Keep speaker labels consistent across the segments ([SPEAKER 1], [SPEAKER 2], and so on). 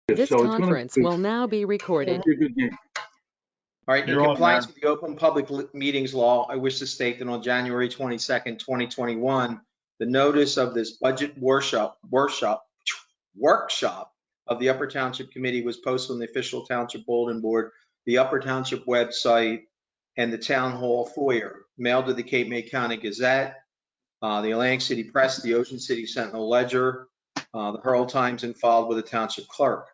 [SPEAKER 1] This
[SPEAKER 2] So it's going
[SPEAKER 1] conference
[SPEAKER 2] to
[SPEAKER 1] will now be recorded.
[SPEAKER 2] be a good game.
[SPEAKER 3] All right, in
[SPEAKER 4] You're on,
[SPEAKER 3] compliance
[SPEAKER 4] Mayor.
[SPEAKER 3] with the Open Public Meetings Law, I wish to state that on January 22nd, 2021, the notice of this budget workshop of the Upper Township Committee was posted on the official Township bulletin board, the Upper Township website, and the Town Hall foyer, mailed to the Cape May County Gazette, the Atlantic City Press, the Ocean City Sentinel Ledger, the Herald Times, and filed with the Township Clerk.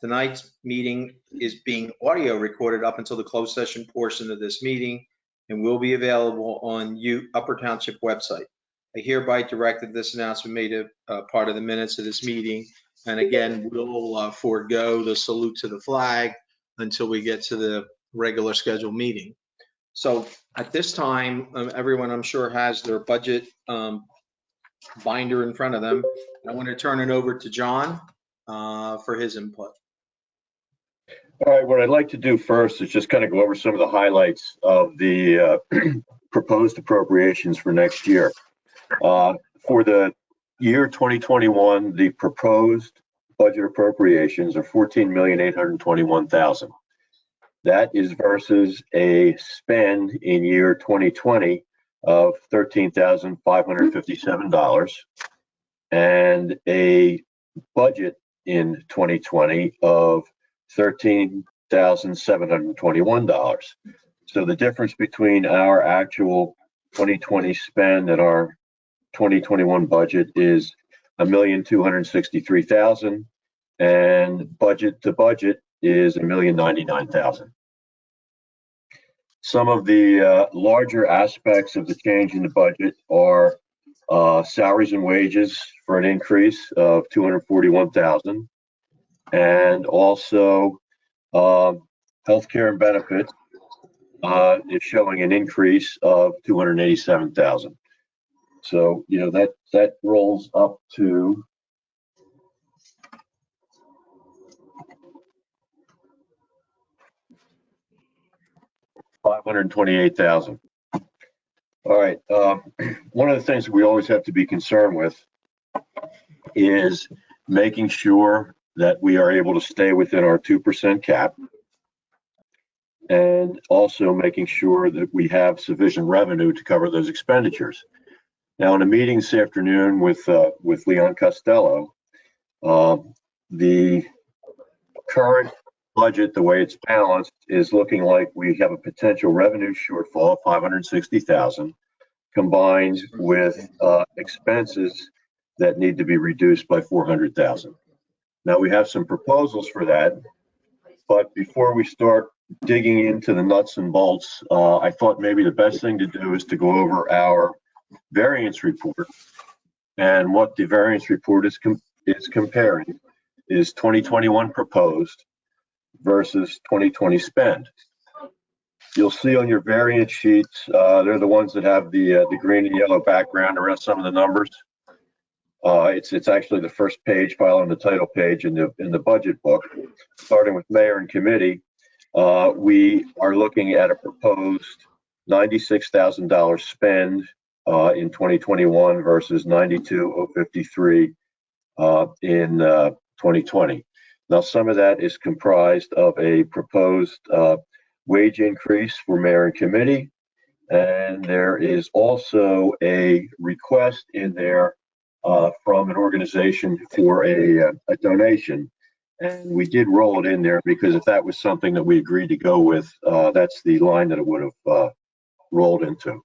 [SPEAKER 3] Tonight's meeting is being audio recorded up until the closed session portion of this meeting and will be available on Upper Township website. I hereby direct that this announcement made a part of the minutes of this meeting. And again, we'll forego the salute to the flag until we get to the regular scheduled meeting. So at this time, everyone I'm sure has their budget binder in front of them. I want to turn it over to John for his input.
[SPEAKER 4] All right, what I'd like to do first is just kind of go over some of the highlights of the proposed appropriations for next year. For the year 2021, the proposed budget appropriations are $14,821,000. That is versus a spend in year 2020 of $13,557 and a budget in 2020 of $13,721. So the difference between our actual 2020 spend and our 2021 budget is $1,263,000, and budget to budget is $1,099,000. Some of the larger aspects of the change in the budget are salaries and wages for an increase of $241,000, and also healthcare and benefits is showing an increase of $287,000. So that rolls up to $528,000. All right. One of the things we always have to be concerned with is making sure that we are able to stay within our 2% cap, and also making sure that we have sufficient revenue to cover those expenditures. Now, in a meeting this afternoon with Leon Costello, the current budget, the way it's balanced, is looking like we have a potential revenue shortfall of $560,000 combined with expenses that need to be reduced by $400,000. Now, we have some proposals for that, but before we start digging into the nuts and bolts, I thought maybe the best thing to do is to go over our variance report. And what the variance report is comparing is 2021 proposed versus 2020 spend. You'll see on your variance sheets, they're the ones that have the green and yellow background around some of the numbers. It's actually the first page following the title page in the budget book. Starting with mayor and committee, we are looking at a proposed $96,000 spend in 2021 versus $92,053 in 2020. Now, some of that is comprised of a proposed wage increase for mayor and committee, and there is also a request in there from an organization for a donation. And we did roll it in there because if that was something that we agreed to go with, that's the line that it would have rolled into.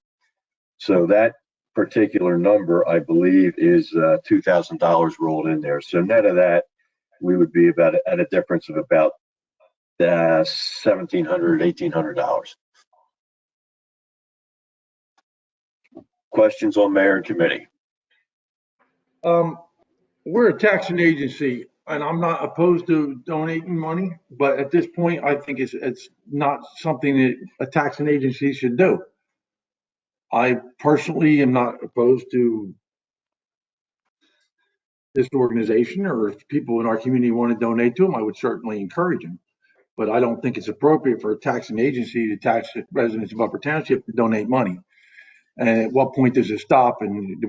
[SPEAKER 4] So that particular number, I believe, is $2,000 rolled in there. So net of that, we would be about at a difference of about $1,700, $1,800. Questions on mayor and committee?
[SPEAKER 2] We're a taxing agency, and I'm not opposed to donating money, but at this point, I think it's not something that a taxing agency should do. I personally am not opposed to this organization, or if people in our community want to donate to them, I would certainly encourage them. But I don't think it's appropriate for a taxing agency to tax the residents of Upper Township to donate money. And at what point does it stop? And do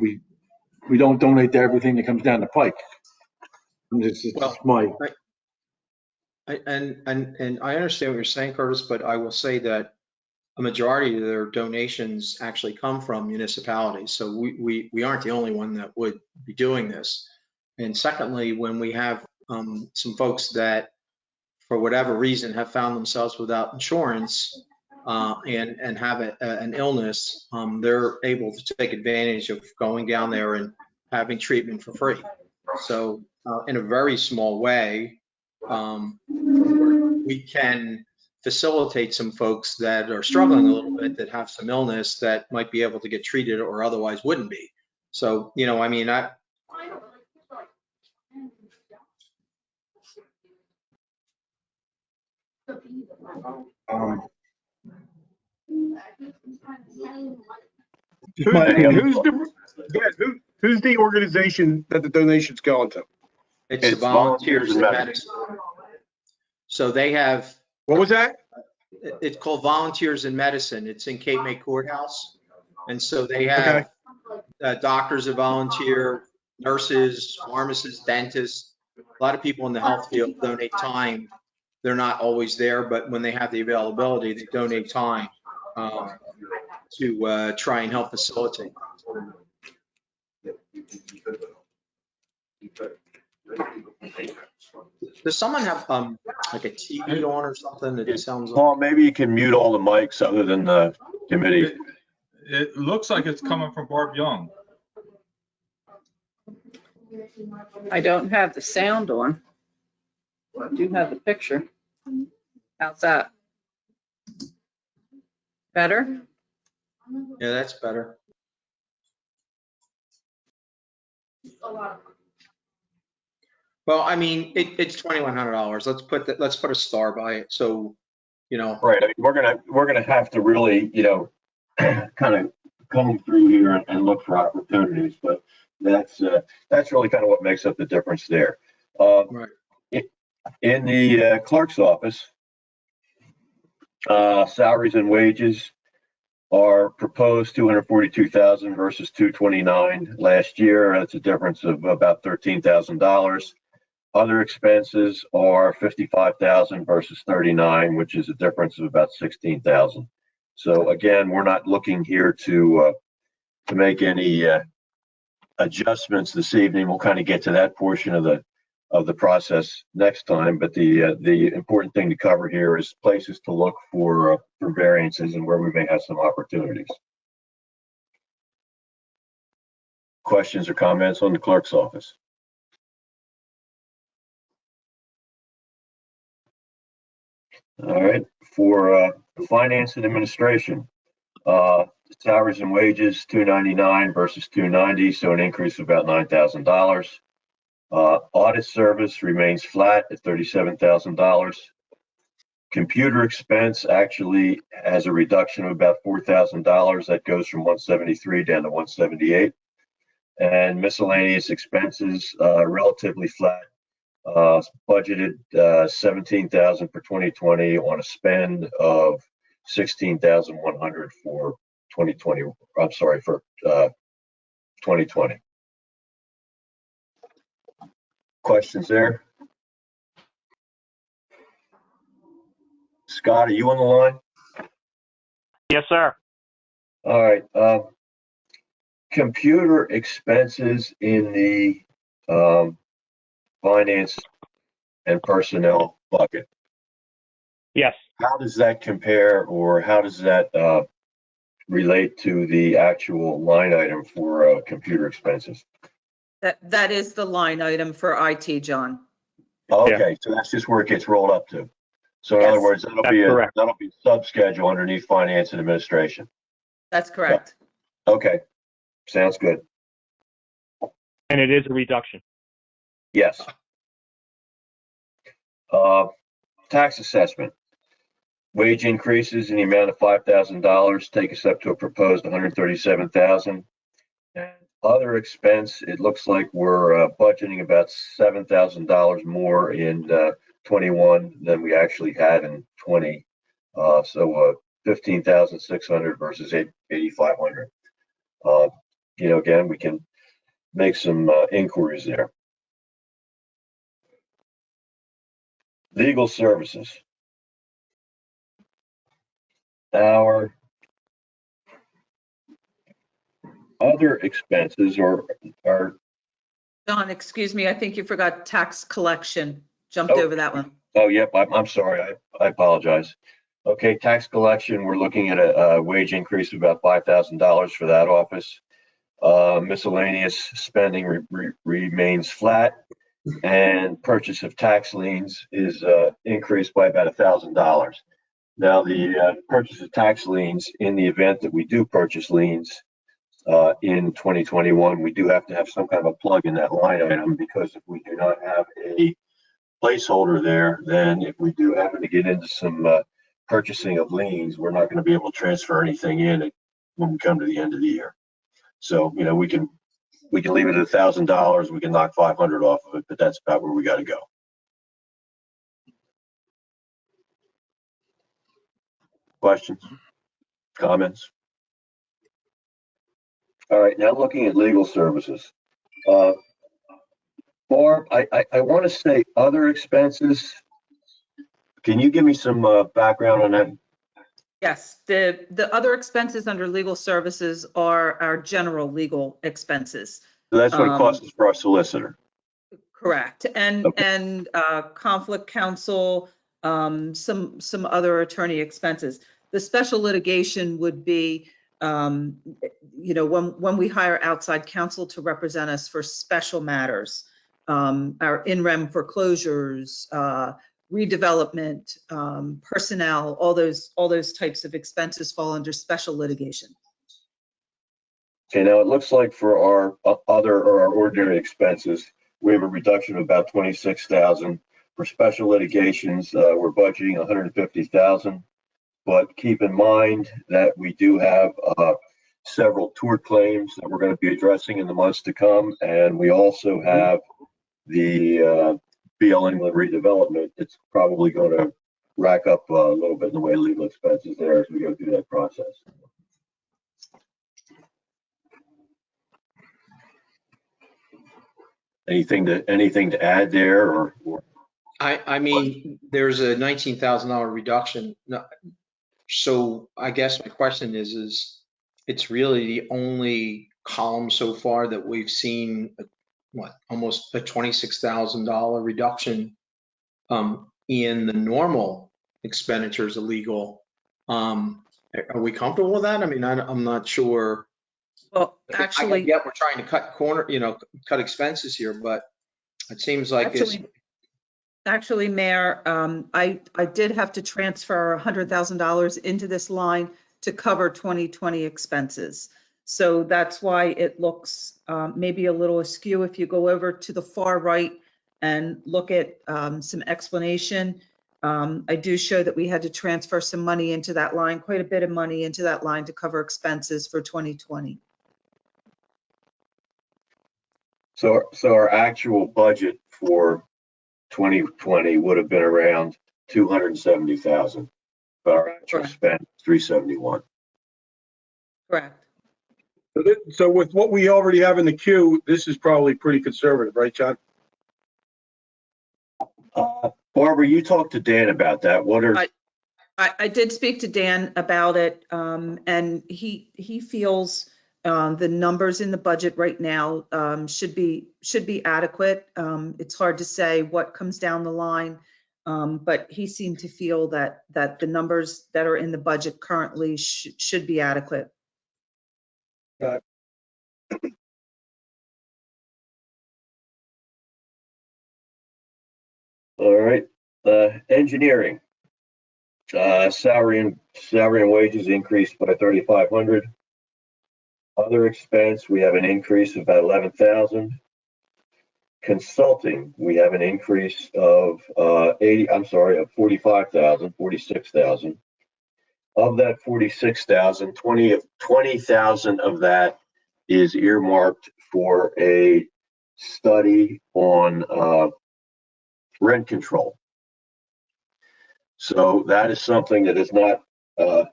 [SPEAKER 2] we don't donate to everything that comes down the pike? It's
[SPEAKER 3] Well,
[SPEAKER 2] my
[SPEAKER 3] And I understand what you're saying, Curtis, but I will say that a majority of their donations actually come from municipalities. So we aren't the only one that would be doing this. And secondly, when we have some folks that, for whatever reason, have found themselves without insurance and have an illness, they're able to take advantage of going down there and having treatment for free. So in a very small way, we can facilitate some folks that are struggling a little bit, that have some illness, that might be able to get treated or otherwise wouldn't be. So, you know, I mean,
[SPEAKER 1] Who's the organization that the donation's going to?
[SPEAKER 3] it's the Volunteers in Medicine. So they have,
[SPEAKER 1] What was that?
[SPEAKER 3] it's called Volunteers in Medicine. It's in Cape May Courthouse. And so they have doctors that volunteer, nurses, pharmacists, dentists. A lot of people in the health field donate time. They're not always there, but when they have the availability, they donate time to try and help facilitate. Does someone have like a TV on or something? It sounds like.
[SPEAKER 4] Paul, maybe you can mute all the mics other than the committee.
[SPEAKER 5] It looks like it's coming from Barb Young.
[SPEAKER 6] I don't have the sound on. I do have the picture. How's that? Better?
[SPEAKER 3] Yeah, that's better. Well, I mean, it's $2,100. Let's put a star by it. So, you know.
[SPEAKER 4] Right. I mean, we're gonna have to really, you know, kind of comb through here and look for opportunities, but that's really kind of what makes up the difference there.
[SPEAKER 3] Right.
[SPEAKER 4] In the clerk's office, salaries and wages are proposed 242,000 versus 229 last year. That's a difference of about $13,000. Other expenses are 55,000 versus 39, which is a difference of about 16,000. So again, we're not looking here to make any adjustments this evening. We'll kind of get to that portion of the process next time. But the important thing to cover here is places to look for variances and where we may have some opportunities. Questions or comments on the clerk's office? All right, for finance and administration, salaries and wages 299 versus 290, so an increase of about $9,000. Audit service remains flat at $37,000. Computer expense actually has a reduction of about $4,000. That goes from 173 down to 178. And miscellaneous expenses relatively flat. Budgeted 17,000 for 2020 on a spend of 16,100 for 2020. I'm sorry, for 2020. Questions there? Scott, are you on the line?
[SPEAKER 7] Yes, sir.
[SPEAKER 4] All right. Computer expenses in the finance and personnel bucket.
[SPEAKER 7] Yes.
[SPEAKER 4] How does that compare, or how does that relate to the actual line item for computer expenses?
[SPEAKER 6] That is the line item for IT, John.
[SPEAKER 4] Okay, so that's just where it gets rolled up to. So in
[SPEAKER 6] Yes.
[SPEAKER 4] other words, that'll be
[SPEAKER 7] correct.
[SPEAKER 4] that'll be sub-schedule underneath finance and administration.
[SPEAKER 6] That's correct.
[SPEAKER 4] Okay, sounds good.
[SPEAKER 7] And it is a reduction.
[SPEAKER 4] Yes. Tax assessment. Wage increases in the amount of $5,000 take us up to a proposed $137,000. And other expense, it looks like we're budgeting about $7,000 more in 21 than we actually had in 20. So 15,600 versus 8,500. You know, again, we can make some inquiries there. Legal services. Our other expenses are,
[SPEAKER 6] Don, excuse me, I think you forgot tax collection. Jumped
[SPEAKER 4] Oh.
[SPEAKER 6] over that one.
[SPEAKER 4] oh, yep, I'm sorry, I apologize. Okay, tax collection, we're looking at a wage increase of about $5,000 for that office. Miscellaneous spending remains flat, and purchase of tax liens is increased by about $1,000. Now, the purchase of tax liens, in the event that we do purchase liens in 2021, we do have to have some kind of a plug in that line item, because if we do not have a placeholder there, then if we do happen to get into some purchasing of liens, we're not going to be able to transfer anything in when we come to the end of the year. So, we can leave it at $1,000. We can knock 500 off of it, but that's about where we got to go. Questions? Comments? All right, now looking at legal services. Barb, I want to say other expenses. Can you give me some background on that?
[SPEAKER 6] Yes, the other expenses under legal services are our general legal expenses.
[SPEAKER 4] So that's what it costs us for our solicitor.
[SPEAKER 6] Correct. And,
[SPEAKER 4] Okay.
[SPEAKER 6] conflict counsel, some other attorney expenses. The special litigation would be, when we hire outside counsel to represent us for special matters, our in rem foreclosures, redevelopment, personnel, all those types of expenses fall under special litigation.
[SPEAKER 4] Okay, now it looks like for our other or our ordinary expenses, we have a reduction of about 26,000. For special litigations, we're budgeting 150,000. But keep in mind that we do have several tort claims that we're going to be addressing in the months to come, and we also have the BL England redevelopment. It's probably going to rack up a little bit in the way of legal expenses there as we go through that process. Anything to add there, or?
[SPEAKER 3] I mean, there's a $19,000 reduction. So I guess my question is it's really the only column so far that we've seen, almost a $26,000 reduction in the normal expenditures of legal. Are we comfortable with that? I mean, I'm not sure.
[SPEAKER 6] Well, actually,
[SPEAKER 3] Yeah, we're trying to cut expenses here, but it seems like
[SPEAKER 6] Actually, Mayor, I did have to transfer $100,000 into this line to cover 2020 expenses. So that's why it looks maybe a little askew. If you go over to the far right and look at some explanation, I do show that we had to transfer some money into that line, quite a bit of money into that line to cover expenses for 2020.
[SPEAKER 4] So our actual budget for 2020 would have been around 270,000, but our actual spend is 371.
[SPEAKER 6] Correct.
[SPEAKER 1] So with what we already have in the queue, this is probably pretty conservative, right, John?
[SPEAKER 4] Barbara, you talked to Dan about that.
[SPEAKER 6] I did speak to Dan about it, and he feels the numbers in the budget right now should be adequate. It's hard to say what comes down the line, but he seemed to feel that the numbers that are in the budget currently should be adequate.
[SPEAKER 4] All right, engineering. Salary and wages increased by 3,500. Other expense, we have an increase of about 11,000. Consulting, we have an increase of 46,000. Of that 46,000, 20,000 of that is earmarked for a study on rent control. So that is something that is not an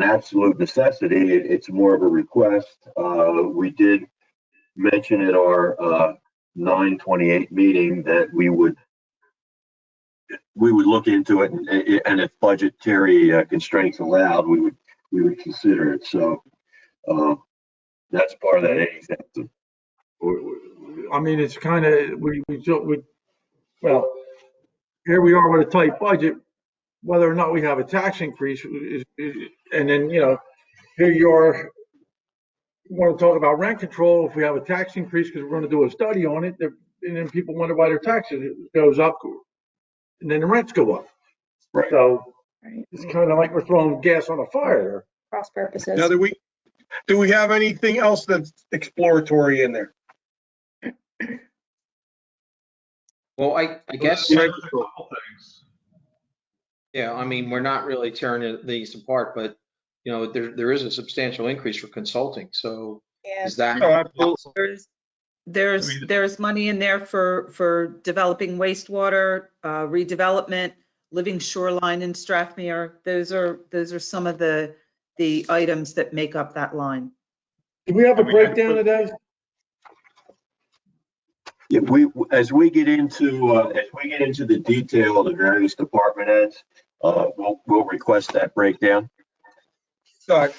[SPEAKER 4] absolute necessity. It's more of a request. We did mention at our 9/28 meeting that we would we would look into it, and if budgetary constraints allowed, we would consider it. So that's part of that 80,000.
[SPEAKER 2] I mean, it's kind of, well, here we are with a tight budget, whether or not we have a tax increase and then, here you are, you want to talk about rent control. If we have a tax increase, because we're going to do a study on it, and then people wonder why their taxes goes up, and then the rents go up.
[SPEAKER 4] Right.
[SPEAKER 2] So
[SPEAKER 8] Right.
[SPEAKER 2] it's kind of like we're throwing gas on a fire.
[SPEAKER 8] Cross purposes.
[SPEAKER 1] Now, do we have anything else that's exploratory in there?
[SPEAKER 3] Well, I guess,
[SPEAKER 5] There's a couple things.
[SPEAKER 3] yeah, I mean, we're not really tearing these apart, but, there is a substantial increase for consulting. So
[SPEAKER 8] Yeah.
[SPEAKER 3] is that?
[SPEAKER 1] No, absolutely.
[SPEAKER 6] There's money in there for developing wastewater, redevelopment, living shoreline in Strathmere. Those are some of the items that make up that line.
[SPEAKER 2] Do we have a
[SPEAKER 5] I mean,
[SPEAKER 2] breakdown of those?
[SPEAKER 4] If as we get into the detail of the various department heads, we'll request that breakdown.
[SPEAKER 1] All right.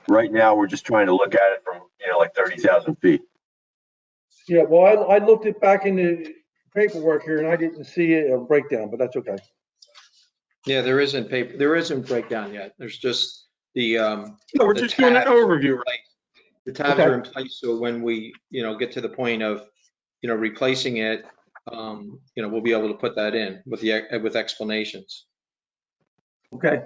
[SPEAKER 4] Right now, we're just trying to look at it from, like 30,000 feet.
[SPEAKER 2] Yeah, well, I looked it back in the paperwork here and I didn't see a breakdown, but that's okay.
[SPEAKER 3] Yeah, there isn't breakdown yet. There's just the,
[SPEAKER 1] No, we're
[SPEAKER 3] The
[SPEAKER 1] just doing an
[SPEAKER 3] tabs.
[SPEAKER 1] overview.
[SPEAKER 3] the tabs
[SPEAKER 2] Okay.
[SPEAKER 3] are in place. So when we, get to the point of, replacing it, we'll be able to put that in with explanations.
[SPEAKER 2] Okay.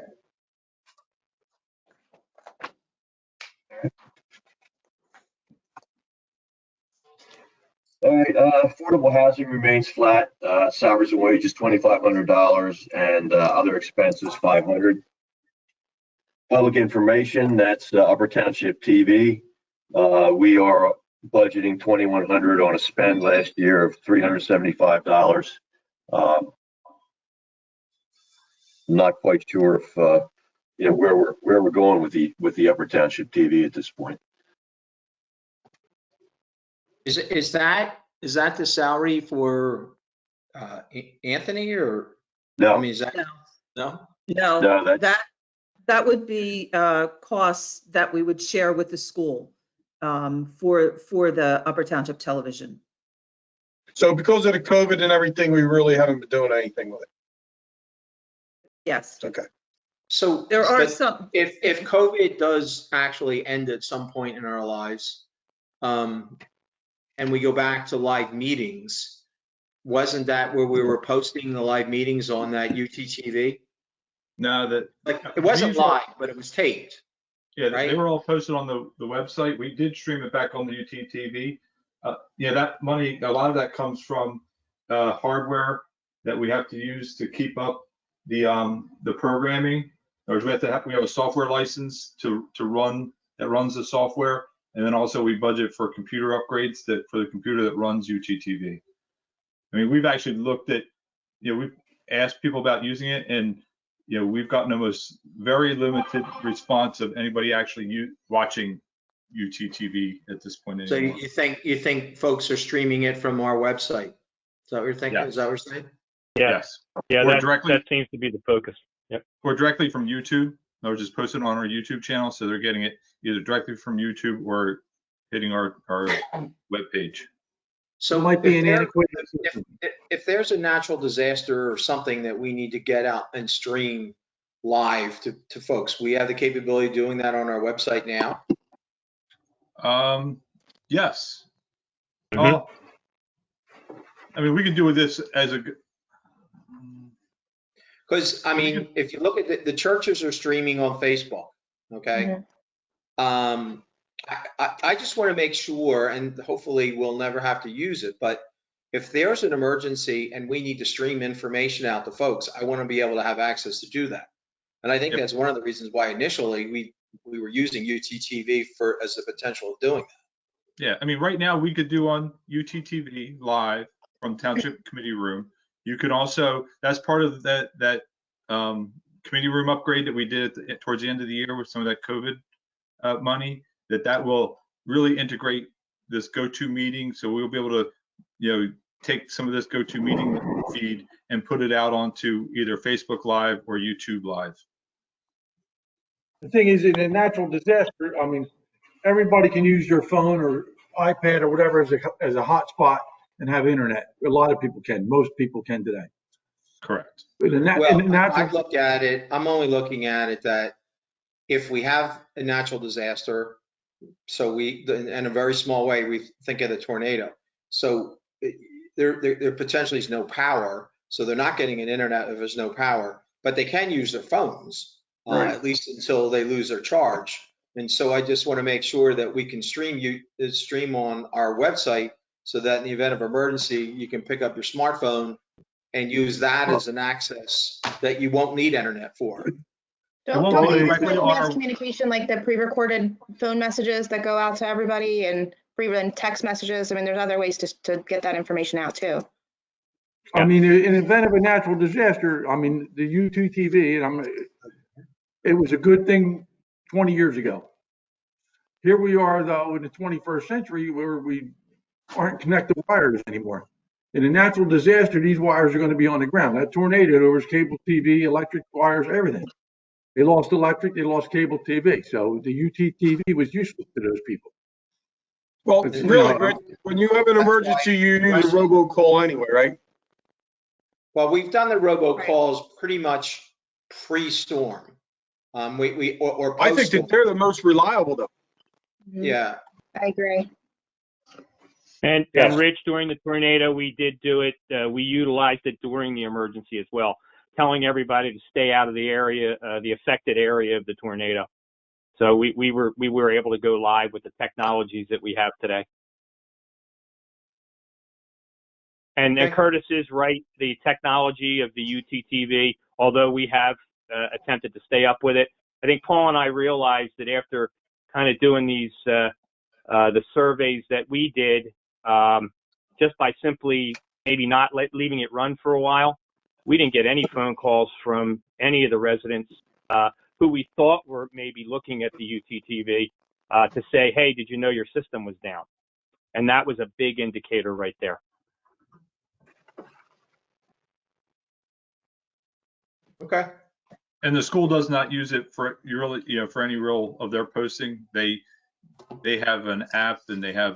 [SPEAKER 4] All right, affordable housing remains flat. Salaries and wages, $2,500, and other expenses, $500. Public information, that's Upper Township TV. We are budgeting $2,100 on a spend last year of $375. I'm not quite sure if where we're going with the Upper Township TV at this point.
[SPEAKER 3] Is that the salary for Anthony or? I
[SPEAKER 4] No,
[SPEAKER 3] mean, is that, no?
[SPEAKER 4] no,
[SPEAKER 6] That would be costs that we would share with the school for the Upper Township Television.
[SPEAKER 1] So because of the COVID and everything, we really haven't been doing anything with it.
[SPEAKER 6] Yes,
[SPEAKER 1] Okay.
[SPEAKER 3] So
[SPEAKER 6] there are
[SPEAKER 3] but
[SPEAKER 6] some.
[SPEAKER 3] if COVID does actually end at some point in our lives, and we go back to live meetings, wasn't that where we were posting the live meetings on that UTTV?
[SPEAKER 5] No,
[SPEAKER 3] Like, it wasn't
[SPEAKER 5] these are-
[SPEAKER 3] live, but it was taped.
[SPEAKER 5] Yeah,
[SPEAKER 3] Right.
[SPEAKER 5] they were all posted on the website. We did stream it back on the UTTV. That money, a lot of that comes from hardware that we have to use to keep up the programming. Or we have a software license to run that runs the software, and then also we budget for computer upgrades for the computer that runs UTTV. I mean, we've actually looked at, we've asked people about using it, and we've gotten almost very limited response of anybody actually watching UTTV at this point
[SPEAKER 3] So
[SPEAKER 5] anymore.
[SPEAKER 3] you think folks are streaming it from our website? Is that what you're thinking?
[SPEAKER 5] Yeah.
[SPEAKER 3] Is that what you're saying?
[SPEAKER 5] Yes.
[SPEAKER 7] Yeah,
[SPEAKER 5] Or
[SPEAKER 7] that
[SPEAKER 5] directly-
[SPEAKER 7] that seems to be the focus. Yep.
[SPEAKER 5] Or directly from YouTube. Or just posted on our YouTube channel, so they're getting it either directly from YouTube or hitting our webpage.
[SPEAKER 3] So
[SPEAKER 2] It might be
[SPEAKER 3] if
[SPEAKER 2] an
[SPEAKER 3] there-
[SPEAKER 2] antiquated system.
[SPEAKER 3] if there's a natural disaster or something that we need to get out and stream live to folks, we have the capability of doing that on our website now.
[SPEAKER 5] Yes.
[SPEAKER 7] Mhm.
[SPEAKER 5] I mean, we could do this as a.
[SPEAKER 3] Because, I mean, if you look at the churches are streaming on Facebook, okay? I just want to make sure, and hopefully we'll never have to use it, but if there's an emergency and we need to stream information out to folks, I want to be able to have access to do that. And I think
[SPEAKER 5] Yep.
[SPEAKER 3] that's one of the reasons why initially we were using UTTV as the potential of doing that.
[SPEAKER 5] Yeah, I mean, right now we could do on UTTV live from Township Committee Room. You could also, that's part of that committee room upgrade that we did towards the end of the year with some of that COVID money, that will really integrate this go-to meeting. So we'll be able to, take some of this GoToMeeting feed and put it out onto either Facebook Live or YouTube Live.
[SPEAKER 2] The thing is, in a natural disaster, I mean, everybody can use their phone or iPad or whatever as a hotspot and have internet. A lot of people can. Most people can today.
[SPEAKER 5] Correct.
[SPEAKER 2] In a
[SPEAKER 3] Well, I
[SPEAKER 2] natural,
[SPEAKER 3] look at it, I'm only looking at it that if we have a natural disaster, so in a very small way, we think of the tornado. So there potentially is no power, so they're not getting an internet if there's no power, but they can use their phones,
[SPEAKER 4] Right.
[SPEAKER 3] at least until they lose their charge. And so I just want to make sure that we can stream on our website so that in the event of emergency, you can pick up your smartphone and use that as an access that you won't need internet for.
[SPEAKER 5] It won't
[SPEAKER 8] Don't
[SPEAKER 5] be
[SPEAKER 8] they use
[SPEAKER 5] directly
[SPEAKER 8] like
[SPEAKER 5] on
[SPEAKER 8] mass
[SPEAKER 5] our-
[SPEAKER 8] communication, like the pre-recorded phone messages that go out to everybody and pre-written text messages? I mean, there's other ways to get that information out too.
[SPEAKER 2] I mean, in the event of a natural disaster, I mean, the UTTV, and it was a good thing 20 years ago. Here we are, though, in the 21st century where we aren't connected wires anymore. In a natural disaster, these wires are going to be on the ground. That tornado, there was cable TV, electric wires, everything. They lost electric, they lost cable TV. So the UTTV was useless to those people.
[SPEAKER 1] Well,
[SPEAKER 2] It's,
[SPEAKER 1] really, Rich, when you have an emergency, you use a robocall anyway, right?
[SPEAKER 3] Well, we've done the robocalls pretty much pre-storm. Or
[SPEAKER 1] I think
[SPEAKER 3] post-storm.
[SPEAKER 1] that they're the most reliable though.
[SPEAKER 3] Yeah.
[SPEAKER 8] I agree.
[SPEAKER 7] And
[SPEAKER 2] Yes.
[SPEAKER 7] Rich, during the tornado, we did do it. We utilized it during the emergency as well, telling everybody to stay out of the area, the affected area of the tornado. So we were able to go live with the technologies that we have today. And
[SPEAKER 3] Okay.
[SPEAKER 7] Curtis is right. The technology of the UTTV, although we have attempted to stay up with it, I think Paul and I realized that after kind of doing these the surveys that we did, just by simply maybe not leaving it run for a while, we didn't get any phone calls from any of the residents who we thought were maybe looking at the UTTV to say, hey, did you know your system was down? And that was a big indicator right there.
[SPEAKER 3] Okay.
[SPEAKER 5] And the school does not use it for for any real of their posting. They have an app and they have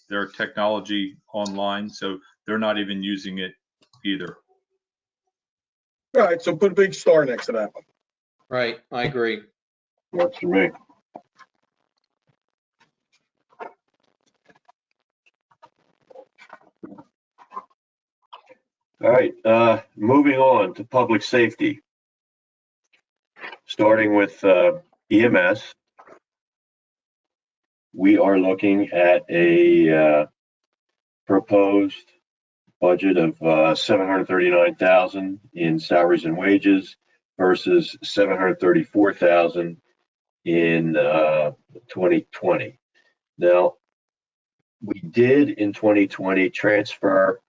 [SPEAKER 5] their technology online, so they're not even using it either.
[SPEAKER 1] All right, so put a big star next to that one.
[SPEAKER 3] Right. I agree.
[SPEAKER 4] Works for me. All right, moving on to public safety. Starting with EMS, we are looking at a proposed budget of $739,000 in salaries and wages versus $734,000 in 2020. Now, we did in 2020 transfer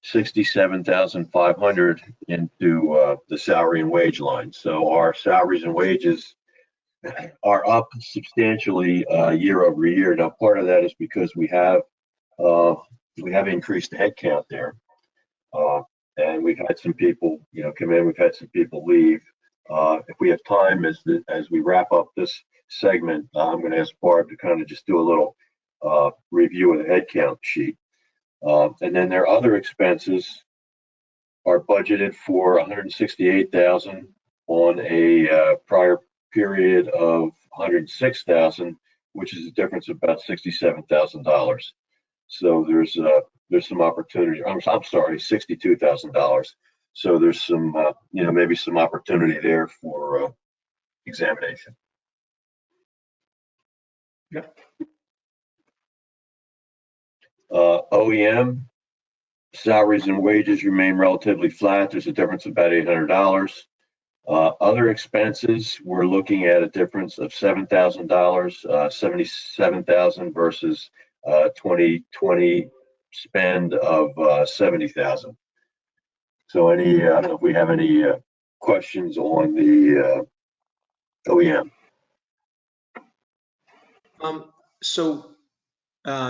[SPEAKER 4] $67,500 into the salary and wage line. So our salaries and wages are up substantially year over year. Now, part of that is because we have increased the headcount there, and we've had some people, come in. We've had some people leave. If we have time, as we wrap up this segment, I'm going to ask Barb to kind of just do a little review of the headcount sheet. And then their other expenses are budgeted for $168,000 on a prior period of $106,000, which is a difference of about $67,000. So there's some opportunity. I'm sorry, $62,000. So there's some maybe some opportunity there for examination.
[SPEAKER 2] Yep.
[SPEAKER 4] OEM salaries and wages remain relatively flat. There's a difference of about $800. Other expenses, we're looking at a difference of $7,000, $77,000 versus 2020 spend of $70,000. So I don't know if we have any questions on the OEM.
[SPEAKER 3] So,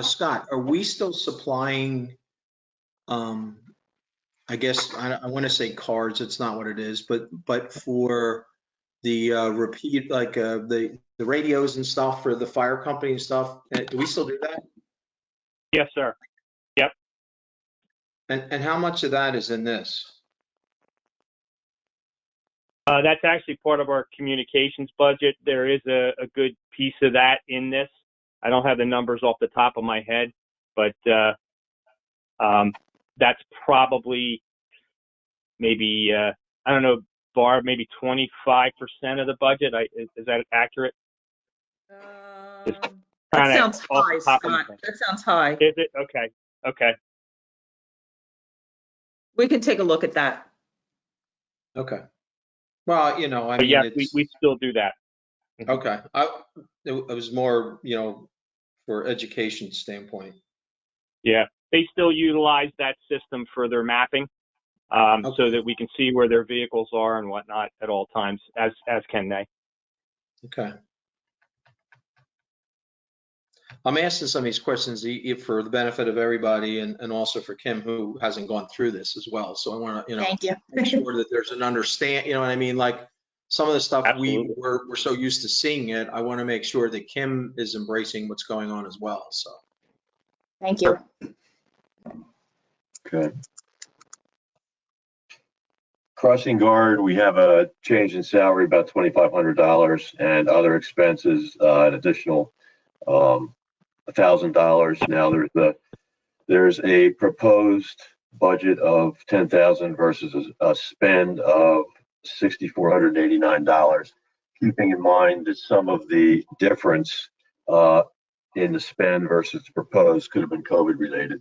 [SPEAKER 3] Scott, are we still supplying I guess, I want to say cards, it's not what it is, but for the repeat, like the radios and stuff for the fire company and stuff, do we still do that?
[SPEAKER 7] Yes, sir. Yep.
[SPEAKER 3] And how much of that is in this?
[SPEAKER 7] That's actually part of our communications budget. There is a good piece of that in this. I don't have the numbers off the top of my head, but that's probably maybe, I don't know, Barb, maybe 25% of the budget. Is that accurate?
[SPEAKER 6] That sounds
[SPEAKER 7] off
[SPEAKER 6] high,
[SPEAKER 7] the top of my
[SPEAKER 6] Scott.
[SPEAKER 7] head.
[SPEAKER 6] That sounds high.
[SPEAKER 7] Is it? Okay. Okay.
[SPEAKER 6] We can take a look at that.
[SPEAKER 3] Okay. Well, you know, I
[SPEAKER 7] But
[SPEAKER 3] mean,
[SPEAKER 7] yes,
[SPEAKER 3] it's,
[SPEAKER 7] we still do that.
[SPEAKER 3] okay. It was more, you know, for education standpoint.
[SPEAKER 7] Yeah. They still utilize that system for their mapping, so that we can see where their vehicles are and whatnot at all times, as can they.
[SPEAKER 3] Okay. I'm asking some of these questions for the benefit of everybody and also for Kim, who hasn't gone through this as well. So I want to, you know,
[SPEAKER 8] Thank you.
[SPEAKER 3] make sure that there's an understand, you know what I mean? Like some of the stuff
[SPEAKER 7] Absolutely.
[SPEAKER 3] we're so used to seeing it. I want to make sure that Kim is embracing what's going on as well. So.
[SPEAKER 8] Thank you.
[SPEAKER 4] Okay. Crossing guard, we have a change in salary, about $2,500, and other expenses, an additional $1,000. Now there's a proposed budget of $10,000 versus a spend of $6,489. Keeping in mind that some of the difference in the spend versus the proposed could have been COVID related.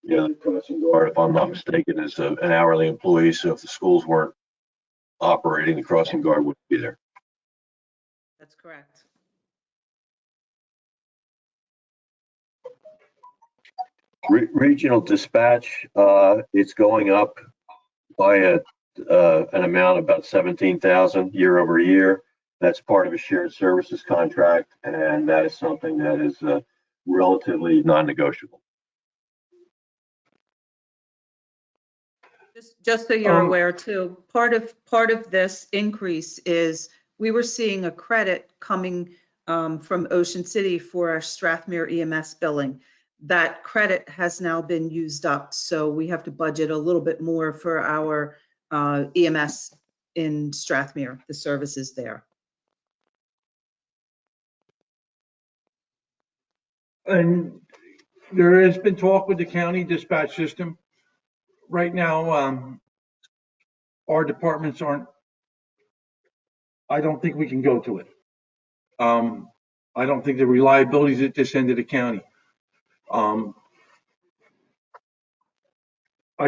[SPEAKER 4] Yeah, the crossing guard, if I'm not mistaken, is an hourly employee. So if the schools weren't operating, the crossing guard wouldn't be there.
[SPEAKER 6] That's correct.
[SPEAKER 4] Regional dispatch, it's going up by an amount of about 17,000 year over year. That's part of a shared services contract, and that is something that is relatively non-negotiable.
[SPEAKER 6] Just so you're aware too, part of this increase is we were seeing a credit coming from Ocean City for our Strathmere EMS billing. That credit has now been used up, so we have to budget a little bit more for our EMS in Strathmere, the services there.
[SPEAKER 2] And there has been talk with the county dispatch system. Right now, our departments aren't, I don't think we can go to it. I don't think the reliability is at this end of the county. I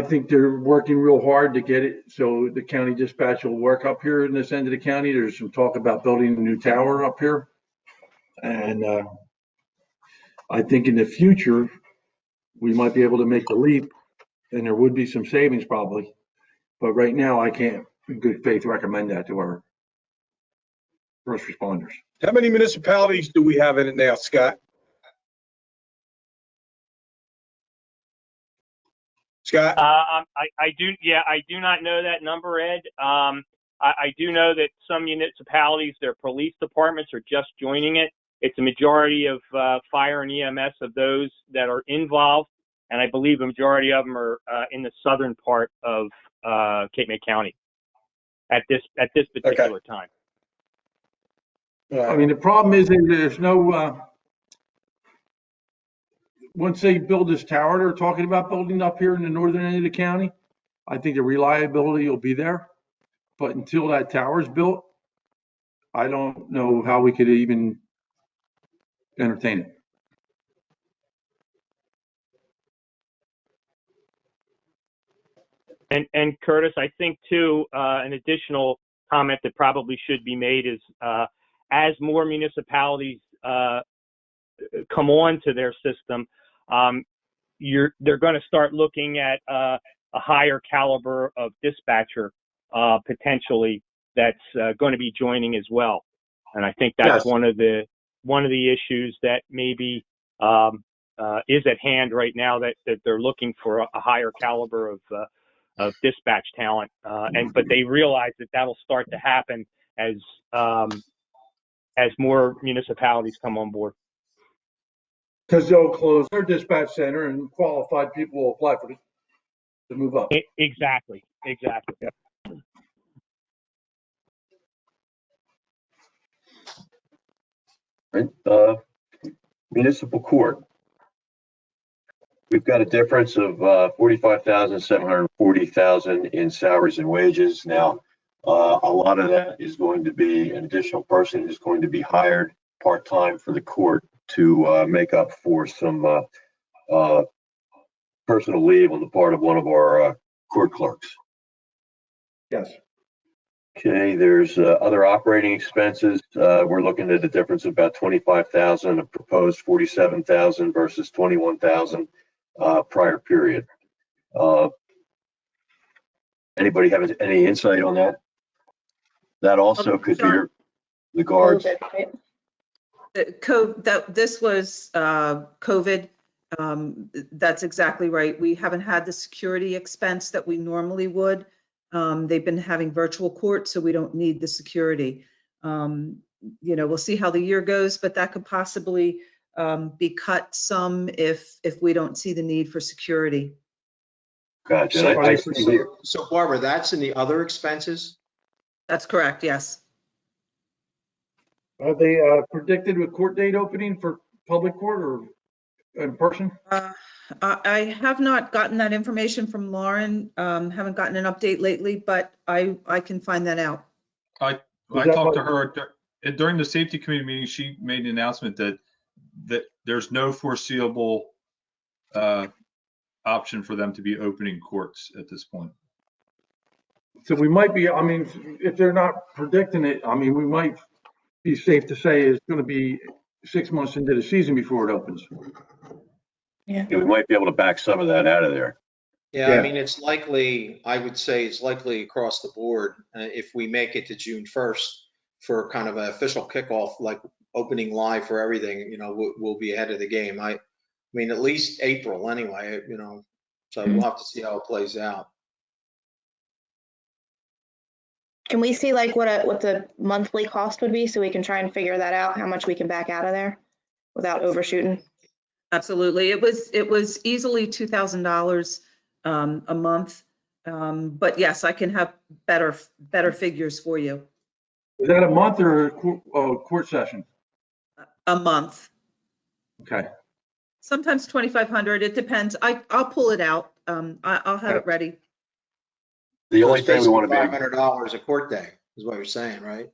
[SPEAKER 2] think they're working real hard to get it so the county dispatch will work up here in this end of the county. There's some talk about building a new tower up here. And I think in the future, we might be able to make the leap, and there would be some savings probably. But right now, I can't in good faith recommend that to our first responders.
[SPEAKER 1] How many municipalities do we have in it now, Scott? Scott?
[SPEAKER 7] I do not know that number, Ed. I do know that some municipalities, their police departments are just joining it. It's a majority of fire and EMS of those that are involved, and I believe a majority of them are in the southern part of Cape May County at this particular time.
[SPEAKER 2] I mean, the problem is that there's no, once they build this tower they're talking about building up here in the northern end of the county, I think the reliability will be there. But until that tower's built, I don't know how we could even entertain it.
[SPEAKER 7] And Curtis, I think too, an additional comment that probably should be made is as more municipalities come on to their system, they're going to start looking at a higher caliber of dispatcher potentially that's going to be joining as well. And I think that's one of the issues that maybe is at hand right now that they're looking for a higher caliber of dispatch talent. But they realize that that'll start to happen as more municipalities come on board.
[SPEAKER 2] Because they'll close their dispatch center and qualified people will apply for it to move up.
[SPEAKER 7] Exactly.
[SPEAKER 4] Right? Municipal court. We've got a difference of 45,000, 740,000 in salaries and wages. Now, a lot of that is going to be an additional person who's going to be hired part-time for the court to make up for some personal leave on the part of one of our court clerks.
[SPEAKER 2] Yes.
[SPEAKER 4] Okay, there's other operating expenses. We're looking at a difference of about 25,000, a proposed 47,000 versus 21,000 prior period. Anybody have any insight on that? That also could be the guards.
[SPEAKER 8] COVID, right?
[SPEAKER 6] This was COVID. That's exactly right. We haven't had the security expense that we normally would. They've been having virtual court, so we don't need the security. We'll see how the year goes, but that could possibly be cut some if we don't see the need for security.
[SPEAKER 4] Gotcha. I see here.
[SPEAKER 3] So Barbara, that's in the other expenses?
[SPEAKER 6] That's correct, yes.
[SPEAKER 2] Are they predicted with court date opening for public court or in person?
[SPEAKER 6] I have not gotten that information from Lauren. Haven't gotten an update lately, but I can find that out.
[SPEAKER 5] I talked to her during the safety committee meeting. She made an announcement that there's no foreseeable option for them to be opening courts at this point.
[SPEAKER 2] So we might be, if they're not predicting it, we might be safe to say it's going to be 6 months into the season before it opens.
[SPEAKER 4] Yeah, we might be able to back some of that out of there.
[SPEAKER 3] Yeah, I mean, it's likely, I would say it's likely across the board. If we make it to June 1st for kind of an official kickoff, like opening live for everything, we'll be ahead of the game. I mean, at least April anyway, so we'll have to see how it plays out.
[SPEAKER 8] Can we see like what the monthly cost would be so we can try and figure that out, how much we can back out of there without overshooting?
[SPEAKER 6] Absolutely. It was easily $2,000 a month. But yes, I can have better figures for you.
[SPEAKER 2] Is that a month or a court session?
[SPEAKER 6] A month.
[SPEAKER 2] Okay.
[SPEAKER 6] Sometimes 2,500. It depends. I'll pull it out. I'll have it ready.
[SPEAKER 4] The only thing we want to be
[SPEAKER 3] $500 a court day is what you're saying, right?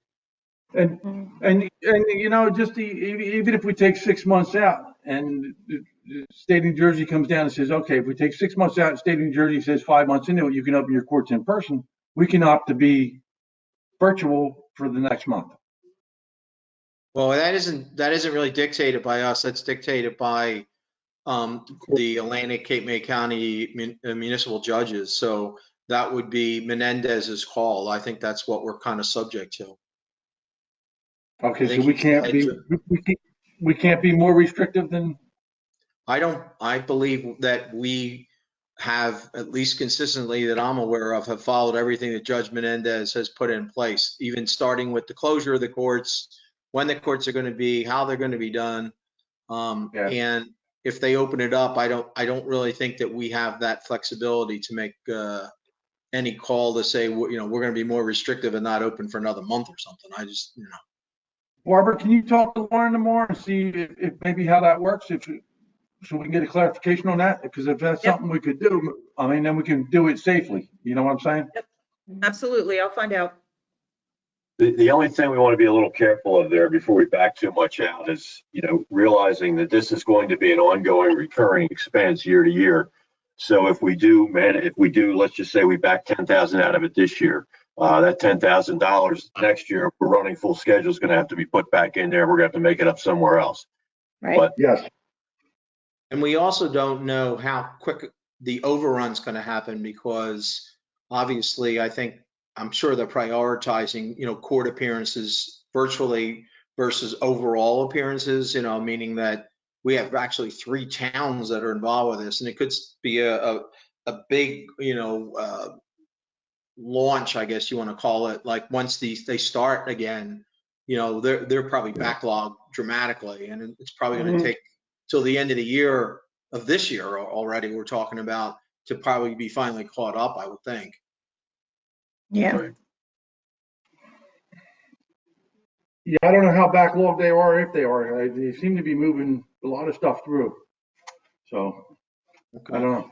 [SPEAKER 2] And just even if we take 6 months out and the state of New Jersey comes down and says, okay, if we take 6 months out and state of New Jersey says 5 months into it, you can open your courts in person, we can opt to be virtual for the next month.
[SPEAKER 3] Well, that isn't really dictated by us. That's dictated by the Atlantic Cape May County municipal judges. So that would be Menendez's call. I think that's what we're kind of subject to.
[SPEAKER 2] Okay, so we can't be more restrictive than.
[SPEAKER 3] I believe that we have, at least consistently that I'm aware of, have followed everything that Judge Menendez has put in place, even starting with the closure of the courts, when the courts are going to be, how they're going to be done. And if they open it up, I don't really think that we have that flexibility to make any call to say, we're going to be more restrictive and not open for another month or something. I just,
[SPEAKER 2] Barbara, can you talk to Lauren tomorrow and see if maybe how that works? So we can get a clarification on that, because if that's something we could do, then we can do it safely. You know what I'm saying?
[SPEAKER 6] Yep. Absolutely. I'll find out.
[SPEAKER 4] The only thing we want to be a little careful of there before we back too much out is, realizing that this is going to be an ongoing recurring expense year to year. So if we do, let's just say we back 10,000 out of it this year, that $10,000 next year, if we're running full schedule, is going to have to be put back in there. We're going to have to make it up somewhere else.
[SPEAKER 8] Right.
[SPEAKER 4] But
[SPEAKER 2] yes.
[SPEAKER 3] And we also don't know how quick the overrun's going to happen, because obviously I'm sure they're prioritizing, court appearances virtually versus overall appearances, meaning that we have actually 3 towns that are involved with this, and it could be a big, launch, I guess you want to call it. Like once they start again, they're probably backlogged dramatically, and it's probably going to take till the end of the year of this year already. We're talking about to probably be finally caught up, I would think.
[SPEAKER 8] Yeah.
[SPEAKER 4] Right.
[SPEAKER 2] Yeah, I don't know how backlogged they are, if they are. They seem to be moving a lot of stuff through. So, I don't know.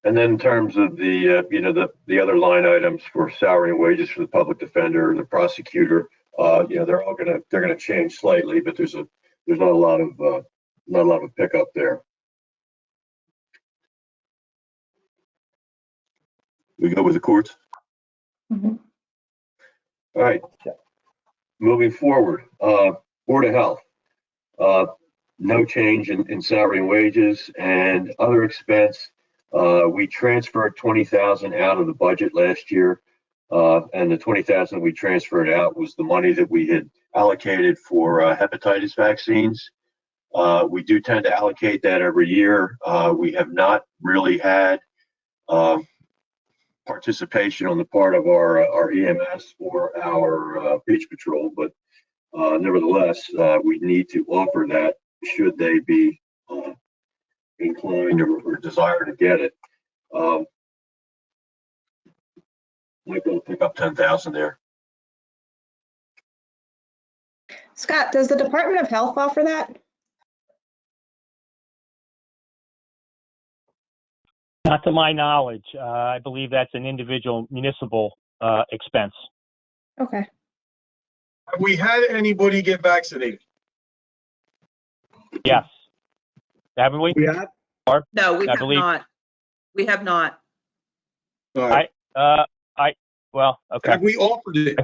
[SPEAKER 4] And then in terms of the other line items for salary and wages for the public defender, the prosecutor, they're gonna change slightly, but there's not a lot of pickup there. We go with the courts.
[SPEAKER 8] Mhm.
[SPEAKER 4] All right. Moving forward, Board of Health. No change in salary and wages and other expense. We transferred 20,000 out of the budget last year. And the 20,000 we transferred out was the money that we had allocated for hepatitis vaccines. We do tend to allocate that every year. We have not really had participation on the part of our EMS or our beach patrol, but nevertheless, we need to offer that should they be inclined or desire to get it. Might be able to pick up 10,000 there.
[SPEAKER 8] Scott, does the Department of Health offer that?
[SPEAKER 7] Not to my knowledge. I believe that's an individual municipal expense.
[SPEAKER 8] Okay.
[SPEAKER 1] Have we had anybody get vaccinated?
[SPEAKER 7] Yes. Haven't we?
[SPEAKER 1] We have?
[SPEAKER 6] No, we
[SPEAKER 7] I
[SPEAKER 6] have
[SPEAKER 7] believe-
[SPEAKER 6] not. We have not.
[SPEAKER 1] All right.
[SPEAKER 7] Well, okay.
[SPEAKER 1] Have we offered it?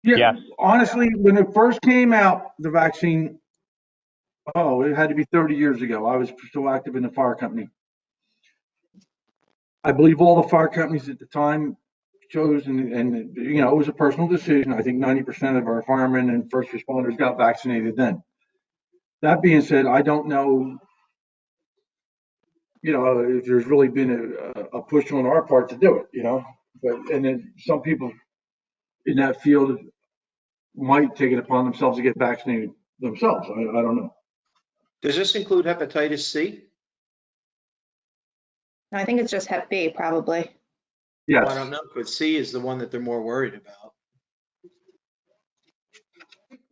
[SPEAKER 2] Yeah,
[SPEAKER 7] Yes.
[SPEAKER 2] honestly, when it first came out, the vaccine, it had to be 30 years ago. I was still active in the fire company. I believe all the fire companies at the time chose, and it was a personal decision. I think 90% of our firemen and first responders got vaccinated then. That being said, I don't know, if there's really been a push on our part to do it, but, and then some people in that field might take it upon themselves to get vaccinated themselves. I don't know.
[SPEAKER 3] Does this include hepatitis C?
[SPEAKER 8] I think it's just Hep B, probably.
[SPEAKER 2] Yes.
[SPEAKER 3] Well, I don't know, because C is the one that they're more worried about.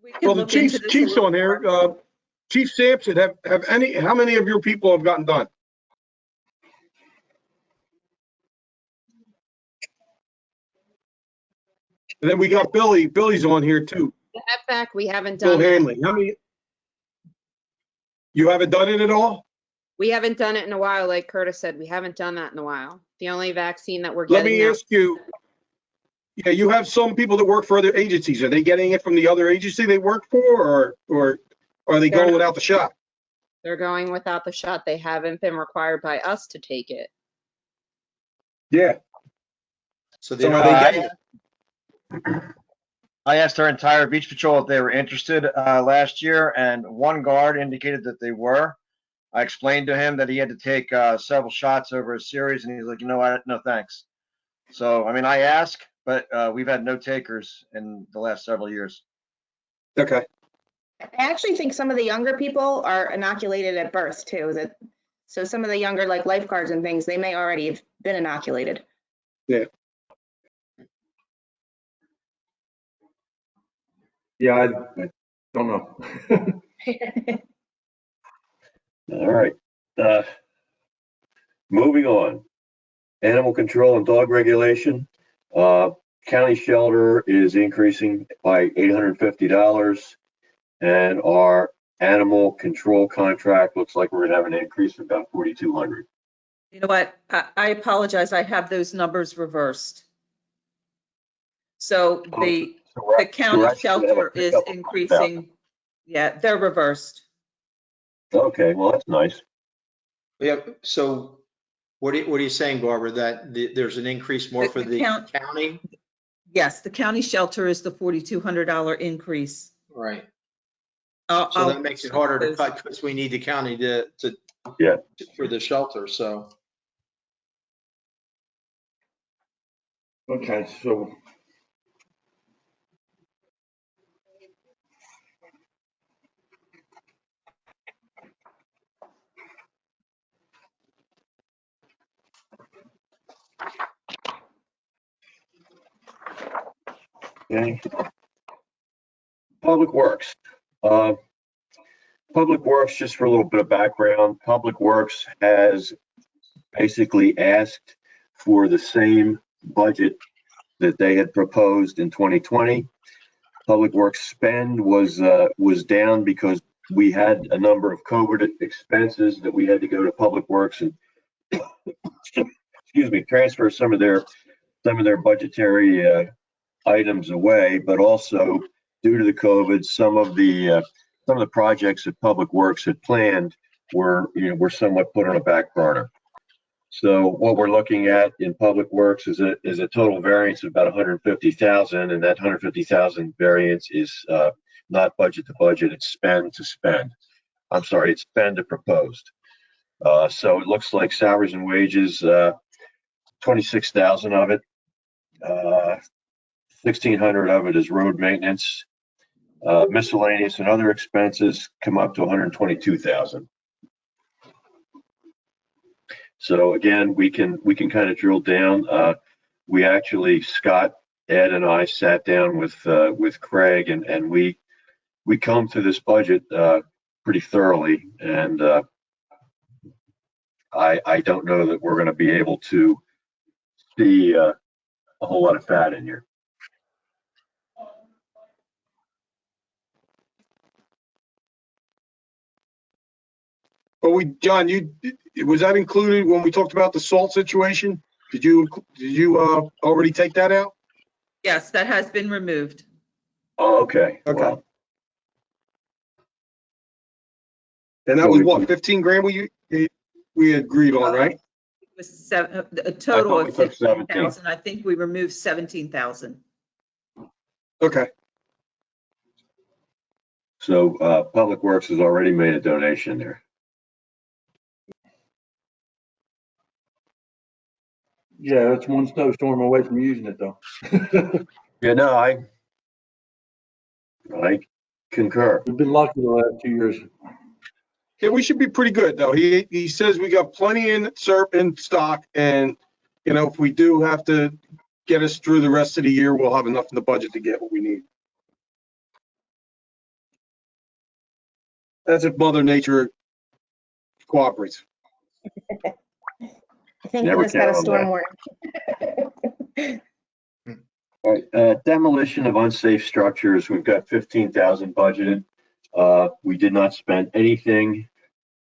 [SPEAKER 6] We can
[SPEAKER 1] Well, the
[SPEAKER 6] look into this a
[SPEAKER 1] chief's
[SPEAKER 6] little
[SPEAKER 1] on here.
[SPEAKER 6] more.
[SPEAKER 1] Chief Sampson, how many of your people have gotten done? And then we got Billy. Billy's on here too.
[SPEAKER 9] The HEPVAC, we haven't
[SPEAKER 1] Bill
[SPEAKER 9] done it.
[SPEAKER 1] Hanley. How many? You haven't done it at all?
[SPEAKER 9] We haven't done it in a while, like Curtis said. We haven't done that in a while. The only vaccine that we're
[SPEAKER 1] Let
[SPEAKER 9] getting
[SPEAKER 1] me
[SPEAKER 9] now.
[SPEAKER 1] ask you. Yeah, you have some people that work for other agencies. Are they getting it from the other agency they work for, or are they going without the shot?
[SPEAKER 9] They're going without the shot. They haven't been required by us to take it.
[SPEAKER 1] Yeah.
[SPEAKER 3] So they
[SPEAKER 1] So
[SPEAKER 3] don't.
[SPEAKER 1] are they getting it?
[SPEAKER 10] I asked our entire beach patrol if they were interested last year, and one guard indicated that they were. I explained to him that he had to take several shots over a series, and he's like, you know what, no thanks. So, I mean, I ask, but we've had no takers in the last several years.
[SPEAKER 1] Okay.
[SPEAKER 8] I actually think some of the younger people are inoculated at birth too. So some of the younger, like lifeguards and things, they may already have been inoculated.
[SPEAKER 1] Yeah.
[SPEAKER 2] Yeah, I don't know.
[SPEAKER 4] All right. Moving on. Animal control and dog regulation. County shelter is increasing by $850, and our animal control contract looks like we're gonna have an increase of about $4,200.
[SPEAKER 6] You know what? I apologize. I have those numbers reversed. So the county shelter is increasing. Yeah, they're reversed.
[SPEAKER 4] Okay, well, that's nice.
[SPEAKER 3] Yeah, so what are you saying, Barbara, that there's an increase more for the county?
[SPEAKER 6] Yes, the county shelter is the $4,200 increase.
[SPEAKER 3] Right. So that makes it harder to cut because we need the county to
[SPEAKER 4] Yeah.
[SPEAKER 3] for the shelter, so.
[SPEAKER 2] Okay, so
[SPEAKER 4] Okay. Public Works. Public Works, just for a little bit of background, Public Works has basically asked for the same budget that they had proposed in 2020. Public Works spend was down because we had a number of COVID expenses that we had to go to Public Works and excuse me, transfer some of their budgetary items away, but also due to the COVID, some of the projects that Public Works had planned were somewhat put on a back burner. So what we're looking at in Public Works is a total variance of about 150,000, and that 150,000 variance is not budget to budget; it's spend to spend. I'm sorry, it's spend to proposed. So it looks like salaries and wages, 26,000 of it. 1,600 of it is road maintenance. Miscellaneous and other expenses come up to 122,000. So again, we can kind of drill down. We actually, Scott, Ed, and I sat down with Craig, and we combed through this budget pretty thoroughly, and I don't know that we're going to be able to see a whole lot of fat in here.
[SPEAKER 1] But John, was that included when we talked about the salt situation? Did you already take that out?
[SPEAKER 6] Yes, that has been removed.
[SPEAKER 4] Oh, okay.
[SPEAKER 1] Okay.
[SPEAKER 4] Well,
[SPEAKER 1] And that was what, 15 grand we agreed on, right?
[SPEAKER 6] It was a total
[SPEAKER 4] we
[SPEAKER 6] of
[SPEAKER 4] took 17.
[SPEAKER 6] 15,000. I think we removed 17,000.
[SPEAKER 1] Okay.
[SPEAKER 4] So Public Works has already made a donation there.
[SPEAKER 2] yeah, that's one snowstorm away from using it though.
[SPEAKER 4] Yeah, no, I concur.
[SPEAKER 2] We've been lucky the last 2 years.
[SPEAKER 1] Yeah, we should be pretty good though. He says we got plenty in stock, and if we do have to get us through the rest of the year, we'll have enough in the budget to get what we need. That's if Mother Nature cooperates.
[SPEAKER 8] I think
[SPEAKER 4] Never
[SPEAKER 8] we just got a
[SPEAKER 4] count on
[SPEAKER 8] storm warning.
[SPEAKER 4] All right, demolition of unsafe structures, we've got 15,000 budgeted. We did not spend anything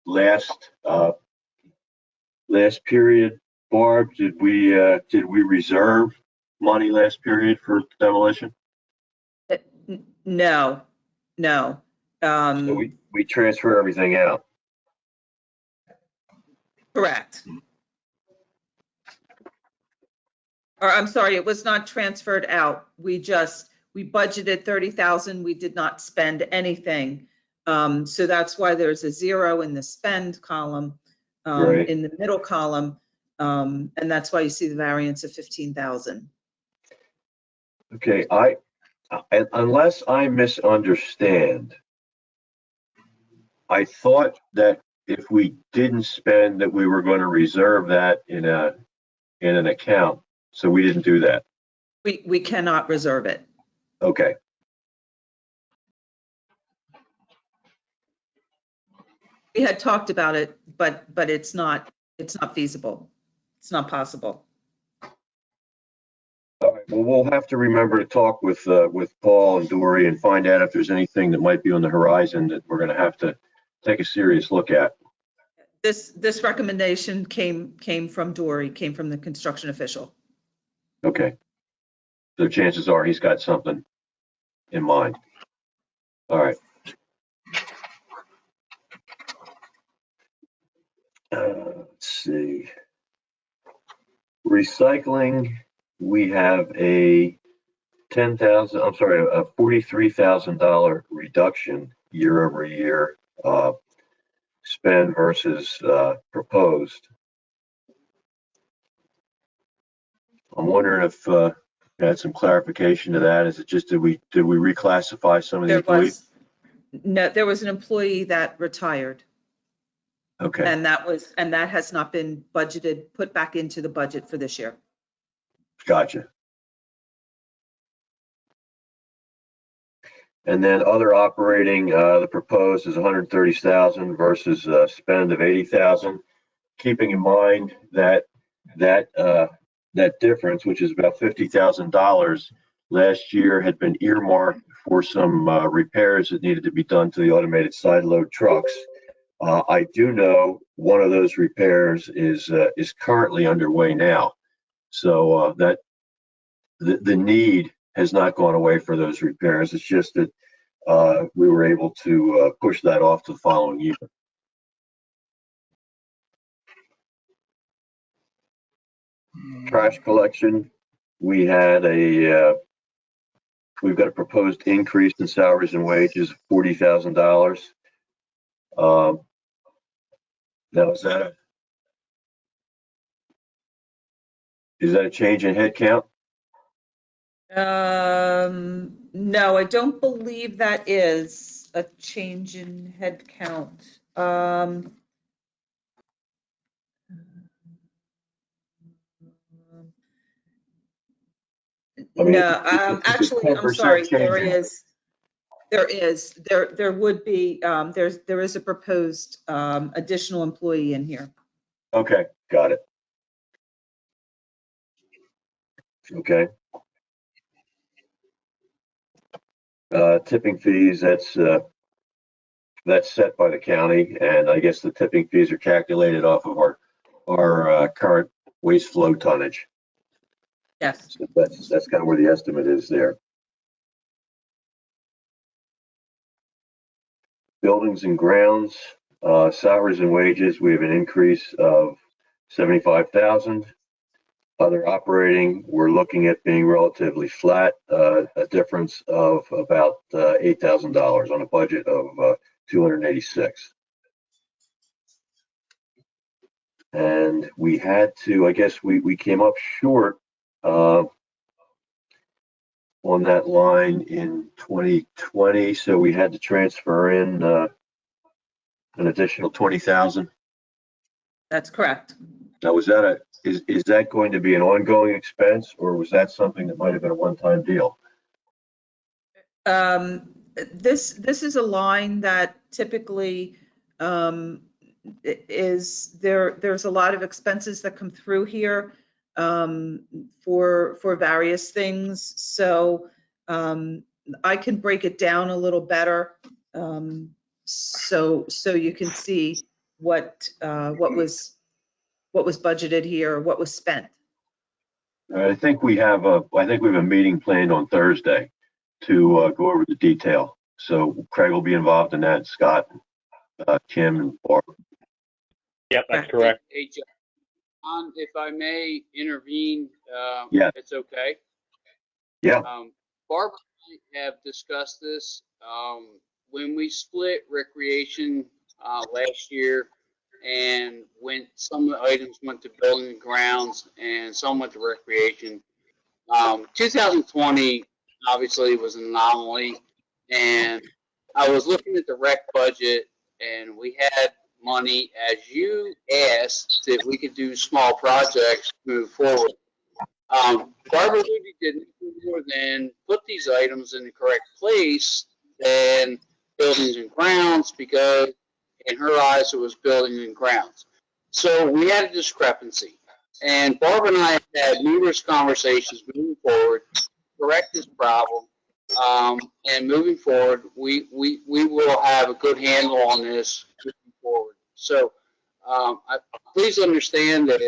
[SPEAKER 4] last period. Barb, did we reserve money last period for demolition?
[SPEAKER 6] No.
[SPEAKER 4] So we transfer everything out.
[SPEAKER 6] Correct. Or I'm sorry, it was not transferred out. We budgeted 30,000. We did not spend anything. So that's why there's a 0 in the spend column,
[SPEAKER 4] Right.
[SPEAKER 6] in the middle column. And that's why you see the variance of 15,000.
[SPEAKER 4] Okay, unless I misunderstand, I thought that if we didn't spend, that we were going to reserve that in an account. So we didn't do that.
[SPEAKER 6] We cannot reserve it.
[SPEAKER 4] Okay.
[SPEAKER 6] We had talked about it, but it's not feasible. It's not possible.
[SPEAKER 4] All right. Well, we'll have to remember to talk with Paul and Dory and find out if there's anything that might be on the horizon that we're going to have to take a serious look at.
[SPEAKER 6] This recommendation came from Dory, came from the construction official.
[SPEAKER 4] Okay. So chances are he's got something in mind. All right. Let's see. Recycling, we have a $43,000 reduction year over year spend versus proposed. I'm wondering if you had some clarification to that. Is it just did we reclassify some of the
[SPEAKER 6] There
[SPEAKER 4] employees?
[SPEAKER 6] was, no, there was an employee that retired,
[SPEAKER 4] Okay,
[SPEAKER 6] and that has not been budgeted, put back into the budget for this year.
[SPEAKER 4] gotcha. And then other operating, the proposed is 130,000 versus spend of 80,000. Keeping in mind that that difference, which is about $50,000, last year had been earmarked for some repairs that needed to be done to the automated side load trucks. I do know one of those repairs is currently underway now, so that the need has not gone away for those repairs. It's just that we were able to push that off to the following year. Trash collection, we've got a proposed increase in salaries and wages of $40,000. Now, is that a change in headcount?
[SPEAKER 6] No, I don't believe that is a change in head count.
[SPEAKER 4] I mean,
[SPEAKER 6] No,
[SPEAKER 4] it's a
[SPEAKER 6] actually, I'm
[SPEAKER 4] 10%
[SPEAKER 6] sorry,
[SPEAKER 4] change.
[SPEAKER 6] there would be, there is a proposed additional employee in here.
[SPEAKER 4] Okay, got it. Okay. Tipping fees, that's set by the county, and I guess the tipping fees are calculated off of our current waste flow tonnage.
[SPEAKER 6] Yes.
[SPEAKER 4] So that's kind of where the estimate is there. Buildings and grounds, salaries and wages, we have an increase of 75,000. Other operating, we're looking at being relatively flat, a difference of about $8,000 on a budget of 286. And we had to, I guess we came up short on that line in 2020, so we had to transfer in an additional 20,000.
[SPEAKER 6] That's correct.
[SPEAKER 4] Now, is that going to be an ongoing expense, or was that something that might have been a one-time deal?
[SPEAKER 6] This is a line that typically there's a lot of expenses that come through here for various things. So I can break it down a little better so you can see what was budgeted here, what was spent.
[SPEAKER 4] I think we have a meeting planned on Thursday to go over the detail. So Craig will be involved in that, Scott, Kim, and Barbara.
[SPEAKER 7] Yep, that's correct.
[SPEAKER 11] Hey, John, if I may intervene,
[SPEAKER 4] Yeah.
[SPEAKER 11] it's okay.
[SPEAKER 4] Yeah.
[SPEAKER 11] Barbara and I have discussed this. When we split recreation last year, and when some of the items went to building and grounds and some went to recreation, 2020 obviously was an anomaly. And I was looking at the rec budget, and we had money, as you asked, if we could do small projects move forward. Barbara Luby did nothing more than put these items in the correct place than buildings and grounds, because in her eyes it was buildings and grounds. So we had a discrepancy. And Barbara and I have had numerous conversations moving forward to correct this problem. And moving forward, we will have a good handle on this moving forward. So please understand that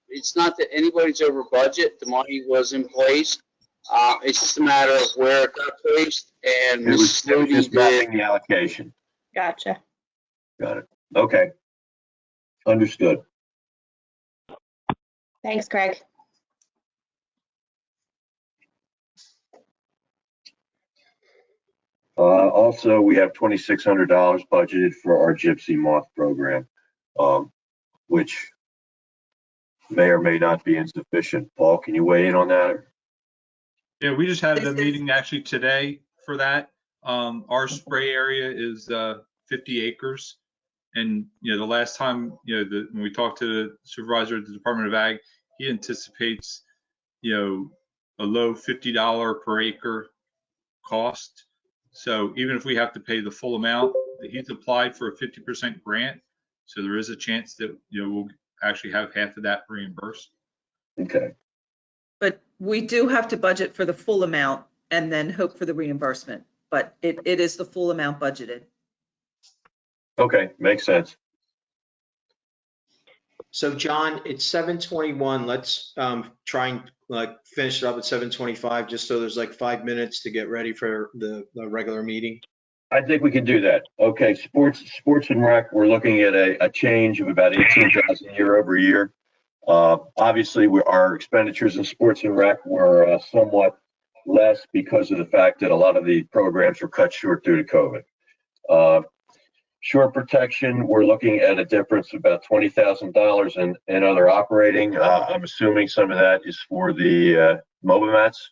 [SPEAKER 11] it's not that anybody's over budget. The money was in place. It's just a matter of where it got placed, and
[SPEAKER 4] It was just mapping the allocation.
[SPEAKER 8] Gotcha.
[SPEAKER 4] Got it. Okay. Understood.
[SPEAKER 8] Thanks, Craig.
[SPEAKER 4] Also, we have $2,600 budgeted for our gypsy moth program, which may or may not be insufficient. Paul, can you weigh in on that?
[SPEAKER 5] Yeah, we just had
[SPEAKER 6] This
[SPEAKER 5] a
[SPEAKER 6] is-
[SPEAKER 5] meeting actually today for that. Our spray area is 50 acres. And, the last time, when we talked to the supervisor at the Department of Ag, he anticipates, a low $50 per acre cost. So even if we have to pay the full amount, he's applied for a 50% grant. So there is a chance that, we'll actually have half of that reimbursed.
[SPEAKER 4] Okay.
[SPEAKER 6] But we do have to budget for the full amount and then hope for the reimbursement. But it is the full amount budgeted.
[SPEAKER 4] Okay, makes sense.
[SPEAKER 3] So John, it's 7:21. Let's try and finish it up at 7:25, just so there's 5 minutes to get ready for the regular meeting.
[SPEAKER 4] I think we can do that. Okay, sports and rec, we're looking at a change of about 18,000 year over year. Obviously, our expenditures in sports and rec were somewhat less because of the fact that a lot of the programs were cut short due to COVID. Shore protection, we're looking at a difference of about $20,000 in other operating. I'm assuming some of that is for the MOBA mats.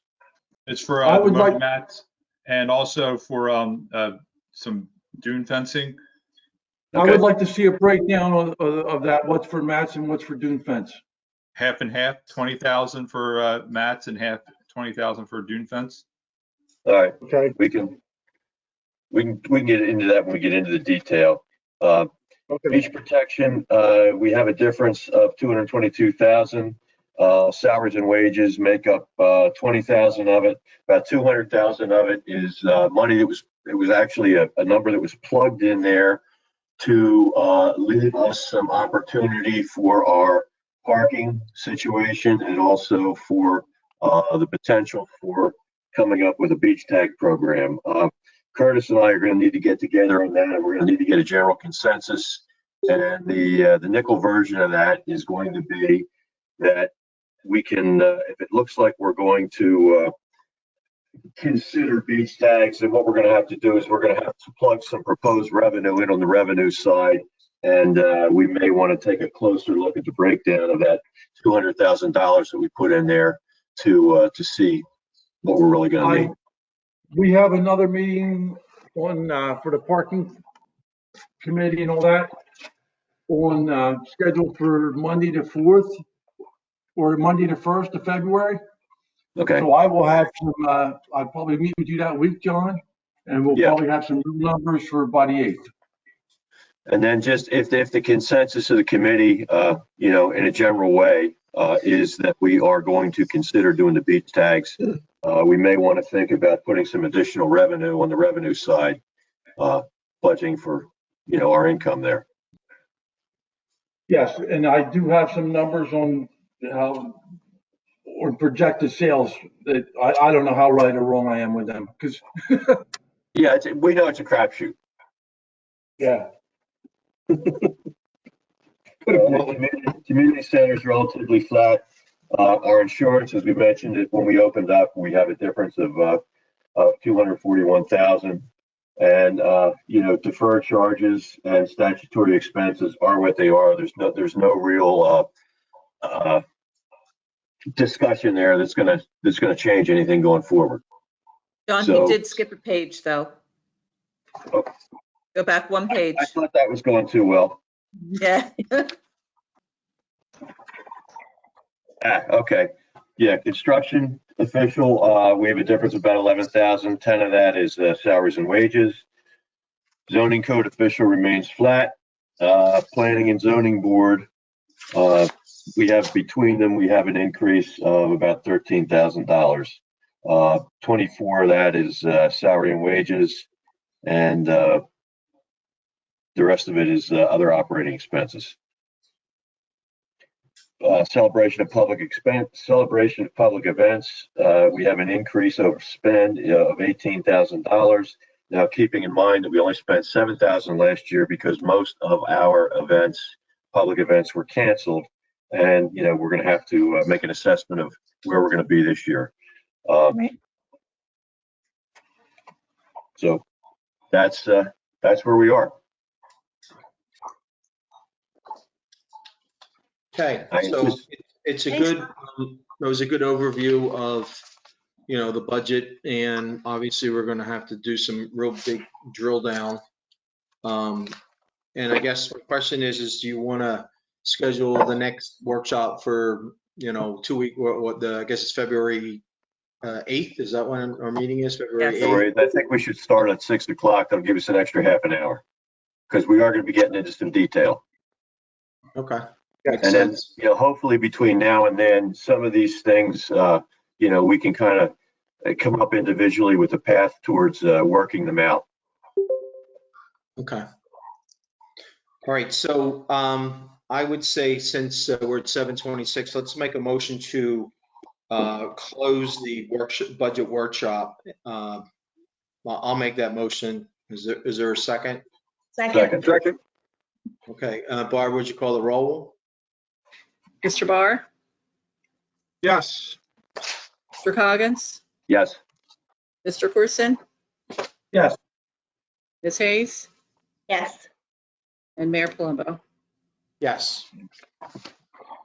[SPEAKER 5] It's for
[SPEAKER 2] I
[SPEAKER 5] the
[SPEAKER 2] would like-
[SPEAKER 5] mud mats and also for some dune fencing.
[SPEAKER 2] I
[SPEAKER 4] Okay.
[SPEAKER 2] would like to see a breakdown of that, what's for mats and what's for dune fence.
[SPEAKER 5] Half and half, 20,000 for mats and 20,000 for dune fence.
[SPEAKER 4] All right,
[SPEAKER 2] Okay,
[SPEAKER 4] we can get into that when we get into the detail.
[SPEAKER 2] okay.
[SPEAKER 4] Beach protection, we have a difference of 222,000. Salaries and wages make up 20,000 of it. About 200,000 of it is money it was actually a number that was plugged in there to leave us some opportunity for our parking situation and also for the potential for coming up with a beach tag program. Curtis and I are going to need to get together on that, and we're going to need to get a general consensus. And the nickel version of that is going to be that we can, if it looks like we're going to consider beach tags, then what we're going to have to do is we're going to have to plug some proposed revenue in on the revenue side, and we may want to take a closer look at the breakdown of that $200,000 that we put in there to see what we're really going to need.
[SPEAKER 2] We have another meeting on, for the parking committee and all that on, scheduled for Monday the 4th or Monday the 1st of February.
[SPEAKER 4] Okay.
[SPEAKER 2] So I will have some, I'll probably meet with you that week, John, and we'll
[SPEAKER 4] Yeah.
[SPEAKER 2] probably have some new numbers for by the 8th.
[SPEAKER 4] And then just if the consensus of the committee, in a general way, is that we are going to consider doing the beach tags, we may want to think about putting some additional revenue on the revenue side, budgeting for, our income there.
[SPEAKER 2] Yes, and I do have some numbers on or projected sales that I don't know how right or wrong I am with them, because,
[SPEAKER 4] Yeah, we know it's a crapshoot.
[SPEAKER 2] yeah.
[SPEAKER 4] Community center is relatively flat. Our insurance, as we mentioned it when we opened up, we have a difference of 241,000. And deferred charges and statutory expenses are what they are. There's no real discussion there that's gonna change anything going forward.
[SPEAKER 6] John,
[SPEAKER 4] So-
[SPEAKER 6] you did skip a page, though.
[SPEAKER 4] Oh.
[SPEAKER 6] Go back one page.
[SPEAKER 4] I thought that was going too well.
[SPEAKER 6] Yeah.
[SPEAKER 4] Okay. Yeah, construction official, we have a difference of about 11,000. 10 of that is salaries and wages. Zoning code official remains flat. Planning and zoning board, we have between them, we have an increase of about $13,000. 24 of that is salary and wages, and the rest of it is other operating expenses. Celebration of public events, we have an increase over spend of $18,000. Now, keeping in mind that we only spent $7,000 last year because most of our events, public events, were canceled, and we're going to have to make an assessment of where we're going to be this year.
[SPEAKER 8] Right.
[SPEAKER 4] So that's where we are.
[SPEAKER 3] Okay,
[SPEAKER 4] I
[SPEAKER 3] so
[SPEAKER 4] just-
[SPEAKER 3] it's a
[SPEAKER 8] Thanks.
[SPEAKER 3] good, it was a good overview of, the budget, and obviously we're gonna have to do some real big drill down. And I guess my question is do you wanna schedule the next workshop for, 2 week, I guess it's February 8th, is that when our meeting is, February
[SPEAKER 6] Yes.
[SPEAKER 3] 8th?
[SPEAKER 4] I think we should start at 6 o'clock. That'll give us an extra half an hour, because we are going to be getting into some detail.
[SPEAKER 3] Okay. Makes
[SPEAKER 4] And then,
[SPEAKER 3] sense.
[SPEAKER 4] hopefully between now and then, some of these things, we can kind of come up individually with a path towards working them out.
[SPEAKER 3] Okay. All right, so I would say since we're at 7:26, let's make a motion to close the budget workshop. I'll make that motion. Is there a second?
[SPEAKER 8] Second.
[SPEAKER 1] Second.
[SPEAKER 3] Okay, Barb, would you call the roll?
[SPEAKER 6] Mr. Barr,
[SPEAKER 1] Yes.
[SPEAKER 6] Mr. Coggins,
[SPEAKER 4] Yes.
[SPEAKER 6] Mr. Corson,
[SPEAKER 2] Yes.
[SPEAKER 6] Ms. Hayes,
[SPEAKER 8] Yes.
[SPEAKER 6] and Mayor Palumbo.
[SPEAKER 3] Yes. All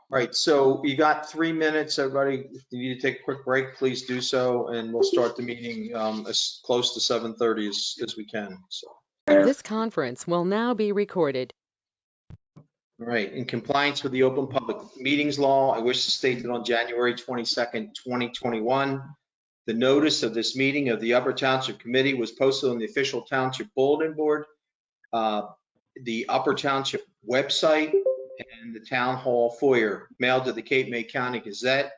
[SPEAKER 3] right, so you got 3 minutes, everybody. If you need to take a quick break, please do so, and we'll start the meeting as close to 7:30 as we can. So,
[SPEAKER 12] This conference will now be recorded.
[SPEAKER 3] all right, in compliance with the Open Public Meetings Law, I wish to state that on January 22nd, 2021, the notice of this meeting of the Upper Township Committee was posted on the official Township Bulletin Board, the Upper Township website, and the Town Hall foyer, mailed to the Cape May County Gazette,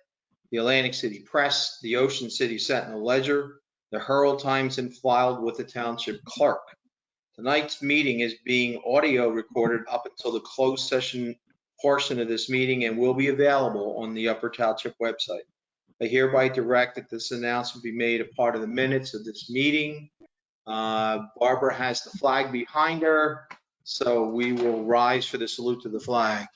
[SPEAKER 3] the Atlantic City Press, the Ocean City Sentinel Ledger, the Herald Times, and filed with the Township Clerk. Tonight's meeting is being audio recorded up until the closed session portion of this meeting and will be available on the Upper Township website. I hereby direct that this announcement be made a part of the minutes of this meeting. Barbara has the flag behind her, so we will rise for the salute to the flag.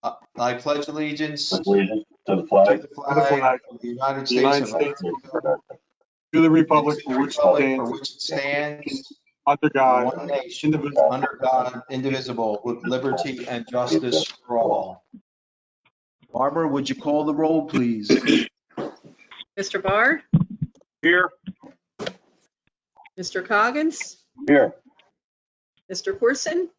[SPEAKER 3] I pledge allegiance to
[SPEAKER 4] Allegiance to the flag
[SPEAKER 3] the flag of the United States of America,
[SPEAKER 1] To the
[SPEAKER 3] and
[SPEAKER 1] republic
[SPEAKER 3] to
[SPEAKER 1] for
[SPEAKER 3] the
[SPEAKER 1] which
[SPEAKER 3] republic
[SPEAKER 1] it
[SPEAKER 3] for
[SPEAKER 1] stands,
[SPEAKER 3] which it stands,
[SPEAKER 1] under God,
[SPEAKER 3] one nation, under God, indivisible, with liberty and justice for all. Barbara, would you call the roll, please?
[SPEAKER 6] Mr. Barr,
[SPEAKER 1] Here.
[SPEAKER 6] Mr. Coggins,
[SPEAKER 4] here.
[SPEAKER 6] Mr. Corson,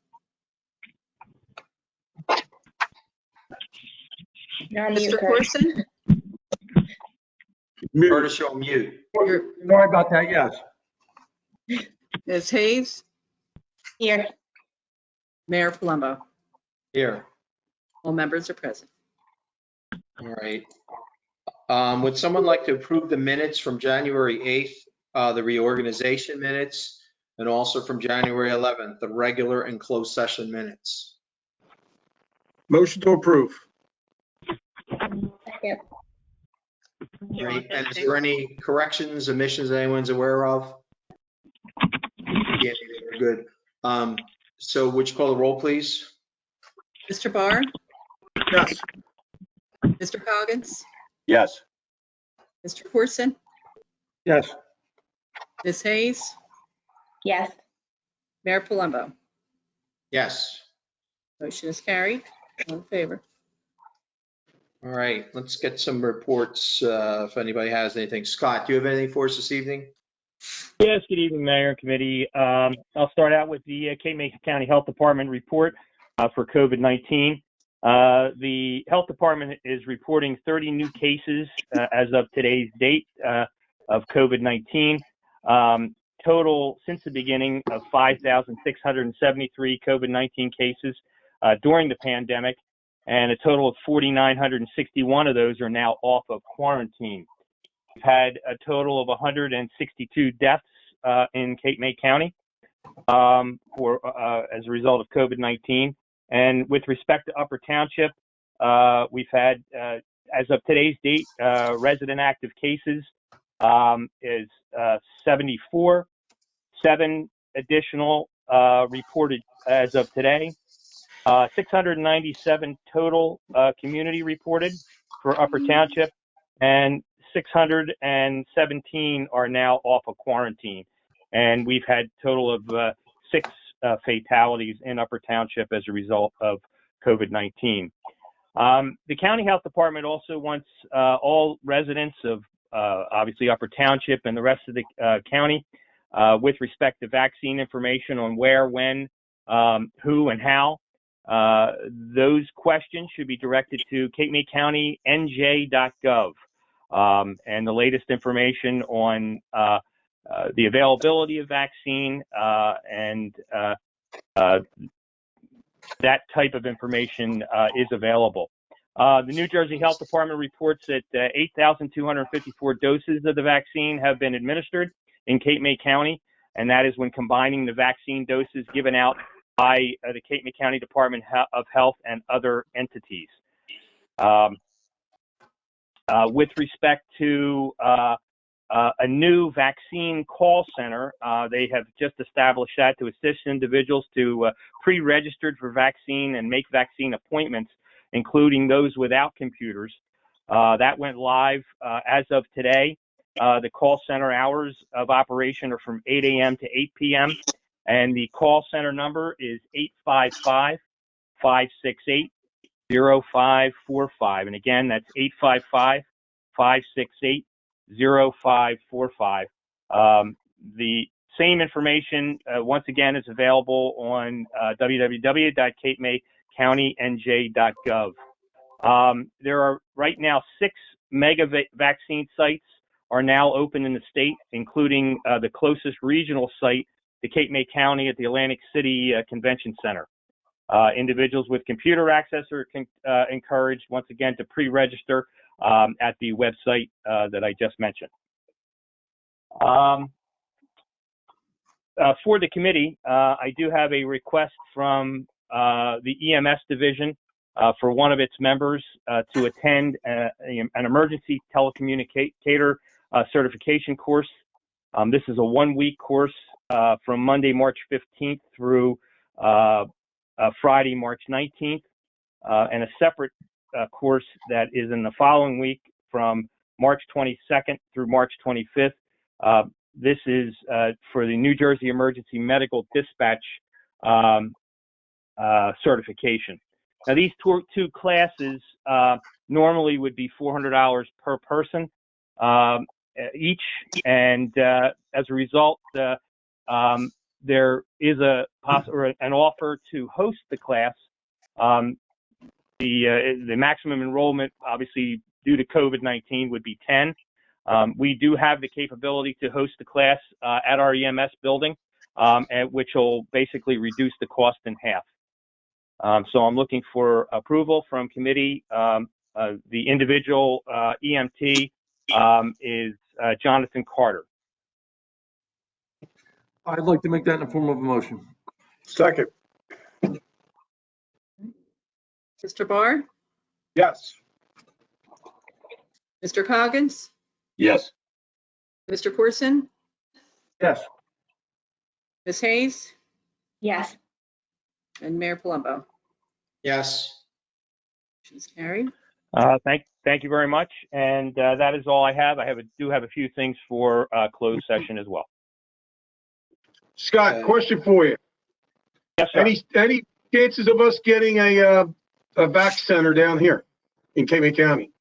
[SPEAKER 8] You're on mute,
[SPEAKER 6] Mr.
[SPEAKER 8] Curtis.
[SPEAKER 6] Corson,
[SPEAKER 3] Curtis, you're on mute.
[SPEAKER 2] Sorry about that, yes.
[SPEAKER 6] Ms. Hayes,
[SPEAKER 8] Here.
[SPEAKER 6] Mayor Palumbo.
[SPEAKER 3] Here.
[SPEAKER 6] All members are present.
[SPEAKER 3] All right. Would someone like to approve the minutes from January 8th, the reorganization minutes, and also from January 11th, the regular and closed session minutes?
[SPEAKER 1] Motion to approve.
[SPEAKER 8] Second.
[SPEAKER 3] All right, and is there any corrections, omissions anyone's aware of? Yeah, we're good. So would you call the roll, please?
[SPEAKER 6] Mr. Barr,
[SPEAKER 1] Yes.
[SPEAKER 6] Mr. Coggins,
[SPEAKER 4] Yes.
[SPEAKER 6] Mr. Corson,
[SPEAKER 2] Yes.
[SPEAKER 6] Ms. Hayes,
[SPEAKER 8] Yes.
[SPEAKER 6] Mayor Palumbo.
[SPEAKER 3] Yes.
[SPEAKER 6] Motion is carried. All in favor.
[SPEAKER 3] All right, let's get some reports, if anybody has anything. Scott, do you have anything for us this evening?
[SPEAKER 7] Yes, good evening, Mayor and Committee. I'll start out with the Cape May County Health Department report for COVID-19. The Health Department is reporting 30 new cases as of today's date of COVID-19. Total since the beginning of 5,673 COVID-19 cases during the pandemic, and a total of 4,961 of those are now off of quarantine. We've had a total of 162 deaths in Cape May County as a result of COVID-19. And with respect to Upper Township, we've had, as of today's date, resident active cases is 74, 7 additional reported as of today, 697 total community reported for Upper Township, and 617 are now off of quarantine, and we've had total of 6 fatalities in Upper Township as a result of COVID-19. The County Health Department also wants all residents of obviously Upper Township and the rest of the county with respect to vaccine information on where, when, who, and how. Those questions should be directed to capemaycounty.nj.gov. And the latest information on the availability of vaccine and that type of information is available. The New Jersey Health Department reports that 8,254 doses of the vaccine have been administered in Cape May County, and that is when combining the vaccine doses given out by the Cape May County Department of Health and other entities. With respect to a new vaccine call center, they have just established that to assist individuals to pre-register for vaccine and make vaccine appointments, including those without computers. That went live as of today. The call center hours of operation are from 8 a.m. to 8 p.m. and the call center number is 855-568-0545. And again, that's 855-568-0545. The same information, once again, is available on www.capemaycountynj.gov. There are right now 6 mega vaccine sites are now open in the state, including the closest regional site to Cape May County at the Atlantic City Convention Center. Individuals with computer access are encouraged, once again, to pre-register at the website that I just mentioned. For the committee, I do have a request from the EMS division for one of its members to attend an emergency telecommunicator certification course. This is a 1-week course from Monday, March 15th through Friday, March 19th, and a separate course that is in the following week from March 22nd through March 25th. This is for the New Jersey Emergency Medical Dispatch certification. Now, these two classes normally would be $400 per person each, and as a result, there is an offer to host the class. The maximum enrollment, obviously due to COVID-19, would be 10. We do have the capability to host the class at our EMS building, which will basically reduce the cost in half. So I'm looking for approval from committee. The individual EMT is Jonathan Carter.
[SPEAKER 2] I'd like to make that in the form of a motion.
[SPEAKER 1] Second.
[SPEAKER 6] Mr. Barr?
[SPEAKER 1] Yes.
[SPEAKER 6] Mr. Coggins?
[SPEAKER 4] Yes.
[SPEAKER 6] Mr. Corson?
[SPEAKER 2] Yes.
[SPEAKER 6] Ms. Hayes?
[SPEAKER 8] Yes.
[SPEAKER 6] And Mayor Palumbo?
[SPEAKER 3] Yes.
[SPEAKER 6] Motion's carried.
[SPEAKER 7] Thank you very much. And that is all I have. Do have a few things for closed session as well.
[SPEAKER 1] Scott, question for you.
[SPEAKER 7] Yes, sir.
[SPEAKER 1] Any chances of us getting a vac center down here in Cape May County?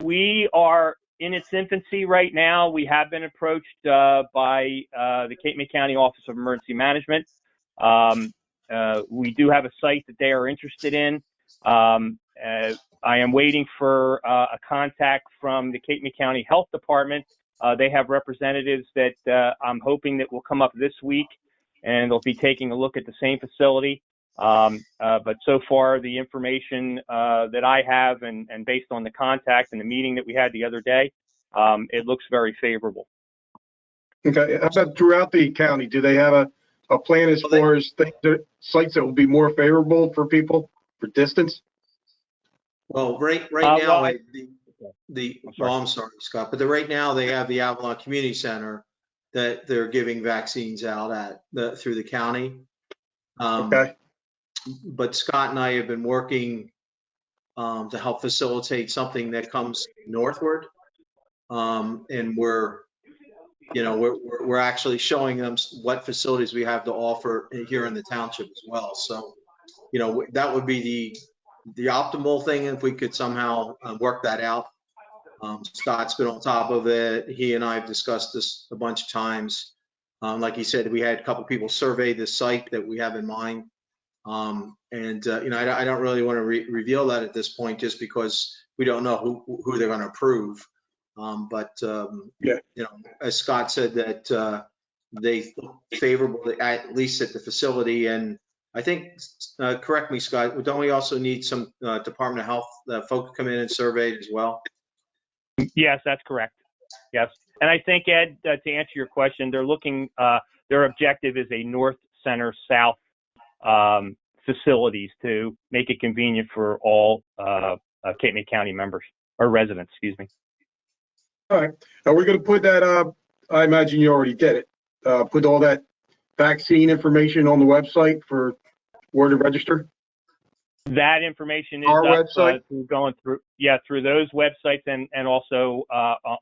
[SPEAKER 7] We are in its infancy right now. We have been approached by the Cape May County Office of Emergency Management. We do have a site that they are interested in. I am waiting for a contact from the Cape May County Health Department. They have representatives that I'm hoping that will come up this week, and they'll be taking a look at the same facility. But so far, the information that I have, and based on the contact and the meeting that we had the other day, it looks very favorable.
[SPEAKER 1] Okay. How about throughout the county? Do they have a plan as far as sites that will be more favorable for people for distance?
[SPEAKER 3] Well, right now, I'm sorry, Scott, but right now they have the Avalon Community Center that they're giving vaccines out at through the county.
[SPEAKER 1] Okay.
[SPEAKER 3] But Scott and I have been working to help facilitate something that comes northward. And we're actually showing them what facilities we have to offer here in the township as well. So, that would be the optimal thing if we could somehow work that out. Scott's been on top of it. He and I have discussed this a bunch of times. Like he said, we had a couple people survey the site that we have in mind. I don't really want to reveal that at this point, just because we don't know who they're going to approve. As Scott said, that they favorable at least at the facility. And I think, correct me, Scott, don't we also need some Department of Health folks come in and survey it as well?
[SPEAKER 7] Yes, that's correct. Yes. And I think, Ed, to answer your question, they're looking, their objective is a north, center, south facilities to make it convenient for all Cape May County members or residents, excuse me.
[SPEAKER 1] All right. Are we going to put that, I imagine you already did it, put all that vaccine information on the website for where to register?
[SPEAKER 7] That information is
[SPEAKER 1] Our
[SPEAKER 7] up,
[SPEAKER 1] website?
[SPEAKER 7] through through those websites and also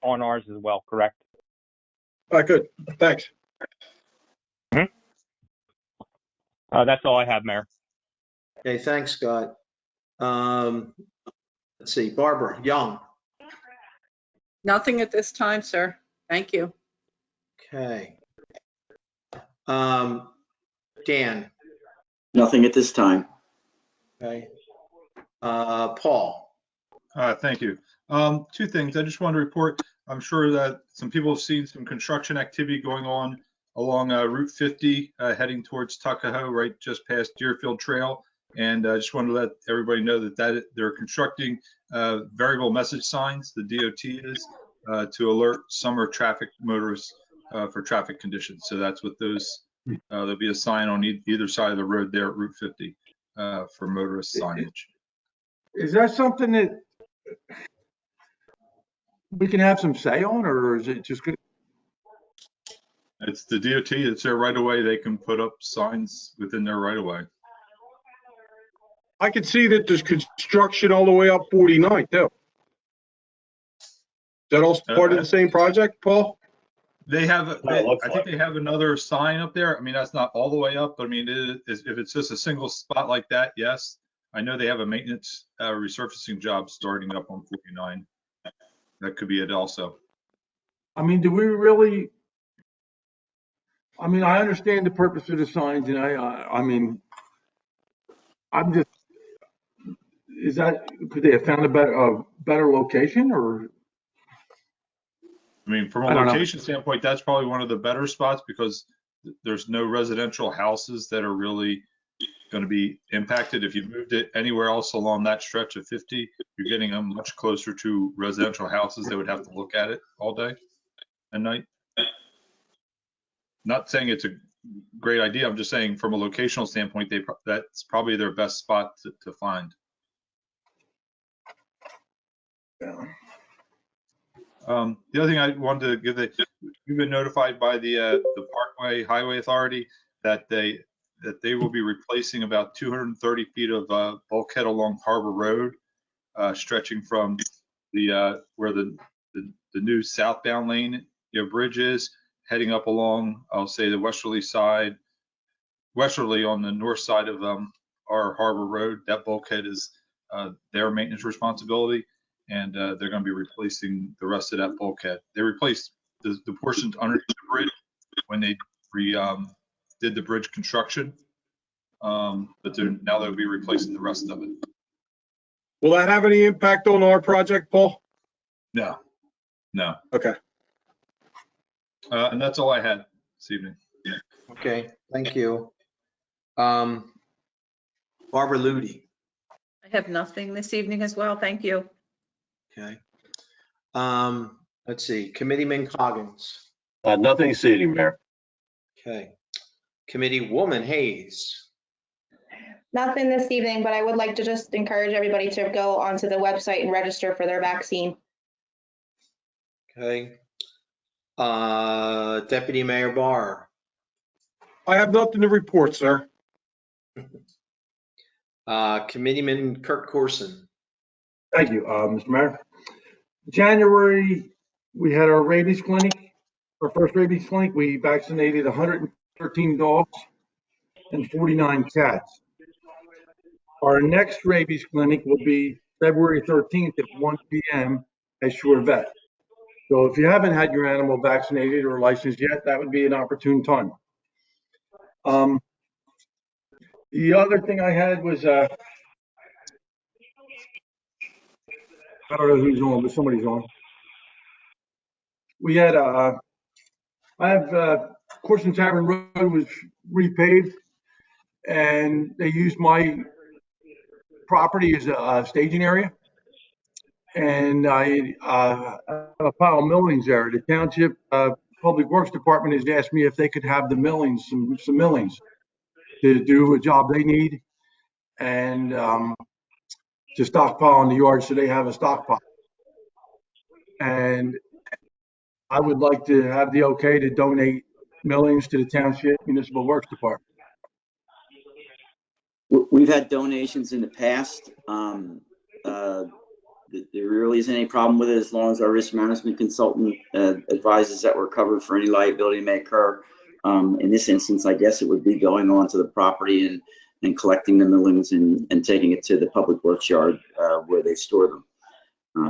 [SPEAKER 7] on ours as well, correct?
[SPEAKER 1] All right, good. Thanks.
[SPEAKER 7] That's all I have, Mayor.
[SPEAKER 3] Okay, thanks, Scott. Let's see, Barbara Young.
[SPEAKER 13] Nothing at this time, sir. Thank you.
[SPEAKER 3] Okay. Dan.
[SPEAKER 14] Nothing at this time.
[SPEAKER 3] Okay. Paul.
[SPEAKER 5] Thank you. Two things. I just want to report, I'm sure that some people have seen some construction activity going on along Route 50 heading towards Tuckahoe, right just past Deerfield Trail. And I just wanted to let everybody know that they're constructing variable message signs, the DOT is, to alert summer traffic motorists for traffic conditions. So that's what those, there'll be a sign on either side of the road there at Route 50 for motorist signage.
[SPEAKER 2] Is that something that we can have some say on, or is it just good?
[SPEAKER 5] It's the DOT, it's their right of way. They can put up signs within their right of way.
[SPEAKER 1] I can see that there's construction all the way up 49 too. Is that also part of the same project, Paul?
[SPEAKER 5] They have,
[SPEAKER 4] looks
[SPEAKER 5] I think they have another sign up there. I mean, that's not all the way up, but I mean, if it's just a single spot like that, yes. I know they have a maintenance resurfacing job starting up on 49. That could be it also.
[SPEAKER 2] I mean, do we really? I mean, I understand the purpose of the signs, and I mean, I'm just, is that, could they have found a better location, or?
[SPEAKER 5] I mean, from a location standpoint, that's probably one of the better spots because there's no residential houses that are really going to be impacted. If you moved it anywhere else along that stretch of 50, you're getting them much closer to residential houses. They would have to look at it all day and night. Not saying it's a great idea. I'm just saying from a locational standpoint, that's probably their best spot to find.
[SPEAKER 2] Yeah.
[SPEAKER 5] The other thing I wanted to give, we've been notified by the Parkway Highway Authority that they will be replacing about 230 feet of bulkhead along Harbor Road, stretching from where the new southbound lane bridge is, heading up along, I'll say, the westerly on the north side of our Harbor Road. That bulkhead is their maintenance responsibility, and they're going to be replacing the rest of that bulkhead. They replaced the portions underneath the bridge when they did the bridge construction, but now they'll be replacing the rest of it.
[SPEAKER 1] Will that have any impact on our project, Paul?
[SPEAKER 5] No.
[SPEAKER 1] Okay.
[SPEAKER 5] And that's all I had this evening.
[SPEAKER 3] Okay, thank you. Barbara Ludi.
[SPEAKER 6] I have nothing this evening as well. Thank you.
[SPEAKER 3] Okay. Let's see, Committeeman Coggins.
[SPEAKER 4] Nothing this evening, Mayor.
[SPEAKER 3] Okay. Committee Woman Hayes.
[SPEAKER 8] Nothing this evening, but I would like to just encourage everybody to go onto the website and register for their vaccine.
[SPEAKER 3] Okay. Deputy Mayor Barr.
[SPEAKER 1] I have nothing to report, sir.
[SPEAKER 3] Committeeman Kurt Corson.
[SPEAKER 2] Thank you, Mr. Mayor. January, we had our rabies clinic, our first rabies clinic. We vaccinated 113 dogs and 49 cats. Our next rabies clinic will be February 13th at 1 p.m. at Shore Vet. So if you haven't had your animal vaccinated or licensed yet, that would be an opportune time. The other thing I had was, I don't know who's on, but somebody's on. We had, I have, Corson Tavern Road was repaved, and they used my property as a staging area. And I have a pile of millings there. The Township Public Works Department has asked me if they could have the millings, some millings to do a job they need and to stockpile in the yard so they have a stockpile. And I would like to have the okay to donate millings to the Township Municipal Works Department.
[SPEAKER 14] We've had donations in the past. There really isn't any problem with it as long as our risk management consultant advises that we're covered for any liability may occur. In this instance, I guess it would be going onto the property and collecting the millings and taking it to the public works yard where they store them.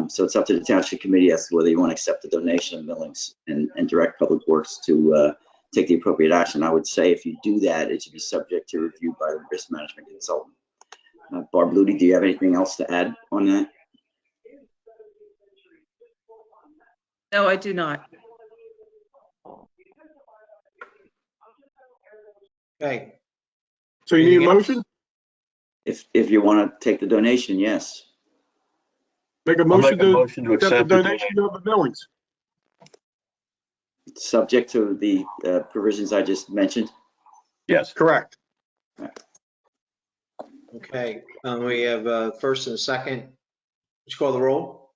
[SPEAKER 14] So it's up to the Township Committee as to whether you want to accept the donation of millings and direct Public Works to take the appropriate action. I would say if you do that, it should be subject to review by the risk management consultant. Barb Ludy, do you have anything else to add on that?
[SPEAKER 6] No, I do not.
[SPEAKER 3] Okay.
[SPEAKER 1] So you need a
[SPEAKER 3] Anything else?
[SPEAKER 1] motion?
[SPEAKER 14] If you want to take the donation, yes.
[SPEAKER 1] Make a
[SPEAKER 4] I'll
[SPEAKER 1] motion
[SPEAKER 4] make a motion to
[SPEAKER 1] accept the
[SPEAKER 4] accept the
[SPEAKER 1] donation of the millings.
[SPEAKER 14] Subject to the provisions I just mentioned.
[SPEAKER 4] Yes.
[SPEAKER 1] Correct.
[SPEAKER 3] Okay, we have first and a second. Would you call the roll?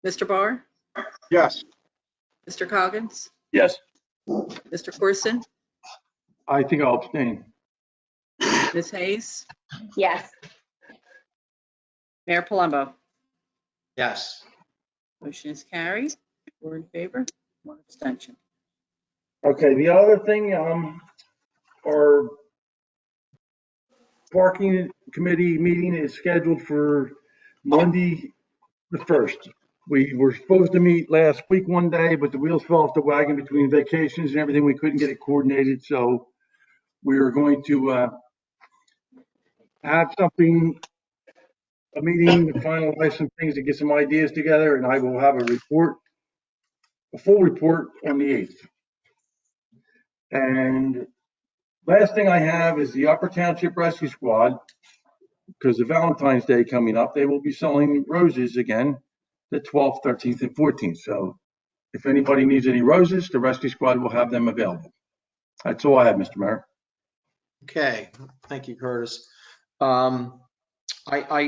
[SPEAKER 13] Mr. Barr,
[SPEAKER 1] Yes.
[SPEAKER 13] Mr. Coggins,
[SPEAKER 4] Yes.
[SPEAKER 13] Mr. Corson,
[SPEAKER 2] I think I'll abstain.
[SPEAKER 13] Ms. Hayes,
[SPEAKER 8] Yes.
[SPEAKER 13] Mayor Palumbo.
[SPEAKER 3] Yes.
[SPEAKER 13] Motion is carried. 4 in favor, 1 abstention.
[SPEAKER 2] Okay, the other thing, our parking committee meeting is scheduled for Monday, the 1st. We were supposed to meet last week one day, but the wheels fell off the wagon between vacations and everything. We couldn't get it coordinated, so we are going to have something, a meeting to finalize some things, to get some ideas together, and I will have a report, a full report on the 8th. And last thing I have is the Upper Township Rescue Squad, because of Valentine's Day coming up, they will be selling roses again, the 12th, 13th, and 14th. So if anybody needs any roses, the Rescue Squad will have them available. That's all I have, Mr. Mayor.
[SPEAKER 3] Okay, thank you, Curtis. I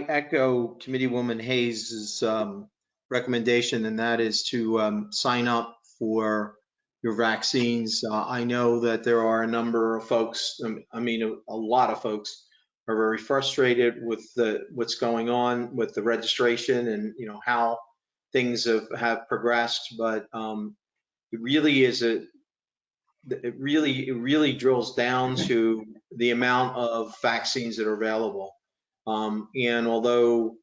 [SPEAKER 3] echo Committeewoman Hayes's recommendation, and that is to sign up for your vaccines. I know that there are a number of folks, I mean, a lot of folks are very frustrated with what's going on with the registration and, you know, how things have progressed, but it really is it really drills down to the amount of vaccines that are available. And although,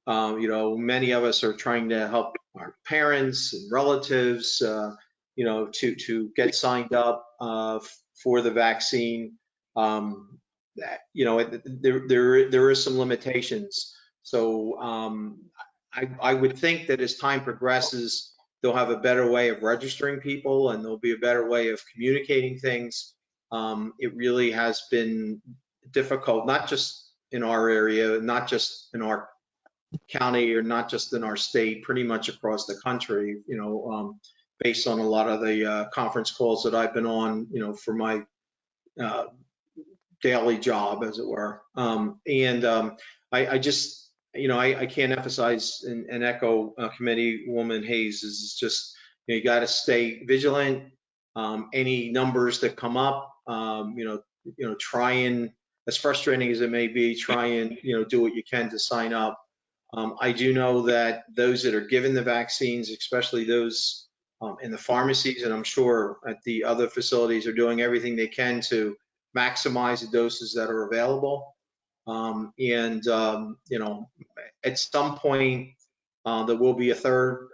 [SPEAKER 3] you know, many of us are trying to help our parents and relatives, you know, to get signed up for the vaccine, you know, there is some limitations. So I would think that as time progresses, they'll have a better way of registering people, and there'll be a better way of communicating things. It really has been difficult, not just in our area, not just in our county, or not just in our state, pretty much across the country, you know, based on a lot of the conference calls that I've been on, you know, for my daily job, as it were. I just, you know, I can't emphasize and echo Committeewoman Hayes is just, you know, you got to stay vigilant. Any numbers that come up, you know, try and, as frustrating as it may be, try and, you know, do what you can to sign up. I do know that those that are given the vaccines, especially those in the pharmacies, and I'm sure at the other facilities, are doing everything they can to maximize the doses that are available. You know, at some point, there will be a third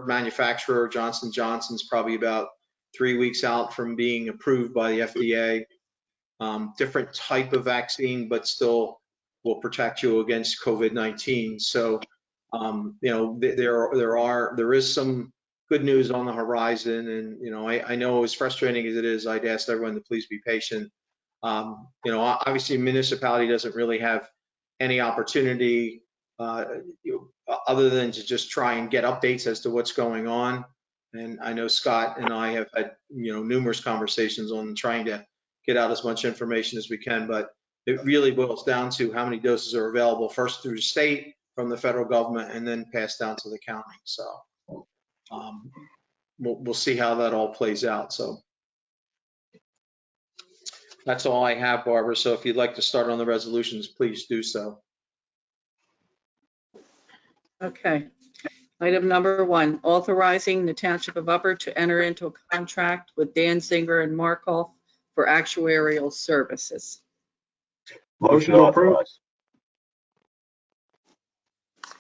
[SPEAKER 3] manufacturer. Johnson & Johnson's probably about 3 weeks out from being approved by the FDA. Different type of vaccine, but still will protect you against COVID-19. So, you know, there is some good news on the horizon. And, you know, I know as frustrating as it is, I'd ask everyone to please be patient. You know, obviously municipality doesn't really have any opportunity other than to just try and get updates as to what's going on. And I know Scott and I have had, you know, numerous conversations on trying to get out as much information as we can, but it really boils down to how many doses are available first through the state, from the federal government, and then passed down to the county. So we'll see how that all plays out. So that's all I have, Barbara. So if you'd like to start on the resolutions, please do so.
[SPEAKER 13] Okay. Item number 1, authorizing the Township of Upper to enter into a contract with Dan Zinger and Markov for actuarial services.
[SPEAKER 4] Motion authorized.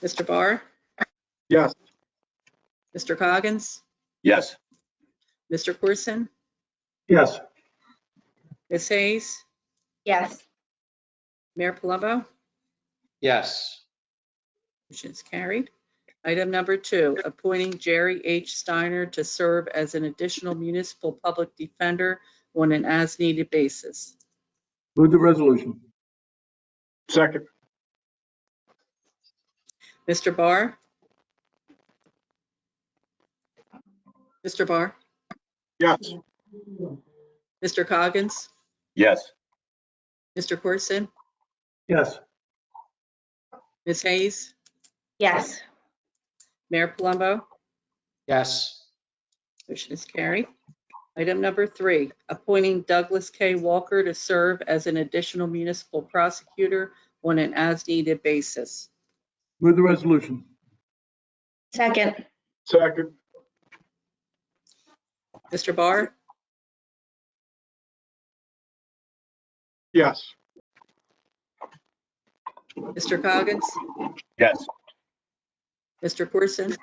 [SPEAKER 13] Mr. Barr,
[SPEAKER 1] Yes.
[SPEAKER 13] Mr. Coggins,
[SPEAKER 4] Yes.
[SPEAKER 13] Mr. Corson,
[SPEAKER 2] Yes.
[SPEAKER 13] Ms. Hayes,
[SPEAKER 8] Yes.
[SPEAKER 13] Mayor Palumbo.
[SPEAKER 3] Yes.
[SPEAKER 13] Motion is carried. Item number 2, appointing Jerry H. Steiner to serve as an additional municipal public defender on an as-needed basis.
[SPEAKER 2] Move the resolution.
[SPEAKER 1] Second.
[SPEAKER 13] Mr. Barr, Mr. Barr,
[SPEAKER 1] Yes.
[SPEAKER 13] Mr. Coggins,
[SPEAKER 4] Yes.
[SPEAKER 13] Mr. Corson,
[SPEAKER 2] Yes.
[SPEAKER 13] Ms. Hayes,
[SPEAKER 8] Yes.
[SPEAKER 13] Mayor Palumbo.
[SPEAKER 3] Yes.
[SPEAKER 13] Motion is carried. Item number 3, appointing Douglas K. Walker to serve as an additional municipal prosecutor on an as-needed basis.
[SPEAKER 2] Move the resolution.
[SPEAKER 8] Second.
[SPEAKER 1] Second.
[SPEAKER 13] Mr. Barr,
[SPEAKER 1] Yes.
[SPEAKER 13] Mr. Coggins,
[SPEAKER 4] Yes.
[SPEAKER 13] Mr. Corson,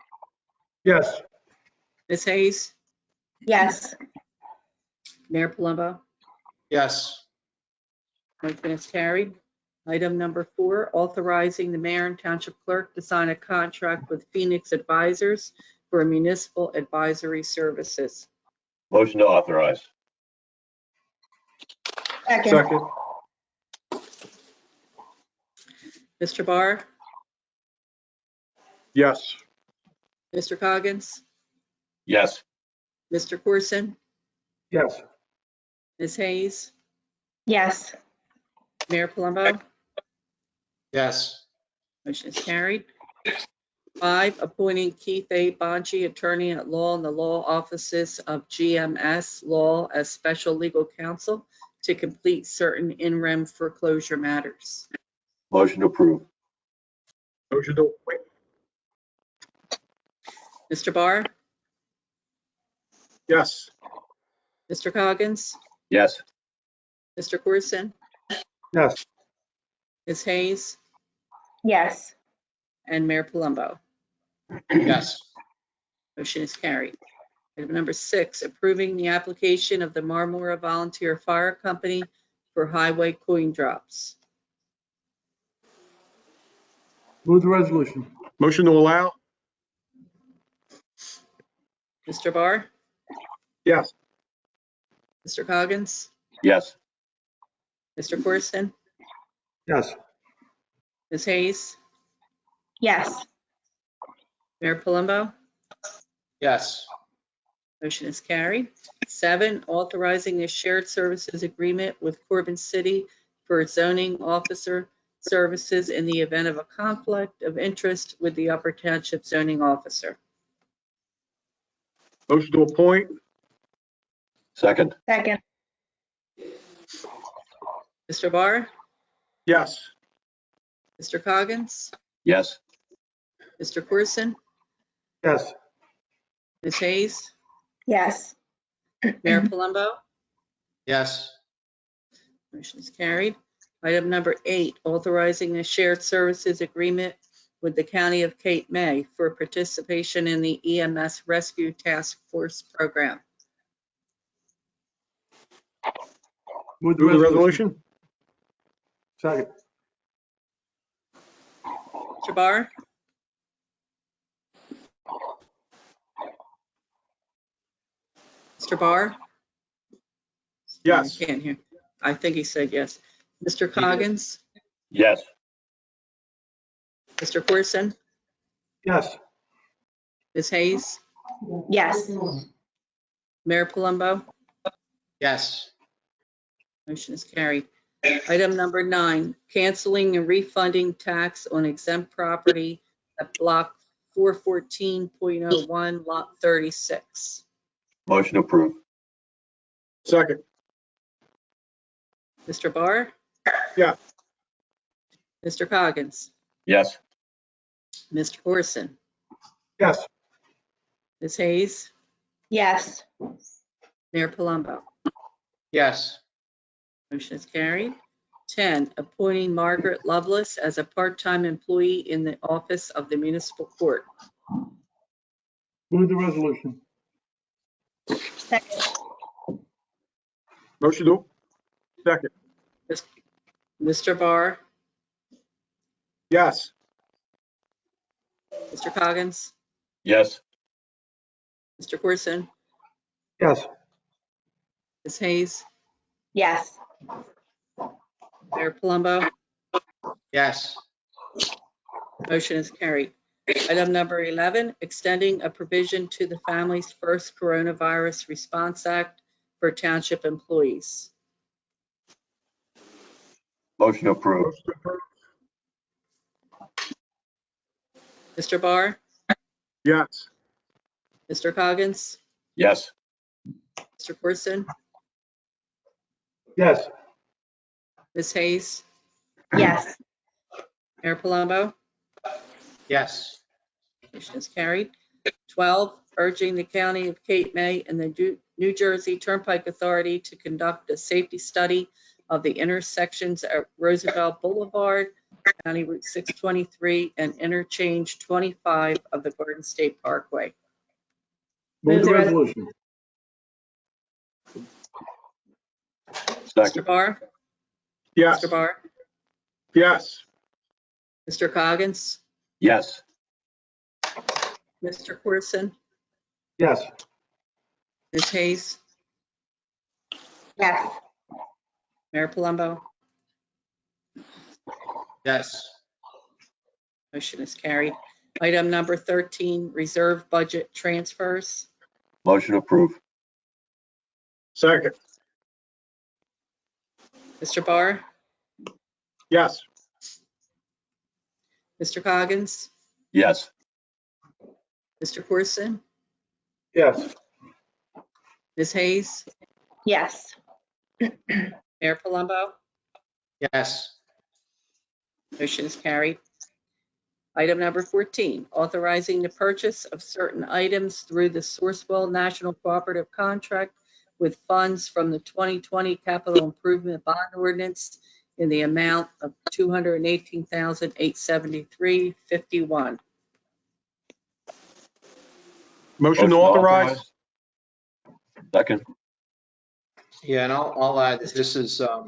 [SPEAKER 2] Yes.
[SPEAKER 13] Ms. Hayes,
[SPEAKER 8] Yes.
[SPEAKER 13] Mayor Palumbo.
[SPEAKER 3] Yes.
[SPEAKER 13] Motion is carried. Item number 4, authorizing the mayor and township clerk to sign a contract with Phoenix Advisors for municipal advisory services.
[SPEAKER 4] Motion to authorize.
[SPEAKER 8] Second.
[SPEAKER 1] Second.
[SPEAKER 13] Mr. Barr,
[SPEAKER 1] Yes.
[SPEAKER 13] Mr. Coggins,
[SPEAKER 4] Yes.
[SPEAKER 13] Mr. Corson,
[SPEAKER 2] Yes.
[SPEAKER 13] Ms. Hayes,
[SPEAKER 8] Yes.
[SPEAKER 13] Mayor Palumbo.
[SPEAKER 3] Yes.
[SPEAKER 13] Motion is carried. 5, appointing Keith A. Bonji, attorney at law in the law offices of GMS Law as special legal counsel to complete certain in-rem foreclosure matters.
[SPEAKER 4] Motion to approve.
[SPEAKER 1] Motion to appoint.
[SPEAKER 13] Mr. Barr,
[SPEAKER 1] Yes.
[SPEAKER 13] Mr. Coggins,
[SPEAKER 4] Yes.
[SPEAKER 13] Mr. Corson,
[SPEAKER 2] Yes.
[SPEAKER 13] Ms. Hayes,
[SPEAKER 8] Yes.
[SPEAKER 13] and Mayor Palumbo.
[SPEAKER 3] Yes.
[SPEAKER 13] Motion is carried. Item number 6, approving the application of the Marmora Volunteer Fire Company for highway coin drops.
[SPEAKER 2] Move the resolution.
[SPEAKER 1] Motion to allow?
[SPEAKER 13] Mr. Barr,
[SPEAKER 1] Yes.
[SPEAKER 13] Mr. Coggins,
[SPEAKER 4] Yes.
[SPEAKER 13] Mr. Corson,
[SPEAKER 2] Yes.
[SPEAKER 13] Ms. Hayes,
[SPEAKER 8] Yes.
[SPEAKER 13] Mayor Palumbo.
[SPEAKER 3] Yes.
[SPEAKER 13] Motion is carried. 7, authorizing a shared services agreement with Corbin City for zoning officer services in the event of a conflict of interest with the Upper Township zoning officer.
[SPEAKER 1] Motion to appoint?
[SPEAKER 4] Second.
[SPEAKER 8] Second.
[SPEAKER 13] Mr. Barr,
[SPEAKER 1] Yes.
[SPEAKER 13] Mr. Coggins,
[SPEAKER 4] Yes.
[SPEAKER 13] Mr. Corson,
[SPEAKER 2] Yes.
[SPEAKER 13] Ms. Hayes,
[SPEAKER 8] Yes.
[SPEAKER 13] Mayor Palumbo.
[SPEAKER 3] Yes.
[SPEAKER 13] Motion is carried. Item number 8, authorizing a shared services agreement with the County of Cape May for participation in the EMS Rescue Task Force Program.
[SPEAKER 2] Move the
[SPEAKER 1] Move the
[SPEAKER 2] resolution.
[SPEAKER 1] resolution?
[SPEAKER 2] Second.
[SPEAKER 13] Mr. Barr? Mr. Barr?
[SPEAKER 1] Yes.
[SPEAKER 13] I can't hear. I think he said yes. Mr. Coggins?
[SPEAKER 4] Yes.
[SPEAKER 13] Mr. Corson?
[SPEAKER 2] Yes.
[SPEAKER 13] Ms. Hayes?
[SPEAKER 8] Yes.
[SPEAKER 13] Mayor Palumbo?
[SPEAKER 3] Yes.
[SPEAKER 13] Motion is carried. Item number 9, canceling and refunding tax on exempt property at block 414.01, lot 36.
[SPEAKER 4] Motion approved.
[SPEAKER 1] Second?
[SPEAKER 13] Mr. Barr?
[SPEAKER 1] Yeah.
[SPEAKER 13] Mr. Coggins?
[SPEAKER 4] Yes.
[SPEAKER 13] Mr. Corson?
[SPEAKER 1] Yes.
[SPEAKER 13] Ms. Hayes?
[SPEAKER 8] Yes.
[SPEAKER 13] Mayor Palumbo?
[SPEAKER 3] Yes.
[SPEAKER 13] Motion is carried. 10, appointing Margaret Lovelace as a part-time employee in the office of the municipal court.
[SPEAKER 2] Move the resolution.
[SPEAKER 8] Second.
[SPEAKER 1] Motion to, second?
[SPEAKER 13] Mr. Barr?
[SPEAKER 1] Yes.
[SPEAKER 13] Mr. Coggins?
[SPEAKER 4] Yes.
[SPEAKER 13] Mr. Corson?
[SPEAKER 2] Yes.
[SPEAKER 13] Ms. Hayes?
[SPEAKER 8] Yes.
[SPEAKER 13] Mayor Palumbo?
[SPEAKER 3] Yes.
[SPEAKER 13] Motion is carried. Item number 11, extending a provision to the Families First Coronavirus Response Act for township employees.
[SPEAKER 4] Motion approved.
[SPEAKER 1] Motion to approve?
[SPEAKER 13] Mr. Barr?
[SPEAKER 1] Yes.
[SPEAKER 13] Mr. Coggins?
[SPEAKER 4] Yes.
[SPEAKER 13] Mr. Corson?
[SPEAKER 2] Yes.
[SPEAKER 13] Ms. Hayes?
[SPEAKER 8] Yes.
[SPEAKER 13] Mayor Palumbo?
[SPEAKER 3] Yes.
[SPEAKER 13] Motion is carried. 12, urging the County of Cape May and the New Jersey Turnpike Authority to conduct a safety study of the intersections at Roosevelt Boulevard, County Route 623, and Interchange 25 of the Garden State Parkway.
[SPEAKER 2] Move the
[SPEAKER 8] the res-
[SPEAKER 2] resolution.
[SPEAKER 13] Mr.
[SPEAKER 4] Second.
[SPEAKER 13] Barr?
[SPEAKER 1] Yes.
[SPEAKER 13] Mr. Barr?
[SPEAKER 1] Yes.
[SPEAKER 13] Mr. Coggins?
[SPEAKER 4] Yes.
[SPEAKER 13] Mr. Corson?
[SPEAKER 2] Yes.
[SPEAKER 13] Ms. Hayes?
[SPEAKER 8] Yes.
[SPEAKER 13] Mayor Palumbo?
[SPEAKER 3] Yes.
[SPEAKER 13] Motion is carried. Item number 13, reserve budget transfers.
[SPEAKER 4] Motion approved.
[SPEAKER 1] Second?
[SPEAKER 13] Mr. Barr?
[SPEAKER 1] Yes.
[SPEAKER 13] Mr. Coggins?
[SPEAKER 4] Yes.
[SPEAKER 13] Mr. Corson?
[SPEAKER 2] Yes.
[SPEAKER 13] Ms. Hayes?
[SPEAKER 8] Yes.
[SPEAKER 13] Mayor Palumbo?
[SPEAKER 3] Yes.
[SPEAKER 13] Motion is carried. Item number 14, authorizing the purchase of certain items through the Sourcewell National Cooperative Contract with funds from the 2020 Capital Improvement Bond Ordinance in the amount of $218,873.51.
[SPEAKER 1] Motion to authorize?
[SPEAKER 4] Second.
[SPEAKER 3] Yeah, and I'll add, this is, I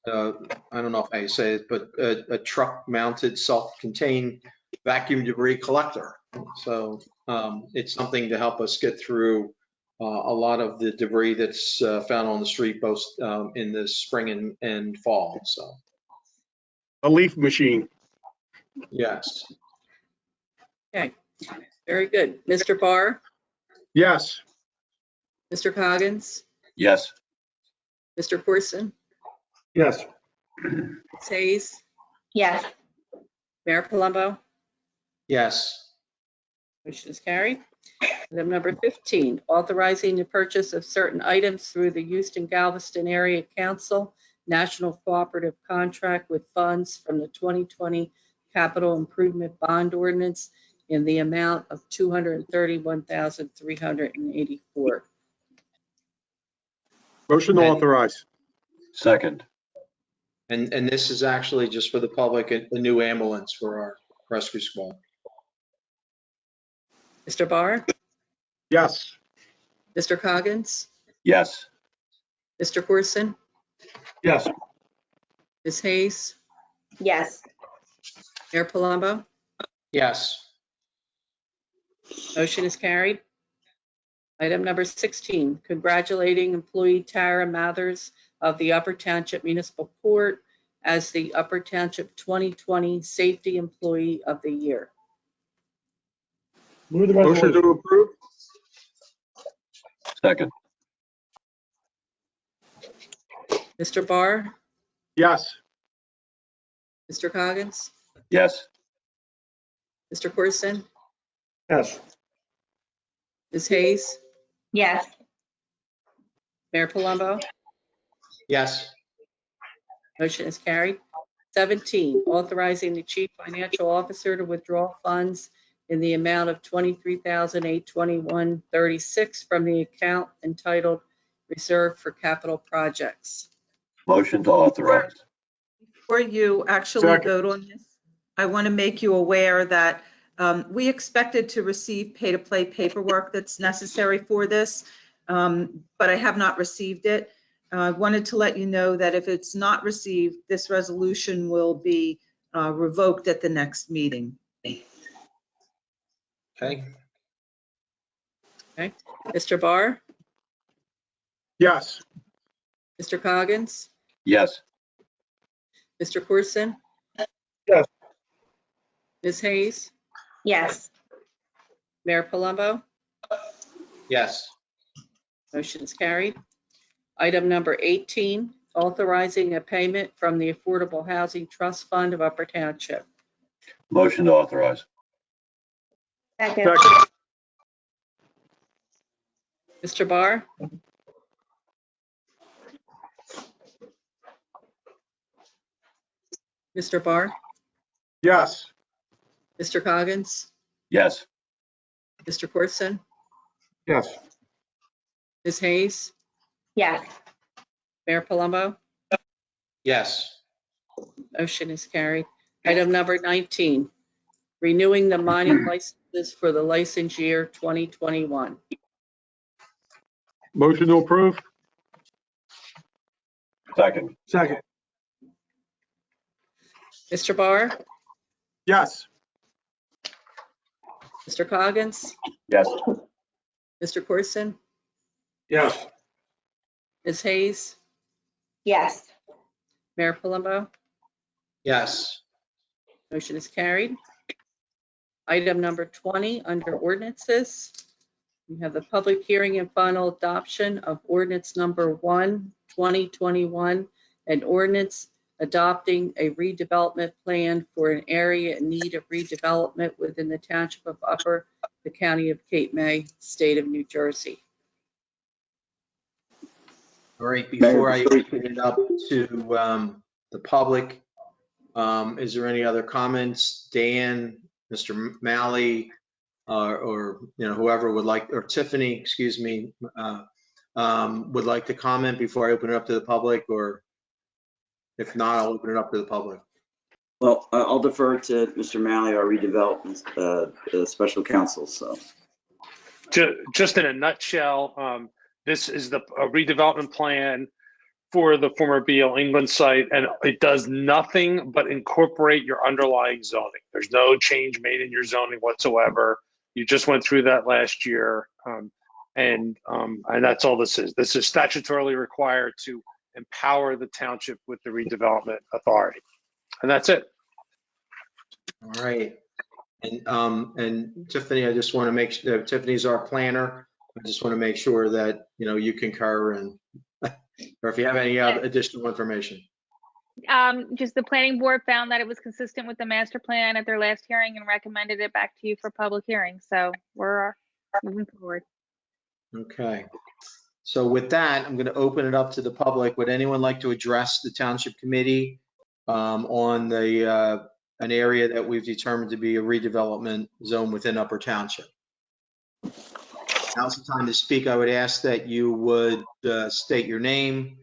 [SPEAKER 3] don't know if I say it, but a truck-mounted, self-contained vacuum debris collector. So it's something to help us get through a lot of the debris that's found on the street, both in the spring and fall. So,
[SPEAKER 1] A leaf machine?
[SPEAKER 3] yes.
[SPEAKER 13] Okay, very good. Mr. Barr?
[SPEAKER 1] Yes.
[SPEAKER 13] Mr. Coggins?
[SPEAKER 4] Yes.
[SPEAKER 13] Mr. Corson?
[SPEAKER 2] Yes.
[SPEAKER 13] Ms. Hayes?
[SPEAKER 8] Yes.
[SPEAKER 13] Mayor Palumbo?
[SPEAKER 3] Yes.
[SPEAKER 13] Motion is carried. Item number 15, authorizing the purchase of certain items through the Houston Galveston Area Council National Cooperative Contract with funds from the 2020 capital improvement bond ordinance in the amount of $231,384.
[SPEAKER 1] Motion to authorize.
[SPEAKER 4] Second.
[SPEAKER 3] And this is actually just for the public, a new ambulance for our rescue squad.
[SPEAKER 13] Mr. Barr,
[SPEAKER 1] Yes.
[SPEAKER 13] Mr. Coggins,
[SPEAKER 4] Yes.
[SPEAKER 13] Mr. Corson,
[SPEAKER 1] Yes.
[SPEAKER 13] Ms. Hayes,
[SPEAKER 8] Yes.
[SPEAKER 13] Mayor Palumbo.
[SPEAKER 3] Yes.
[SPEAKER 13] Motion is carried. Item number 16, congratulating employee Tara Mathers of the Upper Township Municipal Court as the Upper Township 2020 Safety Employee of the Year.
[SPEAKER 2] Move the
[SPEAKER 1] Motion
[SPEAKER 2] resolution.
[SPEAKER 1] to approve.
[SPEAKER 4] Second.
[SPEAKER 13] Mr. Barr,
[SPEAKER 1] Yes.
[SPEAKER 13] Mr. Coggins,
[SPEAKER 4] Yes.
[SPEAKER 13] Mr. Corson,
[SPEAKER 1] Yes.
[SPEAKER 13] Ms. Hayes,
[SPEAKER 8] Yes.
[SPEAKER 13] Mayor Palumbo.
[SPEAKER 3] Yes.
[SPEAKER 13] Motion is carried. 17, authorizing the chief financial officer to withdraw funds in the amount of $23,821.36 from the account entitled Reserve for Capital Projects.
[SPEAKER 4] Motion to authorize.
[SPEAKER 6] Before you actually
[SPEAKER 1] Second.
[SPEAKER 6] vote on this, I want to make you aware that we expected to receive pay-to-play paperwork that's necessary for this, but I have not received it. I wanted to let you know that if it's not received, this resolution will be revoked at the next meeting.
[SPEAKER 3] Okay.
[SPEAKER 13] Okay. Mr. Barr,
[SPEAKER 1] Yes.
[SPEAKER 13] Mr. Coggins,
[SPEAKER 4] Yes.
[SPEAKER 13] Mr. Corson,
[SPEAKER 1] Yes.
[SPEAKER 13] Ms. Hayes,
[SPEAKER 8] Yes.
[SPEAKER 13] Mayor Palumbo.
[SPEAKER 3] Yes.
[SPEAKER 13] Motion is carried. Item number 18, authorizing a payment from the Affordable Housing Trust Fund of Upper Township.
[SPEAKER 4] Motion to authorize.
[SPEAKER 8] Second.
[SPEAKER 1] Second.
[SPEAKER 13] Mr. Barr, Mr. Barr,
[SPEAKER 1] Yes.
[SPEAKER 13] Mr. Coggins,
[SPEAKER 4] Yes.
[SPEAKER 13] Mr. Corson,
[SPEAKER 1] Yes.
[SPEAKER 13] Ms. Hayes,
[SPEAKER 8] Yes.
[SPEAKER 13] Mayor Palumbo.
[SPEAKER 3] Yes.
[SPEAKER 13] Motion is carried. Item number 19, renewing the mining licenses for the license year 2021.
[SPEAKER 1] Motion to approve.
[SPEAKER 4] Second.
[SPEAKER 1] Second.
[SPEAKER 13] Mr. Barr,
[SPEAKER 1] Yes.
[SPEAKER 13] Mr. Coggins,
[SPEAKER 4] Yes.
[SPEAKER 13] Mr. Corson,
[SPEAKER 1] Yes.
[SPEAKER 13] Ms. Hayes,
[SPEAKER 8] Yes.
[SPEAKER 13] Mayor Palumbo.
[SPEAKER 3] Yes.
[SPEAKER 13] Motion is carried. Item number 20, under ordinances, we have the public hearing and final adoption of ordinance number 1, 2021, an ordinance adopting a redevelopment plan for an area in need of redevelopment within the Township of Upper, the County of Cape May, State of New Jersey.
[SPEAKER 3] All right. Before I open it up to the public, is there any other comments? Dan, Mr. Malley, or whoever would like, or Tiffany, excuse me, would like to comment before I open it up to the public, or if not, I'll open it up to the public.
[SPEAKER 14] Well, I'll defer to Mr. Malley, our redevelopment special counsel, so.
[SPEAKER 15] Just in a nutshell, this is the redevelopment plan for the former BL England site, and it does nothing but incorporate your underlying zoning. There's no change made in your zoning whatsoever. You just went through that last year, and that's all this is. This is statutorily required to empower the township with the redevelopment authority, and that's it.
[SPEAKER 3] All right. And Tiffany, I just want to make sure, Tiffany's our planner. I just want to make sure that, you concur, and or if you have any other additional information.
[SPEAKER 16] Just the planning board found that it was consistent with the master plan at their last hearing and recommended it back to you for public hearing. So we're moving forward.
[SPEAKER 3] Okay. So with that, I'm going to open it up to the public. Would anyone like to address the township committee on the an area that we've determined to be a redevelopment zone within Upper Township. Now's the time to speak. I would ask that you would state your name,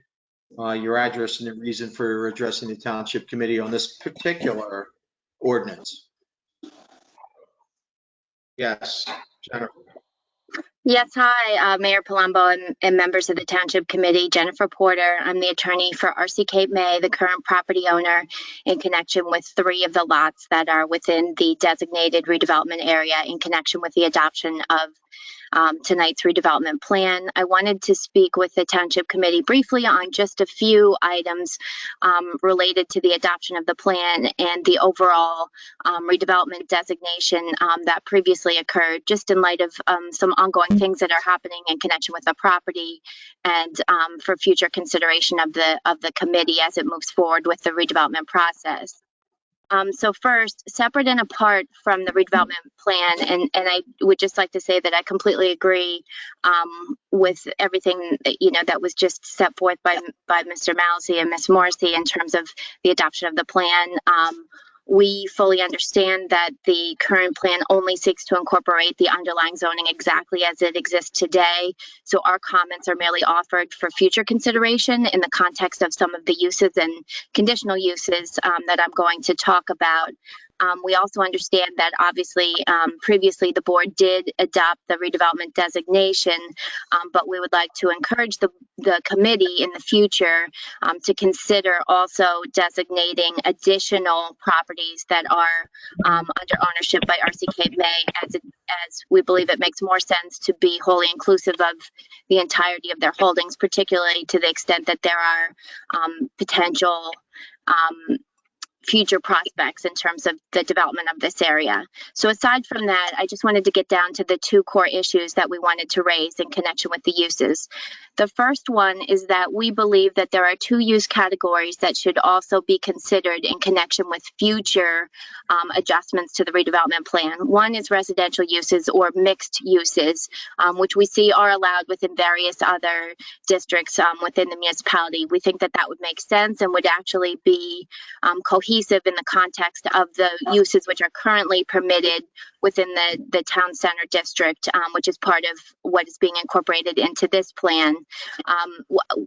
[SPEAKER 3] your address, and the reason for addressing the Township Committee on this particular ordinance. Yes, Jennifer.
[SPEAKER 17] Yes, hi, Mayor Palumbo and members of the Township Committee. Jennifer Porter. I'm the attorney for RC Cape May, the current property owner, in connection with 3 of the lots that are within the designated redevelopment area in connection with the adoption of tonight's redevelopment plan. I wanted to speak with the Township Committee briefly on just a few items related to the adoption of the plan and the overall redevelopment designation that previously occurred, just in light of some ongoing things that are happening in connection with the property and for future consideration of the committee as it moves forward with the redevelopment process. So first, separate and apart from the redevelopment plan, and I would just like to say that I completely agree with everything that was just set forth by Mr. Mousy and Ms. Morrissey in terms of the adoption of the plan. We fully understand that the current plan only seeks to incorporate the underlying zoning exactly as it exists today. So our comments are merely offered for future consideration in the context of some of the uses and conditional uses that I'm going to talk about. We also understand that obviously previously the board did adopt the redevelopment designation, but we would like to encourage the committee in the future to consider also designating additional properties that are under ownership by RC Cape May, as we believe it makes more sense to be wholly inclusive of the entirety of their holdings, particularly to the extent that there are potential future prospects in terms of the development of this area. So aside from that, I just wanted to get down to the 2 core issues that we wanted to raise in connection with the uses. The first one is that we believe that there are 2 use categories that should also be considered in connection with future adjustments to the redevelopment plan. One is residential uses or mixed uses, which we see are allowed within various other districts within the municipality. We think that that would make sense and would actually be cohesive in the context of the uses which are currently permitted within the town center district, which is part of what is being incorporated into this plan.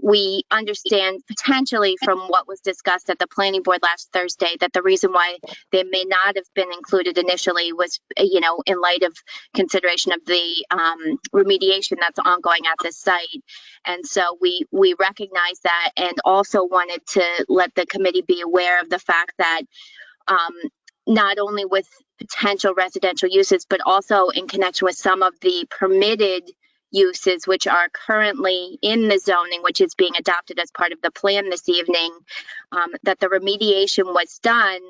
[SPEAKER 17] We understand potentially from what was discussed at the planning board last Thursday that the reason why they may not have been included initially was, in light of consideration of the remediation that's ongoing at this site. And so we recognize that and also wanted to let the committee be aware of the fact that not only with potential residential uses, but also in connection with some of the permitted uses which are currently in the zoning, which is being adopted as part of the plan this evening, that the remediation was done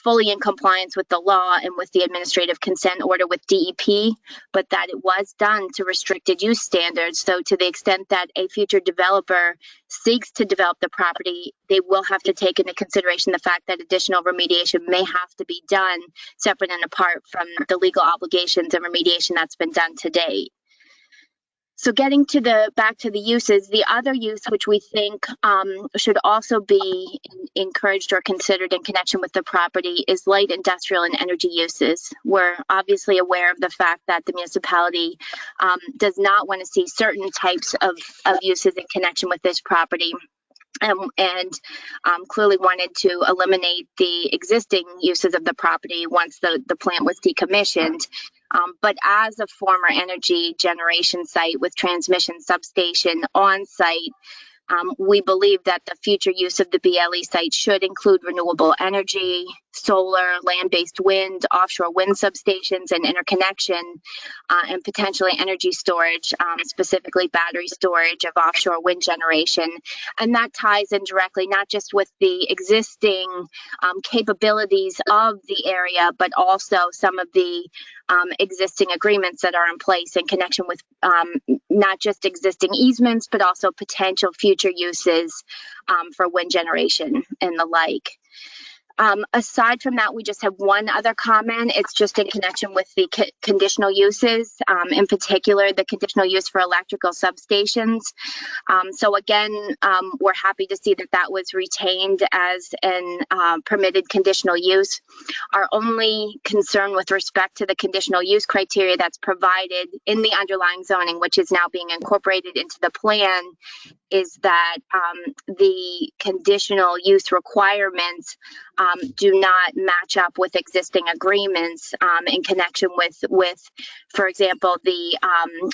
[SPEAKER 17] fully in compliance with the law and with the administrative consent order with DEP, but that it was done to restricted use standards. So to the extent that a future developer seeks to develop the property, they will have to take into consideration the fact that additional remediation may have to be done separate and apart from the legal obligations and remediation that's been done to date. So getting to back to the uses, the other use which we think should also be encouraged or considered in connection with the property is light industrial and energy uses. We're obviously aware of the fact that the municipality does not want to see certain types of uses in connection with this property. And clearly wanted to eliminate the existing uses of the property once the plant was decommissioned. But as a former energy generation site with transmission substation on site, we believe that the future use of the BLE site should include renewable energy, solar, land-based wind, offshore wind substations, and interconnection, and potentially energy storage, specifically battery storage of offshore wind generation. And that ties in directly not just with the existing capabilities of the area, but also some of the existing agreements that are in place in connection with not just existing easements, but also potential future uses for wind generation and the like. Aside from that, we just have one other comment. It's just in connection with the conditional uses, in particular, the conditional use for electrical substations. So again, we're happy to see that that was retained as an permitted conditional use. Our only concern with respect to the conditional use criteria that's provided in the underlying zoning, which is now being incorporated into the plan, is that the conditional use requirements do not match up with existing agreements in connection with, for example, the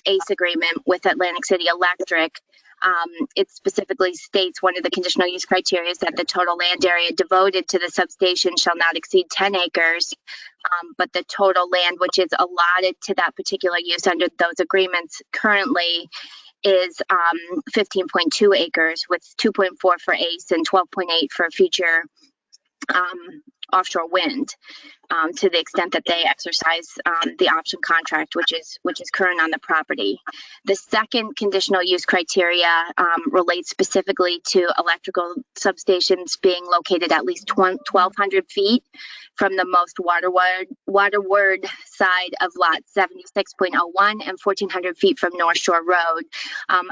[SPEAKER 17] ACE agreement with Atlantic City Electric. It specifically states one of the conditional use criteria is that the total land area devoted to the substation shall not exceed 10 acres. But the total land which is allotted to that particular use under those agreements currently is 15.2 acres, with 2.4 for ACE and 12.8 for future offshore wind, to the extent that they exercise the option contract, which is current on the property. The second conditional use criteria relates specifically to electrical substations being located at least 1,200 feet from the most waterward side of lot 76.01 and 1,400 feet from North Shore Road.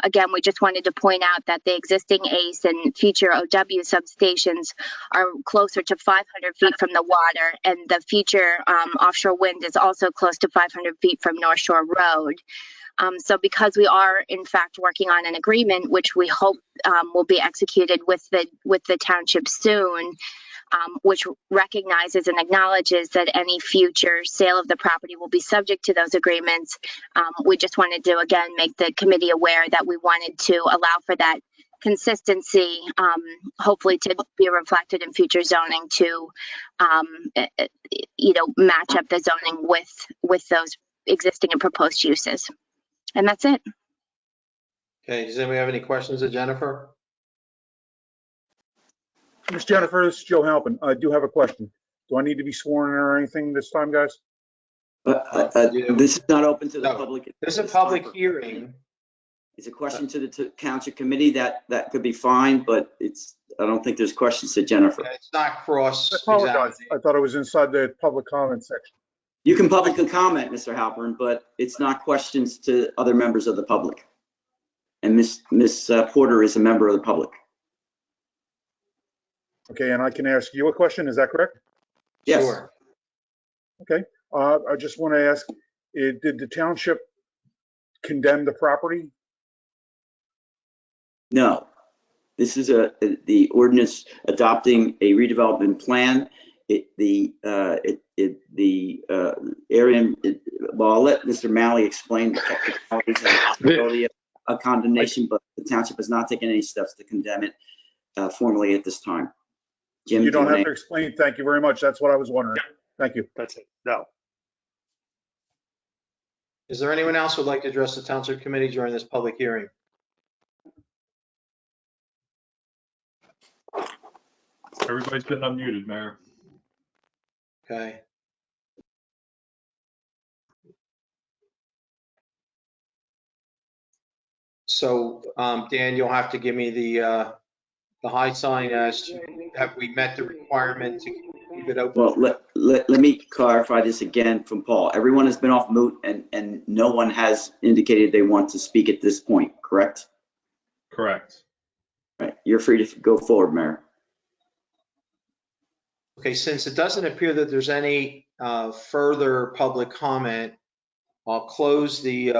[SPEAKER 17] Again, we just wanted to point out that the existing ACE and future OW substations are closer to 500 feet from the water, and the future offshore wind is also close to 500 feet from North Shore Road. So because we are in fact working on an agreement, which we hope will be executed with the township soon, which recognizes and acknowledges that any future sale of the property will be subject to those agreements, we just wanted to again make the committee aware that we wanted to allow for that consistency, hopefully to be reflected in future zoning to, match up the zoning with those existing and proposed uses. And that's it.
[SPEAKER 3] Okay, does anybody have any questions of Jennifer?
[SPEAKER 18] Ms. Jennifer, this is Joe Halpin. I do have a question. Do I need to be sworn in or anything this time, guys?
[SPEAKER 14] This is not open to the public.
[SPEAKER 3] This is a public hearing.
[SPEAKER 14] It's a question to the township committee. That could be fine, but I don't think there's questions to Jennifer.
[SPEAKER 3] It's not cross.
[SPEAKER 18] I apologize. I thought it was inside the public comment section.
[SPEAKER 14] You can publicly comment, Mr. Halpern, but it's not questions to other members of the public. And Miss Porter is a member of the public.
[SPEAKER 18] Okay, and I can ask you a question, is that correct?
[SPEAKER 14] Yes.
[SPEAKER 3] Sure.
[SPEAKER 18] Okay, I just want to ask, did the township condemn the property?
[SPEAKER 14] No. This is the ordinance adopting a redevelopment plan. I'll let Mr. Malley explain the technicalities and the possibility of a condemnation, but the township has not taken any steps to condemn it formally at this time. Jim,
[SPEAKER 18] You don't have to explain. Thank you very much. That's what I was wondering. Thank you.
[SPEAKER 15] That's it. No.
[SPEAKER 3] Is there anyone else who would like to address the township committee during this public hearing?
[SPEAKER 5] Everybody's been unmuted, Mayor.
[SPEAKER 3] Okay. So, Dan, you'll have to give me the high sign as to have we met the requirement to keep it open.
[SPEAKER 14] Well, let me clarify this again from Paul. Everyone has been off mute and no one has indicated they want to speak at this point, correct?
[SPEAKER 5] Correct.
[SPEAKER 14] Right. You're free to go forward, Mayor.
[SPEAKER 3] Okay, since it doesn't appear that there's any further public comment, I'll close the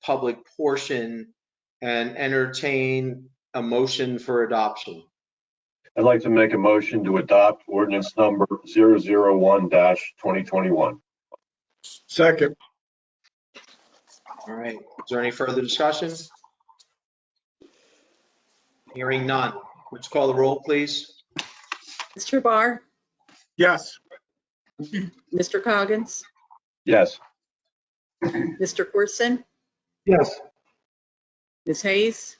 [SPEAKER 3] public portion and entertain a motion for adoption.
[SPEAKER 4] I'd like to make a motion to adopt ordinance number 001-2021.
[SPEAKER 1] Second.
[SPEAKER 3] All right, is there any further discussion? Hearing none. Would you call the roll, please?
[SPEAKER 13] Mr. Barr,
[SPEAKER 1] Yes.
[SPEAKER 13] Mr. Coggins,
[SPEAKER 4] Yes.
[SPEAKER 13] Mr. Corson,
[SPEAKER 2] Yes.
[SPEAKER 13] Ms. Hayes,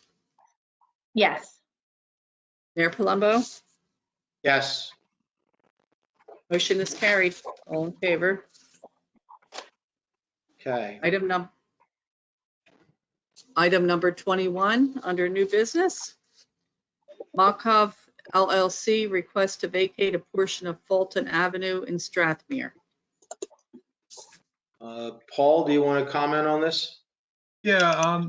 [SPEAKER 16] Yes.
[SPEAKER 13] Mayor Palumbo.
[SPEAKER 3] Yes.
[SPEAKER 13] Motion is carried. All in favor.
[SPEAKER 3] Okay.
[SPEAKER 13] Item number 21, under new business. Malkov LLC request to vacate a portion of Fulton Avenue in Strathmere.
[SPEAKER 3] Paul, do you want to comment on this?
[SPEAKER 5] Yeah,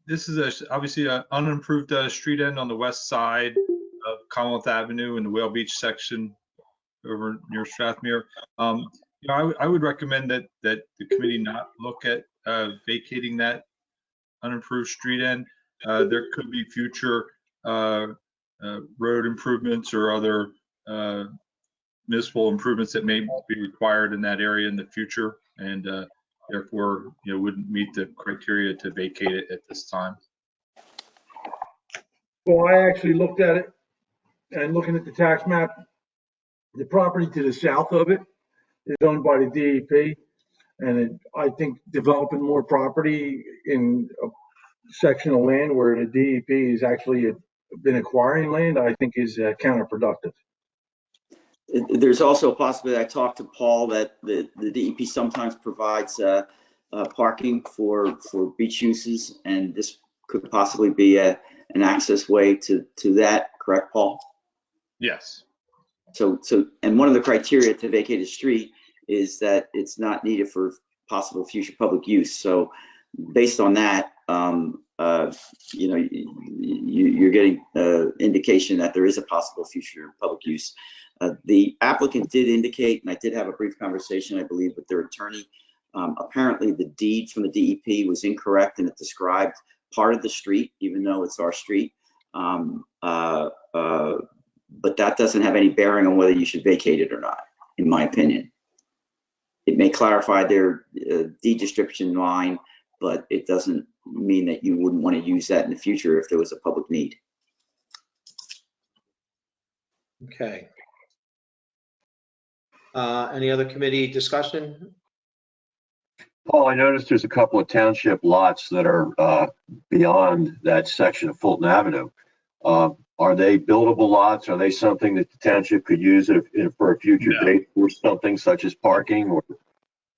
[SPEAKER 5] this is obviously an unimproved street end on the west side of Commonwealth Avenue in the Whale Beach section over near Strathmere. I would recommend that the committee not look at vacating that unimproved street end. There could be future road improvements or other municipal improvements that may be required in that area in the future, and therefore, wouldn't meet the criteria to vacate it at this time.
[SPEAKER 2] Well, I actually looked at it, and looking at the tax map, the property to the south of it is owned by the DEP. And I think developing more property in a section of land where the DEP has actually been acquiring land, I think is counterproductive.
[SPEAKER 14] There's also a possibility, I talked to Paul, that the DEP sometimes provides parking for beach uses, and this could possibly be an access way to that, correct, Paul?
[SPEAKER 5] Yes.
[SPEAKER 14] So, and one of the criteria to vacate a street is that it's not needed for possible future public use. So based on that, you're getting indication that there is a possible future public use. The applicant did indicate, and I did have a brief conversation, I believe, with their attorney. Apparently the deed from the DEP was incorrect, and it described part of the street, even though it's our street. But that doesn't have any bearing on whether you should vacate it or not, in my opinion. It may clarify their deed description line, but it doesn't mean that you wouldn't want to use that in the future if there was a public need.
[SPEAKER 3] Okay. Any other committee discussion?
[SPEAKER 4] Paul, I noticed there's a couple of township lots that are beyond that section of Fulton Avenue. Are they buildable lots? Are they something that the township could use for a future date for something such as parking or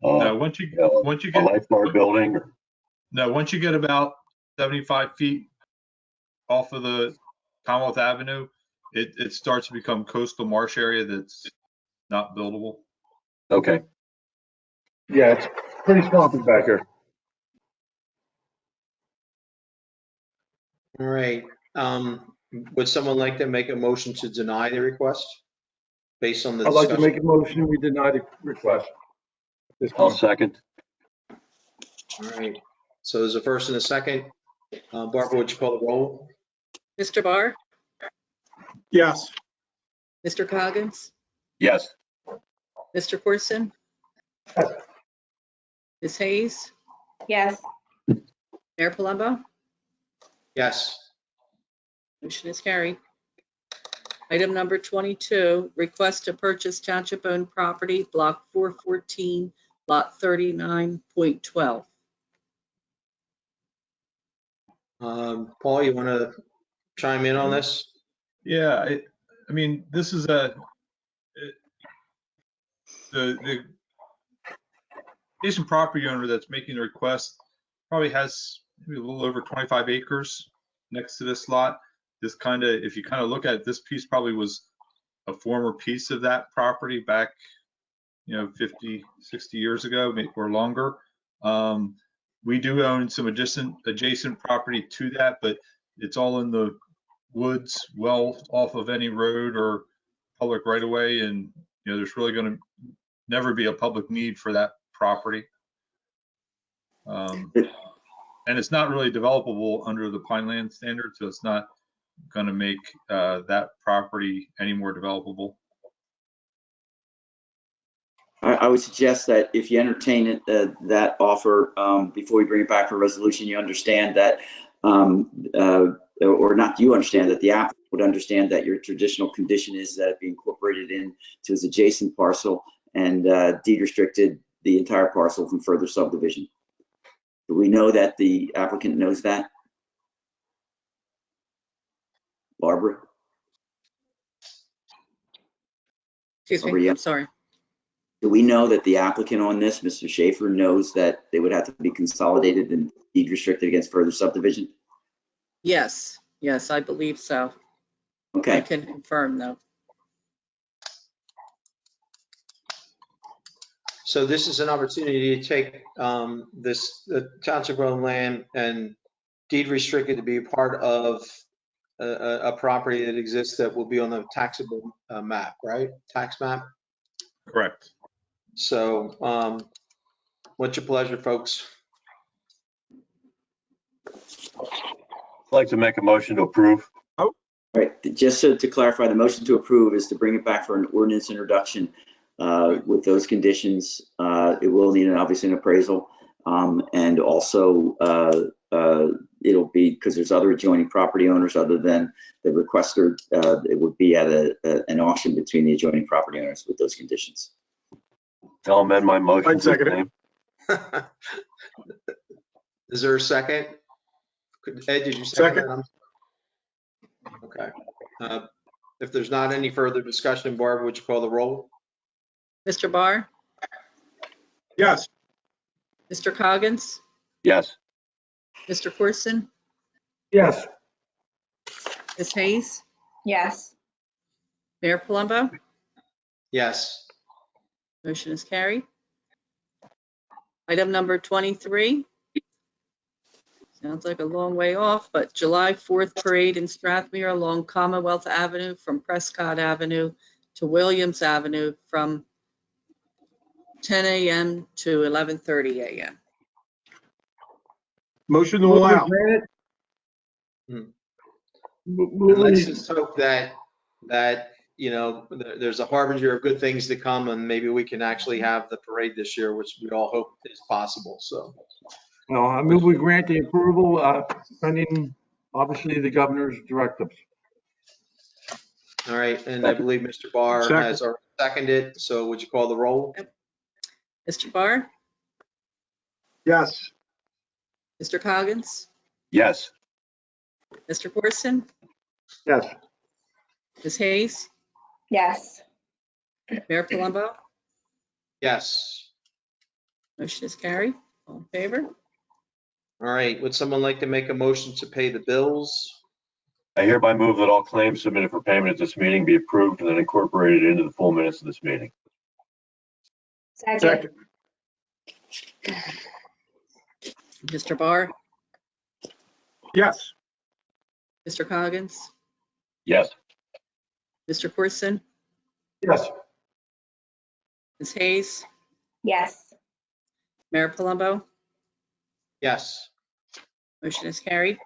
[SPEAKER 5] no, once you get
[SPEAKER 4] a lifeguard building?
[SPEAKER 5] No, once you get about 75 feet off of the Commonwealth Avenue, it starts to become coastal marsh area that's not buildable.
[SPEAKER 4] Okay.
[SPEAKER 2] Yeah, it's pretty swampy back here.
[SPEAKER 3] All right. Would someone like to make a motion to deny the request based on the
[SPEAKER 2] I'd like to
[SPEAKER 3] discussion?
[SPEAKER 2] make a motion, we deny the request.
[SPEAKER 4] I'll second.
[SPEAKER 3] All right. So there's a first and a second. Barbara, would you call the roll?
[SPEAKER 13] Mr. Barr,
[SPEAKER 1] Yes.
[SPEAKER 13] Mr. Coggins,
[SPEAKER 4] Yes.
[SPEAKER 13] Mr. Corson, Ms. Hayes,
[SPEAKER 8] Yes.
[SPEAKER 13] Mayor Palumbo.
[SPEAKER 3] Yes.
[SPEAKER 13] Motion is carried. Item number 22, request to purchase township-owned property, block 414, lot 39.12.
[SPEAKER 3] Paul, you want to chime in on this?
[SPEAKER 5] Yeah, I mean, this is the adjacent property owner that's making the request probably has maybe a little over 25 acres next to this lot. This kind of, if you kind of look at it, this piece probably was a former piece of that property back, 50, 60 years ago, maybe or longer. We do own some adjacent property to that, but it's all in the woods, well off of any road or public right of way, and there's really going to never be a public need for that property. And it's not really developable under the Pineland standard, so it's not going to make that property any more developable.
[SPEAKER 14] I would suggest that if you entertain it, that offer before we bring it back for resolution, you understand that, or not you understand, that the applicant would understand that your traditional condition is that it be incorporated into his adjacent parcel and deed restricted the entire parcel from further subdivision. Do we know that the applicant knows that? Barbara?
[SPEAKER 13] Excuse me,
[SPEAKER 14] Barbara,
[SPEAKER 13] I'm sorry.
[SPEAKER 14] Do we know that the applicant on this, Mr. Schaefer, knows that they would have to be consolidated and deed restricted against further subdivision?
[SPEAKER 13] Yes, I believe so. I
[SPEAKER 14] Okay,
[SPEAKER 13] can confirm though.
[SPEAKER 3] So this is an opportunity to take the township owned land and deed restricted to be a part of a property that exists that will be on the taxable map, right? Tax map.
[SPEAKER 5] Correct.
[SPEAKER 3] So what's your pleasure, folks?
[SPEAKER 4] I'd like to make a motion to approve.
[SPEAKER 14] all right, just so to clarify, the motion to approve is to bring it back for an ordinance introduction with those conditions. It will need obviously an appraisal, and also it'll be, because there's other adjoining property owners other than the requester, it would be at an auction between the adjoining property owners with those conditions.
[SPEAKER 4] I'll amend my motion.
[SPEAKER 1] I'd second it.
[SPEAKER 3] Is there a second? Ed, did you second
[SPEAKER 1] Second.
[SPEAKER 3] that? Okay. If there's not any further discussion, Barbara, would you call the roll?
[SPEAKER 13] Mr. Barr,
[SPEAKER 1] Yes.
[SPEAKER 13] Mr. Coggins,
[SPEAKER 4] Yes.
[SPEAKER 13] Mr. Corson,
[SPEAKER 2] Yes.
[SPEAKER 13] Ms. Hayes,
[SPEAKER 8] Yes.
[SPEAKER 13] Mayor Palumbo.
[SPEAKER 3] Yes.
[SPEAKER 13] Motion is carried. Item number 23. Sounds like a long way off, but July 4th parade in Strathmere along Commonwealth Avenue from Prescott Avenue to Williams Avenue from 10 a.m. to 11:30 a.m.
[SPEAKER 1] Motion to allow.
[SPEAKER 3] And let's just hope that there's a harbinger of good things to come, and maybe we can actually have the parade this year, which we all hope is possible. So,
[SPEAKER 2] No, I move we grant the approval, pending obviously the governor's directives.
[SPEAKER 3] all right, and I believe Mr. Barr
[SPEAKER 1] Second.
[SPEAKER 3] has already seconded. So, would you call the roll?
[SPEAKER 13] Mr. Barr,
[SPEAKER 1] Yes.
[SPEAKER 13] Mr. Coggins,
[SPEAKER 4] Yes.
[SPEAKER 13] Mr. Corson,
[SPEAKER 2] Yes.
[SPEAKER 13] Ms. Hayes,
[SPEAKER 8] Yes.
[SPEAKER 13] Mayor Palumbo.
[SPEAKER 3] Yes.
[SPEAKER 13] Motion is carried. All in favor?
[SPEAKER 3] All right. Would someone like to make a motion to pay the bills?
[SPEAKER 4] I hereby move that all claims submitted for payment at this meeting be approved and then incorporated into the full minutes of this meeting.
[SPEAKER 8] Second.
[SPEAKER 13] Mr. Barr,
[SPEAKER 1] Yes.
[SPEAKER 13] Mr. Coggins,
[SPEAKER 4] Yes.
[SPEAKER 13] Mr. Corson,
[SPEAKER 2] Yes.
[SPEAKER 13] Ms. Hayes,
[SPEAKER 8] Yes.
[SPEAKER 13] Mayor Palumbo.
[SPEAKER 3] Yes.
[SPEAKER 13] Motion is carried.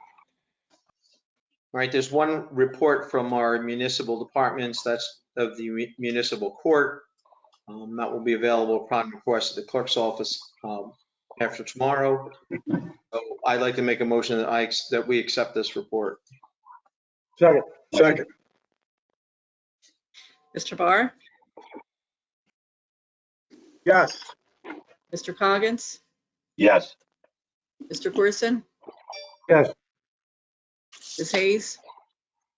[SPEAKER 3] All right, there's one report from our municipal departments, that's of the municipal court. That will be available upon request of the clerk's office after tomorrow. So I'd like to make a motion that we accept this report.
[SPEAKER 2] Second.
[SPEAKER 1] Second.
[SPEAKER 13] Mr. Barr,
[SPEAKER 1] Yes.
[SPEAKER 13] Mr. Coggins,
[SPEAKER 4] Yes.
[SPEAKER 13] Mr. Corson,
[SPEAKER 2] Yes.
[SPEAKER 13] Ms. Hayes,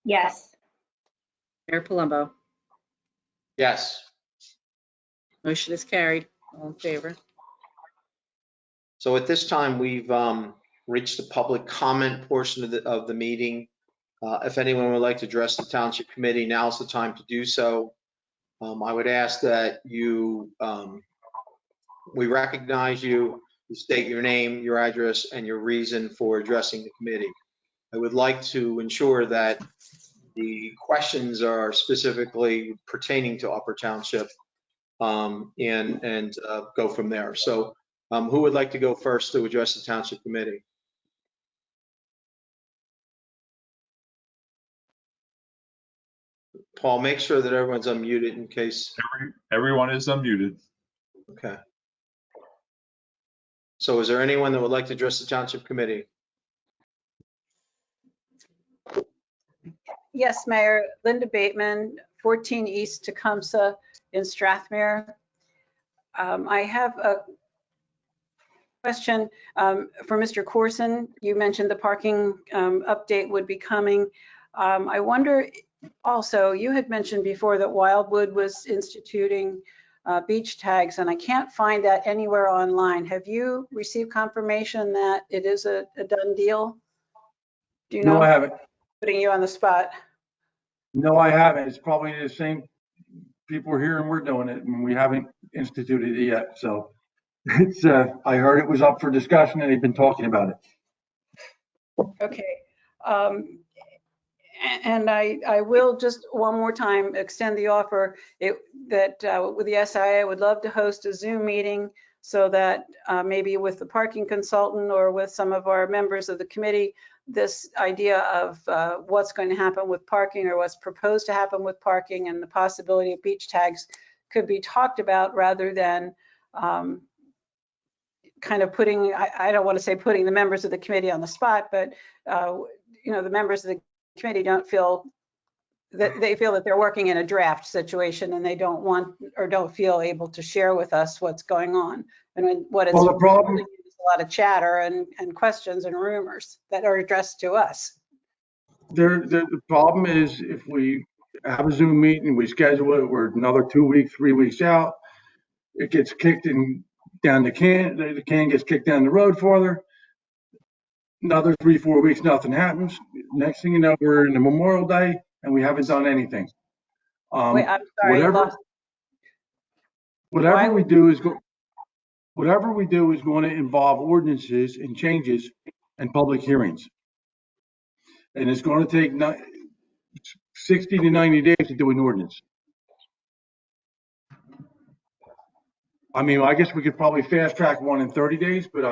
[SPEAKER 8] Yes.
[SPEAKER 13] Mayor Palumbo.
[SPEAKER 3] Yes.
[SPEAKER 13] Motion is carried. All in favor?
[SPEAKER 3] So at this time, we've reached the public comment portion of the meeting. If anyone would like to address the township committee, now's the time to do so. I would ask that we recognize you, state your name, your address, and your reason for addressing the committee. I would like to ensure that the questions are specifically pertaining to Upper Township and go from there. So who would like to go first to address the township committee? Paul, make sure that everyone's unmuted in case.
[SPEAKER 5] Everyone is unmuted.
[SPEAKER 3] Okay. So is there anyone that would like to address the township committee?
[SPEAKER 19] Yes, Mayor. Linda Bateman, 14 East Tecumseh in Strathmere. I have a question for Mr. Corson. You mentioned the parking update would be coming. I wonder also, you had mentioned before that Wildwood was instituting beach tags, and I can't find that anywhere online. Have you received confirmation that it is a done deal? Do you know?
[SPEAKER 2] No, I haven't.
[SPEAKER 19] Putting you on the spot.
[SPEAKER 2] No, I haven't. It's probably the same people are here and we're doing it, and we haven't instituted it yet. So it's, I heard it was up for discussion and they've been talking about it.
[SPEAKER 19] Okay. And I will just one more time extend the offer that with the SIA, I would love to host a Zoom meeting so that maybe with the parking consultant or with some of our members of the committee, this idea of what's going to happen with parking or what's proposed to happen with parking and the possibility of beach tags could be talked about rather than kind of putting, I don't want to say putting the members of the committee on the spot, but the members of the committee don't feel that they're working in a draft situation and they don't want or don't feel able to share with us what's going on. And what it's
[SPEAKER 2] Well, the problem
[SPEAKER 19] is a lot of chatter and questions and rumors that are addressed to us.
[SPEAKER 2] the problem is if we have a Zoom meeting, we schedule it, we're another 2 weeks, 3 weeks out, it gets kicked down the can gets kicked down the road farther. Another 3, 4 weeks, nothing happens. Next thing you know, we're in the Memorial Day and we haven't done anything.
[SPEAKER 19] Wait, I'm sorry.
[SPEAKER 2] Whatever we do is going to involve ordinances and changes and public hearings. And it's going to take 60 to 90 days to do an ordinance. I mean, I guess we could probably fast track one in 30 days, but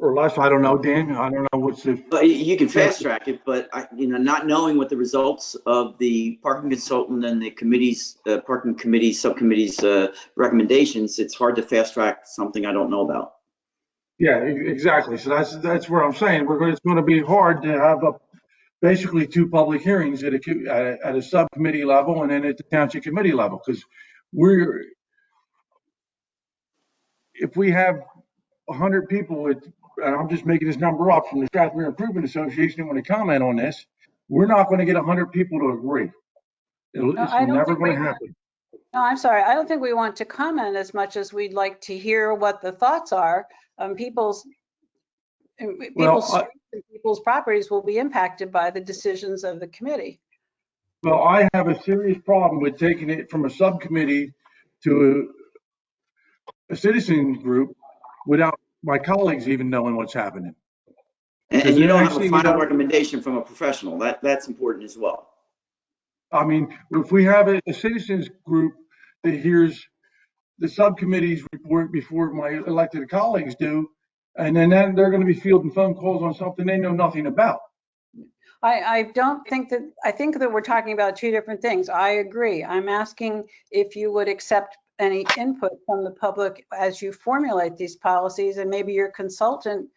[SPEAKER 2] or less. I don't know, Dan. I don't know what's the.
[SPEAKER 14] You can fast track it, but not knowing what the results of the parking consultant and the committee's parking committee subcommittee's recommendations, it's hard to fast track something I don't know about.
[SPEAKER 2] Yeah, exactly. So that's where I'm saying it's going to be hard to have basically 2 public hearings at a subcommittee level and then at the township committee level, because if we have 100 people, and I'm just making this number up from the Strathmere Improvement Association, want to comment on this, we're not going to get 100 people to agree. It's never going to happen.
[SPEAKER 19] No, I'm sorry. I don't think we want to comment as much as we'd like to hear what the thoughts are. People's properties will be impacted by the decisions of the committee.
[SPEAKER 2] Well, I have a serious problem with taking it from a subcommittee to a citizen group without my colleagues even knowing what's happening.
[SPEAKER 14] And you don't have a final recommendation from a professional. That's important as well.
[SPEAKER 2] I mean, if we have a citizens group that hears the subcommittee's report before my elected colleagues do, and then they're going to be fielding phone calls on something they know nothing about.
[SPEAKER 19] I think that we're talking about 2 different things. I agree. I'm asking if you would accept any input from the public as you formulate these policies, and maybe your consultant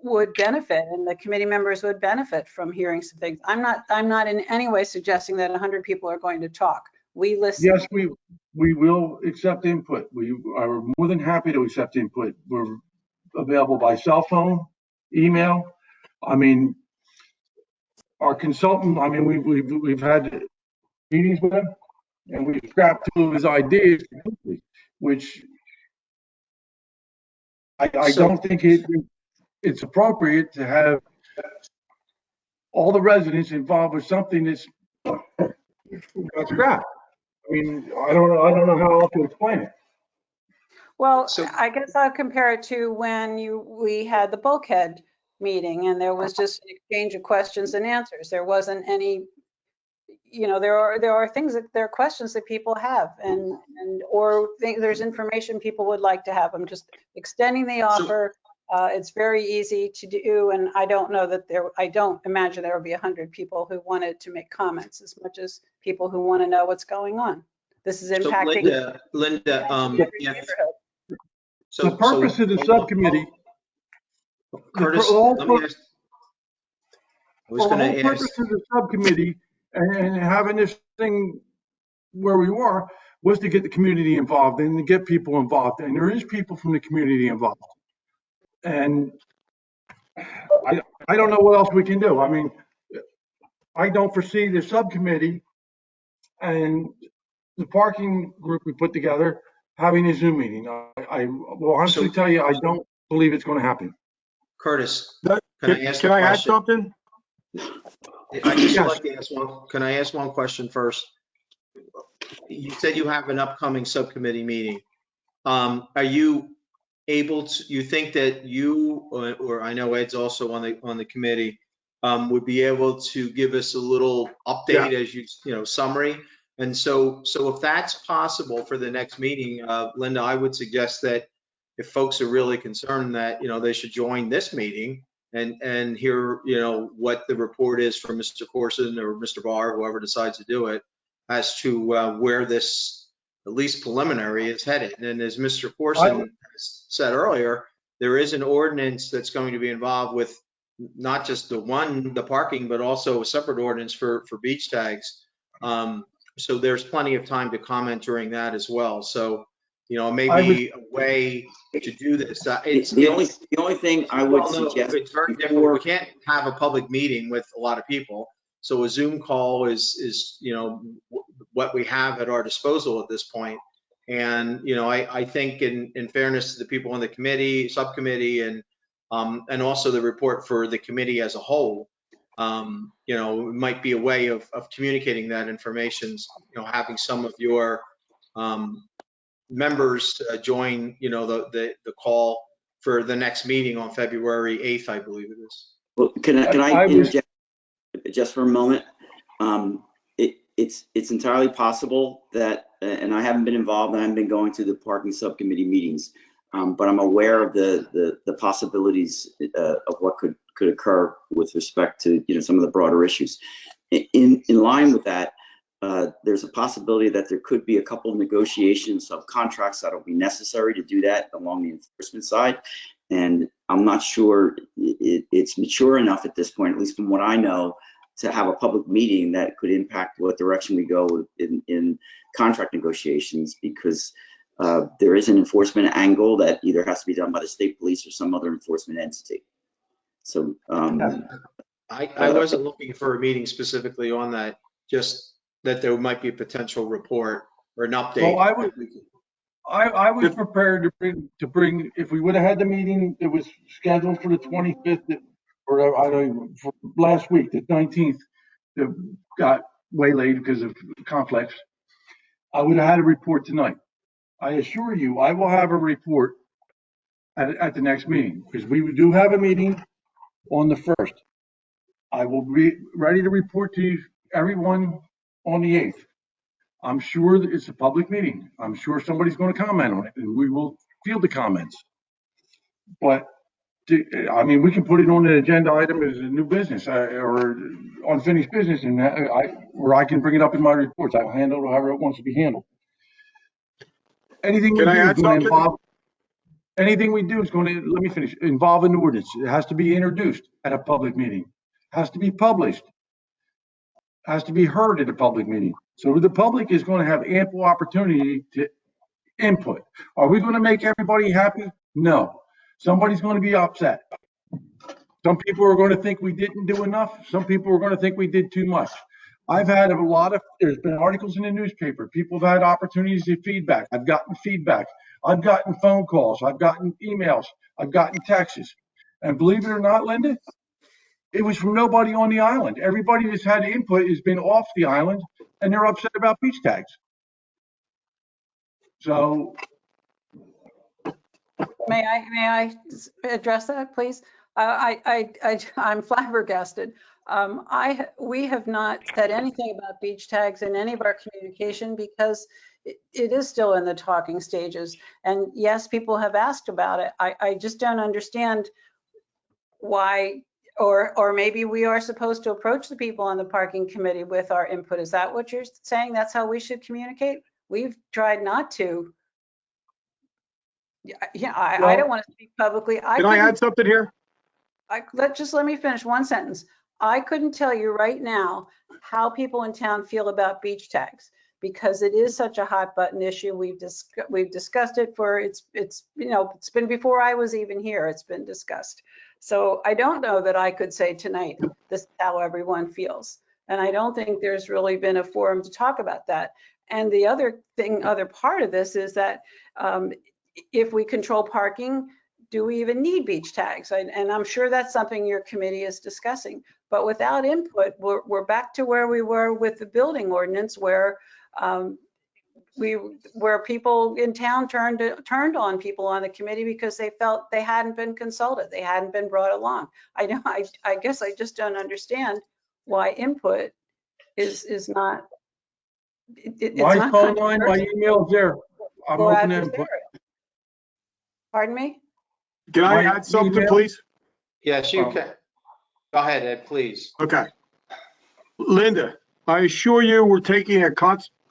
[SPEAKER 19] would benefit and the committee members would benefit from hearing some things. I'm not in any way suggesting that 100 people are going to talk. We listen.
[SPEAKER 2] Yes, we will accept input. We are more than happy to accept input. We're available by cell phone, email. I mean, our consultant, I mean, we've had meetings with him and we've scrapped 2 of his ideas, which I don't think it's appropriate to have all the residents involved with something that's scrapped. I mean, I don't know how else to explain it.
[SPEAKER 19] Well, I guess I'll compare it to when we had the bulkhead meeting and there was just an exchange of questions and answers. There wasn't any, there are questions that people have or there's information people would like to have. I'm just extending the offer. It's very easy to do, and I don't imagine there will be 100 people who wanted to make comments as much as people who want to know what's going on. This is impacting.
[SPEAKER 3] Linda,
[SPEAKER 2] the purpose of the subcommittee.
[SPEAKER 3] Curtis,
[SPEAKER 2] let me ask. The whole purpose of the subcommittee and having this thing where we were was to get the community involved and to get people involved, and there is people from the community involved. And I don't know what else we can do. I mean, I don't foresee the subcommittee and the parking group we put together having a Zoom meeting. I will honestly tell you, I don't believe it's going to happen.
[SPEAKER 3] Curtis,
[SPEAKER 1] can I add something?
[SPEAKER 3] I just like to ask one, can I ask one question first? You said you have an upcoming subcommittee meeting. Are you able to, you think that you, or I know Ed's also on the committee, would be able to give us a little update as you know, summary? And so if that's possible for the next meeting, Linda, I would suggest that if folks are really concerned that, you know, they should join this meeting and hear, you know, what the report is from Mr. Corson or Mr. Barr, whoever decides to do it, as to where this, at least preliminary, is headed. And as Mr. Corson said earlier, there is an ordinance that's going to be involved with not just the parking, but also a separate ordinance for beach tags. So there's plenty of time to comment during that as well. So, you know, maybe a way to do this.
[SPEAKER 14] The only thing I would suggest,
[SPEAKER 3] it's very difficult. We can't have a public meeting with a lot of people. So a Zoom call is you know, what we have at our disposal at this point. And, you know, I think in fairness to the people on the committee, subcommittee, and also the report for the committee as a whole, you know, it might be a way of communicating that information, you know, having some of your members join, you know, the call for the next meeting on February 8th, I believe it is.
[SPEAKER 14] Well, can I interject just for a moment? It's entirely possible that, and I haven't been involved, and I haven't been going to the parking subcommittee meetings, but I'm aware of the possibilities of what could occur with respect to, you know, some of the broader issues. In line with that, there's a possibility that there could be a couple of negotiations of contracts that will be necessary to do that along the enforcement side. And I'm not sure it's mature enough at this point, at least from what I know, to have a public meeting that could impact what direction we go in contract negotiations, because there is an enforcement angle that either has to be done by the state police or some other enforcement entity. So
[SPEAKER 3] I wasn't looking for a meeting specifically on that, just that there might be a potential report or an update.
[SPEAKER 2] Well, I was prepared to bring, if we would have had the meeting, it was scheduled for the 25th, or I don't even, for last week, the 19th, that got waylaid because of conflicts. I would have had a report tonight. I assure you, I will have a report at the next meeting, because we do have a meeting on the 1st. I will be ready to report to everyone on the 8th. I'm sure that it's a public meeting. I'm sure somebody's going to comment on it, and we will field the comments. But I mean, we can put it on an agenda item as a new business or unfinished business, and where I can bring it up in my reports. I'll handle it however it wants to be handled. Anything we do is going to involve. Anything we do is going to, let me finish, involve an ordinance. It has to be introduced at a public meeting. It has to be published. It has to be heard at a public meeting. So the public is going to have ample opportunity to input. Are we going to make everybody happy? No. Somebody's going to be upset. Some people are going to think we didn't do enough. Some people are going to think we did too much. I've had there's been articles in the newspaper. People have had opportunities to feedback. I've gotten feedback. I've gotten phone calls. I've gotten emails. I've gotten texts. And believe it or not, Linda, it was from nobody on the island. Everybody that's had input has been off the island, and they're upset about beach tags. So,
[SPEAKER 19] may I address that, please? I'm flabbergasted. We have not said anything about beach tags in any of our communication because it is still in the talking stages. And yes, people have asked about it. I just don't understand why, or maybe we are supposed to approach the people on the parking committee with our input. Is that what you're saying? That's how we should communicate? We've tried not to. Yeah, I don't want to speak publicly.
[SPEAKER 1] Can I add something here?
[SPEAKER 19] Let me finish one sentence. I couldn't tell you right now how people in town feel about beach tags because it is such a hot button issue. We've discussed it for it's been before I was even here. It's been discussed. So I don't know that I could say tonight this is how everyone feels, and I don't think there's really been a forum to talk about that. And the other part of this is that if we control parking, do we even need beach tags? And I'm sure that's something your committee is discussing. But without input, we're back to where we were with the building ordinance, where where people in town turned on people on the committee because they felt they hadn't been consulted, they hadn't been brought along. I guess I just don't understand why input is not. It's
[SPEAKER 2] My
[SPEAKER 19] not
[SPEAKER 2] phone line, my
[SPEAKER 19] controversial.
[SPEAKER 2] email's there. I'm
[SPEAKER 19] Go
[SPEAKER 2] open to
[SPEAKER 19] adversarial.
[SPEAKER 2] input.
[SPEAKER 19] Pardon me?
[SPEAKER 1] Can I
[SPEAKER 2] My
[SPEAKER 1] add something,
[SPEAKER 2] email-
[SPEAKER 1] please?
[SPEAKER 3] Yes, you can. Go ahead, Ed, please.
[SPEAKER 1] Okay. Linda, I assure you, we're taking a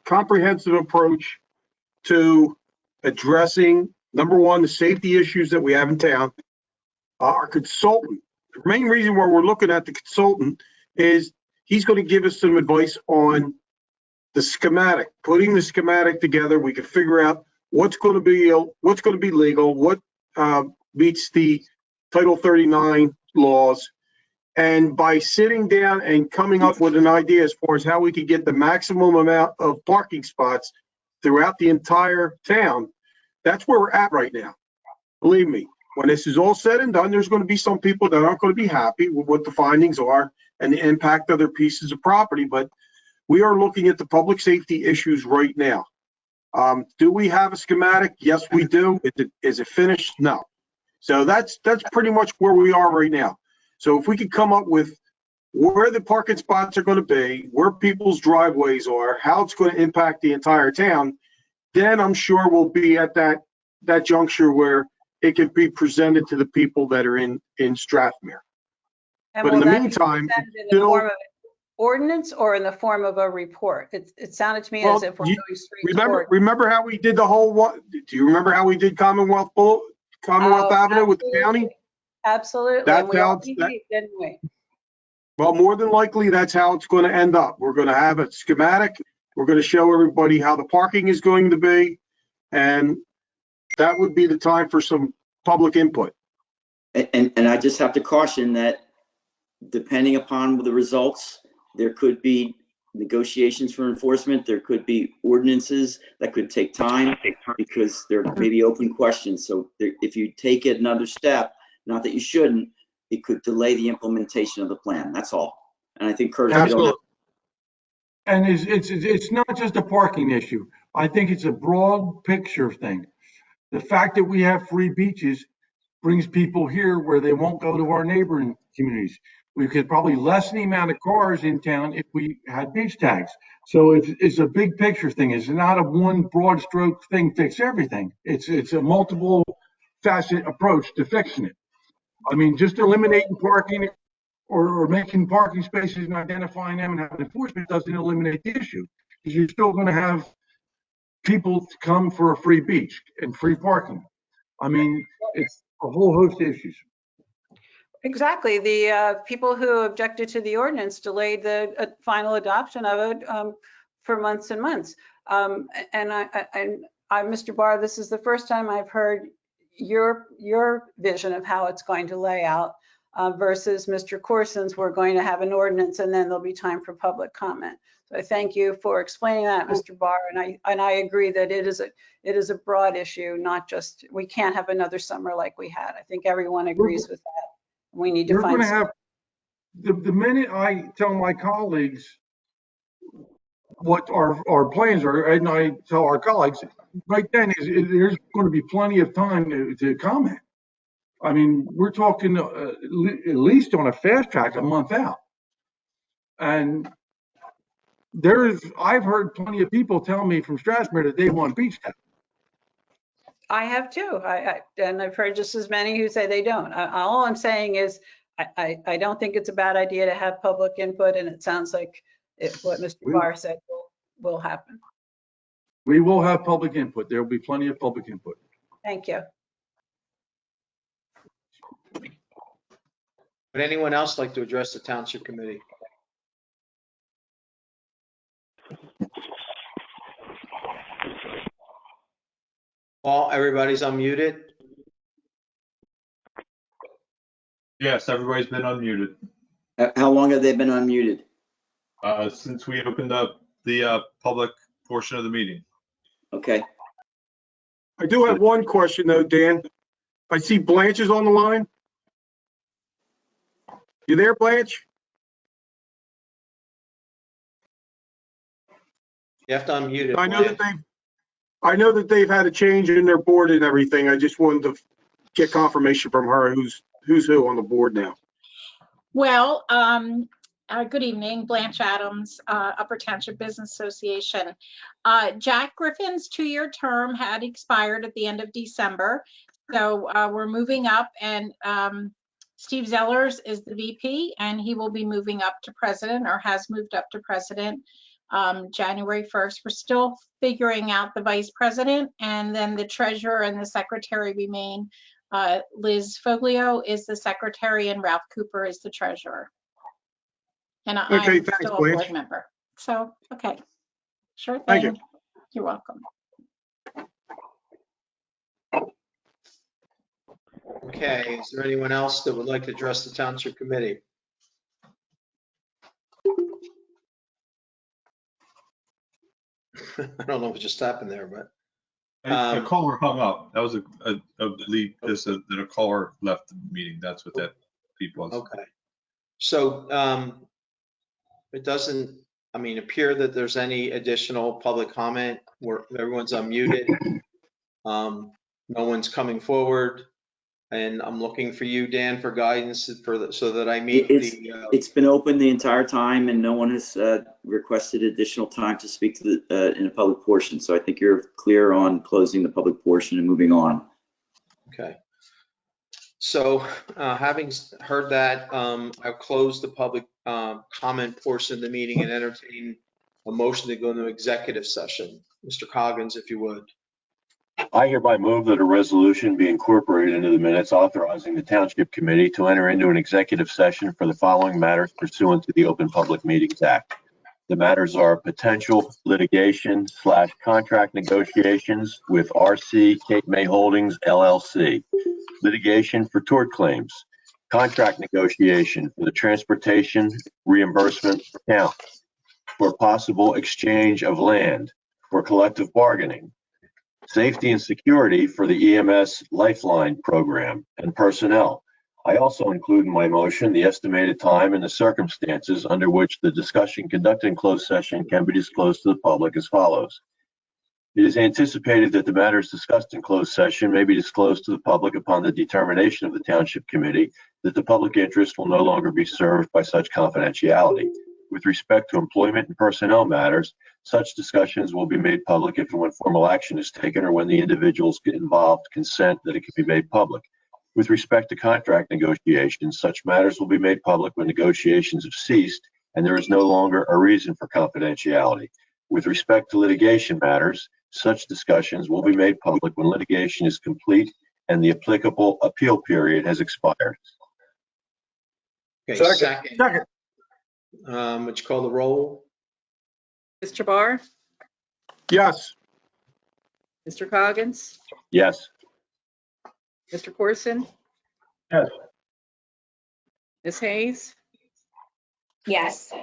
[SPEAKER 1] comprehensive approach to addressing, number one, the safety issues that we have in town. Our consultant, the main reason why we're looking at the consultant is he's going to give us some advice on the schematic, putting the schematic together. We can figure out what's going to be legal, what meets the Title 39 laws. And by sitting down and coming up with an idea as far as how we could get the maximum amount of parking spots throughout the entire town, that's where we're at right now. Believe me, when this is all said and done, there's going to be some people that aren't going to be happy with what the findings are and the impact of their pieces of property, but we are looking at the public safety issues right now. Do we have a schematic? Yes, we do. Is it finished? No. So that's pretty much where we are right now. So if we could come up with where the parking spots are going to be, where people's driveways are, how it's going to impact the entire town, then I'm sure we'll be at that juncture where it can be presented to the people that are in Strathmere.
[SPEAKER 19] And
[SPEAKER 1] But in
[SPEAKER 19] will
[SPEAKER 1] the
[SPEAKER 19] that be
[SPEAKER 1] meantime,
[SPEAKER 19] presented in the form of an ordinance or in the form of a report? It sounded to me as if we're going straight to ordinance.
[SPEAKER 1] remember how we did the whole what? Do you remember how we did Commonwealth Avenue with the county?
[SPEAKER 19] Absolutely.
[SPEAKER 1] That's
[SPEAKER 19] And we
[SPEAKER 1] how
[SPEAKER 19] all
[SPEAKER 1] it's-
[SPEAKER 19] behaved, didn't we?
[SPEAKER 1] Well, more than likely, that's how it's going to end up. We're going to have a schematic. We're going to show everybody how the parking is going to be. And that would be the time for some public input.
[SPEAKER 14] And I just have to caution that depending upon the results, there could be negotiations for enforcement. There could be ordinances that could take time because there may be open questions. So if you take it another step, not that you shouldn't, it could delay the implementation of the plan. That's all. And I think Curtis,
[SPEAKER 1] Absolutely.
[SPEAKER 2] And it's not just a parking issue. I think it's a broad picture thing. The fact that we have free beaches brings people here where they won't go to our neighboring communities. We could probably lessen the amount of cars in town if we had beach tags. So it's a big picture thing. It's not a one broad stroke thing fix everything. It's a multiple facet approach to fixing it. I mean, just eliminating parking or making parking spaces and identifying them and having enforcement doesn't eliminate the issue. Because you're still going to have people come for a free beach and free parking. I mean, it's a whole host of issues.
[SPEAKER 19] Exactly. The people who objected to the ordinance delayed the final adoption of it for months and months. And Mr. Barr, this is the first time I've heard your vision of how it's going to lay out versus Mr. Corson's. We're going to have an ordinance and then there'll be time for public comment. So I thank you for explaining that, Mr. Barr. And I agree that it is a broad issue, not just, we can't have another summer like we had. I think everyone agrees with that. We need to find.
[SPEAKER 2] The minute I tell my colleagues what our plans are, and I tell our colleagues, right then there's going to be plenty of time to comment. I mean, we're talking at least on a fast track a month out. And I've heard plenty of people tell me from Strathmere that they want beach tags.
[SPEAKER 19] I have too. And I've heard just as many who say they don't. All I'm saying is I don't think it's a bad idea to have public input, and it sounds like what Mr. Barr said will happen.
[SPEAKER 2] We will have public input. There will be plenty of public input.
[SPEAKER 19] Thank you.
[SPEAKER 3] Would anyone else like to address the Township Committee? Well, everybody's unmuted.
[SPEAKER 5] Yes, everybody's been unmuted.
[SPEAKER 14] How long have they been unmuted?
[SPEAKER 5] Since we opened up the public portion of the meeting.
[SPEAKER 14] Okay.
[SPEAKER 1] I do have one question though, Dan. I see Blanche is on the line. You there, Blanche?
[SPEAKER 3] You have to unmute it,
[SPEAKER 1] I know that
[SPEAKER 3] Blanche.
[SPEAKER 1] they've had a change in their board and everything. I just wanted to get confirmation from her who's who on the board now.
[SPEAKER 20] Well, good evening, Blanche Adams, Upper Township Business Association. Jack Griffin's 2-year term had expired at the end of December. So we're moving up, and Steve Zellers is the VP, and he will be moving up to president, or has moved up to president, January 1st. We're still figuring out the vice president, and then the treasurer and the secretary remain. Liz Foglio is the secretary and Ralph Cooper is the treasurer. And I'm
[SPEAKER 1] Okay, thanks,
[SPEAKER 20] still a
[SPEAKER 1] Blanche.
[SPEAKER 20] board member. So, okay. Sure thing.
[SPEAKER 1] Thank you.
[SPEAKER 20] You're welcome.
[SPEAKER 3] Okay, is there anyone else that would like to address the township committee? I don't know what just happened there, but.
[SPEAKER 5] A caller hung up. That was a lead, just that a caller left the meeting. That's what that beep was.
[SPEAKER 3] Okay. So it doesn't, appear that there's any additional public comment where everyone's unmuted. No one's coming forward. And I'm looking for you, Dan, for guidance so that I meet
[SPEAKER 14] It's been open the entire time, and no one has requested additional time to speak to in a public portion. So I think you're clear on closing the public portion and moving on.
[SPEAKER 3] Okay. So having heard that, I'll close the public comment portion of the meeting and entertain a motion to go into executive session. Mr. Coggins, if you would.
[SPEAKER 4] I hereby move that a resolution be incorporated into the minutes authorizing the Township Committee to enter into an executive session for the following matters pursuant to the Open Public Meetings Act. The matters are potential litigation / contract negotiations with RC Cape May Holdings LLC, litigation for tort claims, contract negotiation for the transportation reimbursement account, for possible exchange of land, for collective bargaining, safety and security for the EMS Lifeline program, and personnel. I also include in my motion the estimated time and the circumstances under which the discussion conducted in closed session can be disclosed to the public as follows. It is anticipated that the matters discussed in closed session may be disclosed to the public upon the determination of the Township Committee that the public interest will no longer be served by such confidentiality. With respect to employment and personnel matters, such discussions will be made public if and when formal action is taken or when the individuals involved consent that it can be made public. With respect to contract negotiations, such matters will be made public when negotiations have ceased and there is no longer a reason for confidentiality. With respect to litigation matters, such discussions will be made public when litigation is complete and the applicable appeal period has expired.
[SPEAKER 3] Okay, second. Would you call the roll?
[SPEAKER 13] Mr. Barr,
[SPEAKER 1] Yes.
[SPEAKER 13] Mr. Coggins,
[SPEAKER 4] Yes.
[SPEAKER 13] Mr. Corson,
[SPEAKER 1] Yes.
[SPEAKER 13] Ms. Hayes,
[SPEAKER 8] Yes.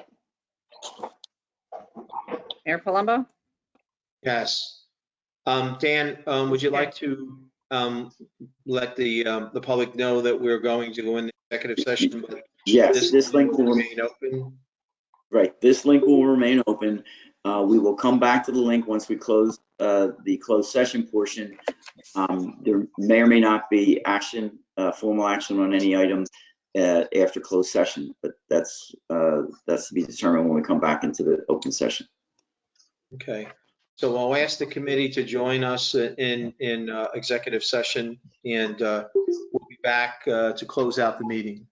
[SPEAKER 13] Mayor Palumbo?
[SPEAKER 3] Yes. Dan, would you like to let the public know that we're going to go into executive session? But
[SPEAKER 14] Yes, this link will
[SPEAKER 3] remain open.
[SPEAKER 14] Right, this link will remain open. We will come back to the link once we close the closed session portion. There may or may not be action, formal action on any items after closed session, but that's to be determined when we come back into the open session.
[SPEAKER 3] Okay, so I'll ask the committee to join us in executive session, and we'll be back to close out the meeting.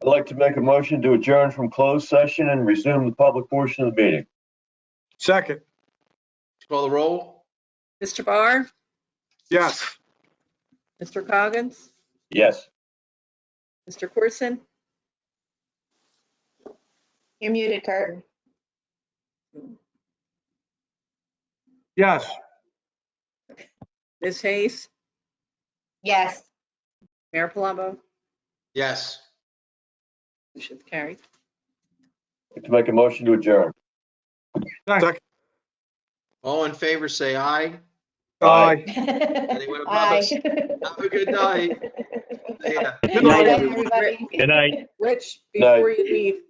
[SPEAKER 4] I'd like to make a motion to adjourn from closed session and resume the public portion of the meeting.
[SPEAKER 1] Second,
[SPEAKER 3] Call the roll?
[SPEAKER 13] Mr. Barr,
[SPEAKER 1] yes.
[SPEAKER 13] Mr. Coggins,
[SPEAKER 4] Yes.
[SPEAKER 13] Mr. Corson,
[SPEAKER 8] You're muted, Kurt.
[SPEAKER 2] Yes.
[SPEAKER 13] Ms. Hayes,
[SPEAKER 8] Yes.
[SPEAKER 13] Mayor Palumbo,
[SPEAKER 3] Yes.
[SPEAKER 13] motion carried.
[SPEAKER 4] I'd like to make a motion to adjourn.
[SPEAKER 1] Second,
[SPEAKER 3] All in favor, say aye.
[SPEAKER 1] aye.
[SPEAKER 3] Anyone opposed? Have a good night. Yeah.
[SPEAKER 8] Good night, everybody.
[SPEAKER 7] Good night.
[SPEAKER 13] Rich,
[SPEAKER 4] Night.
[SPEAKER 13] before you leave,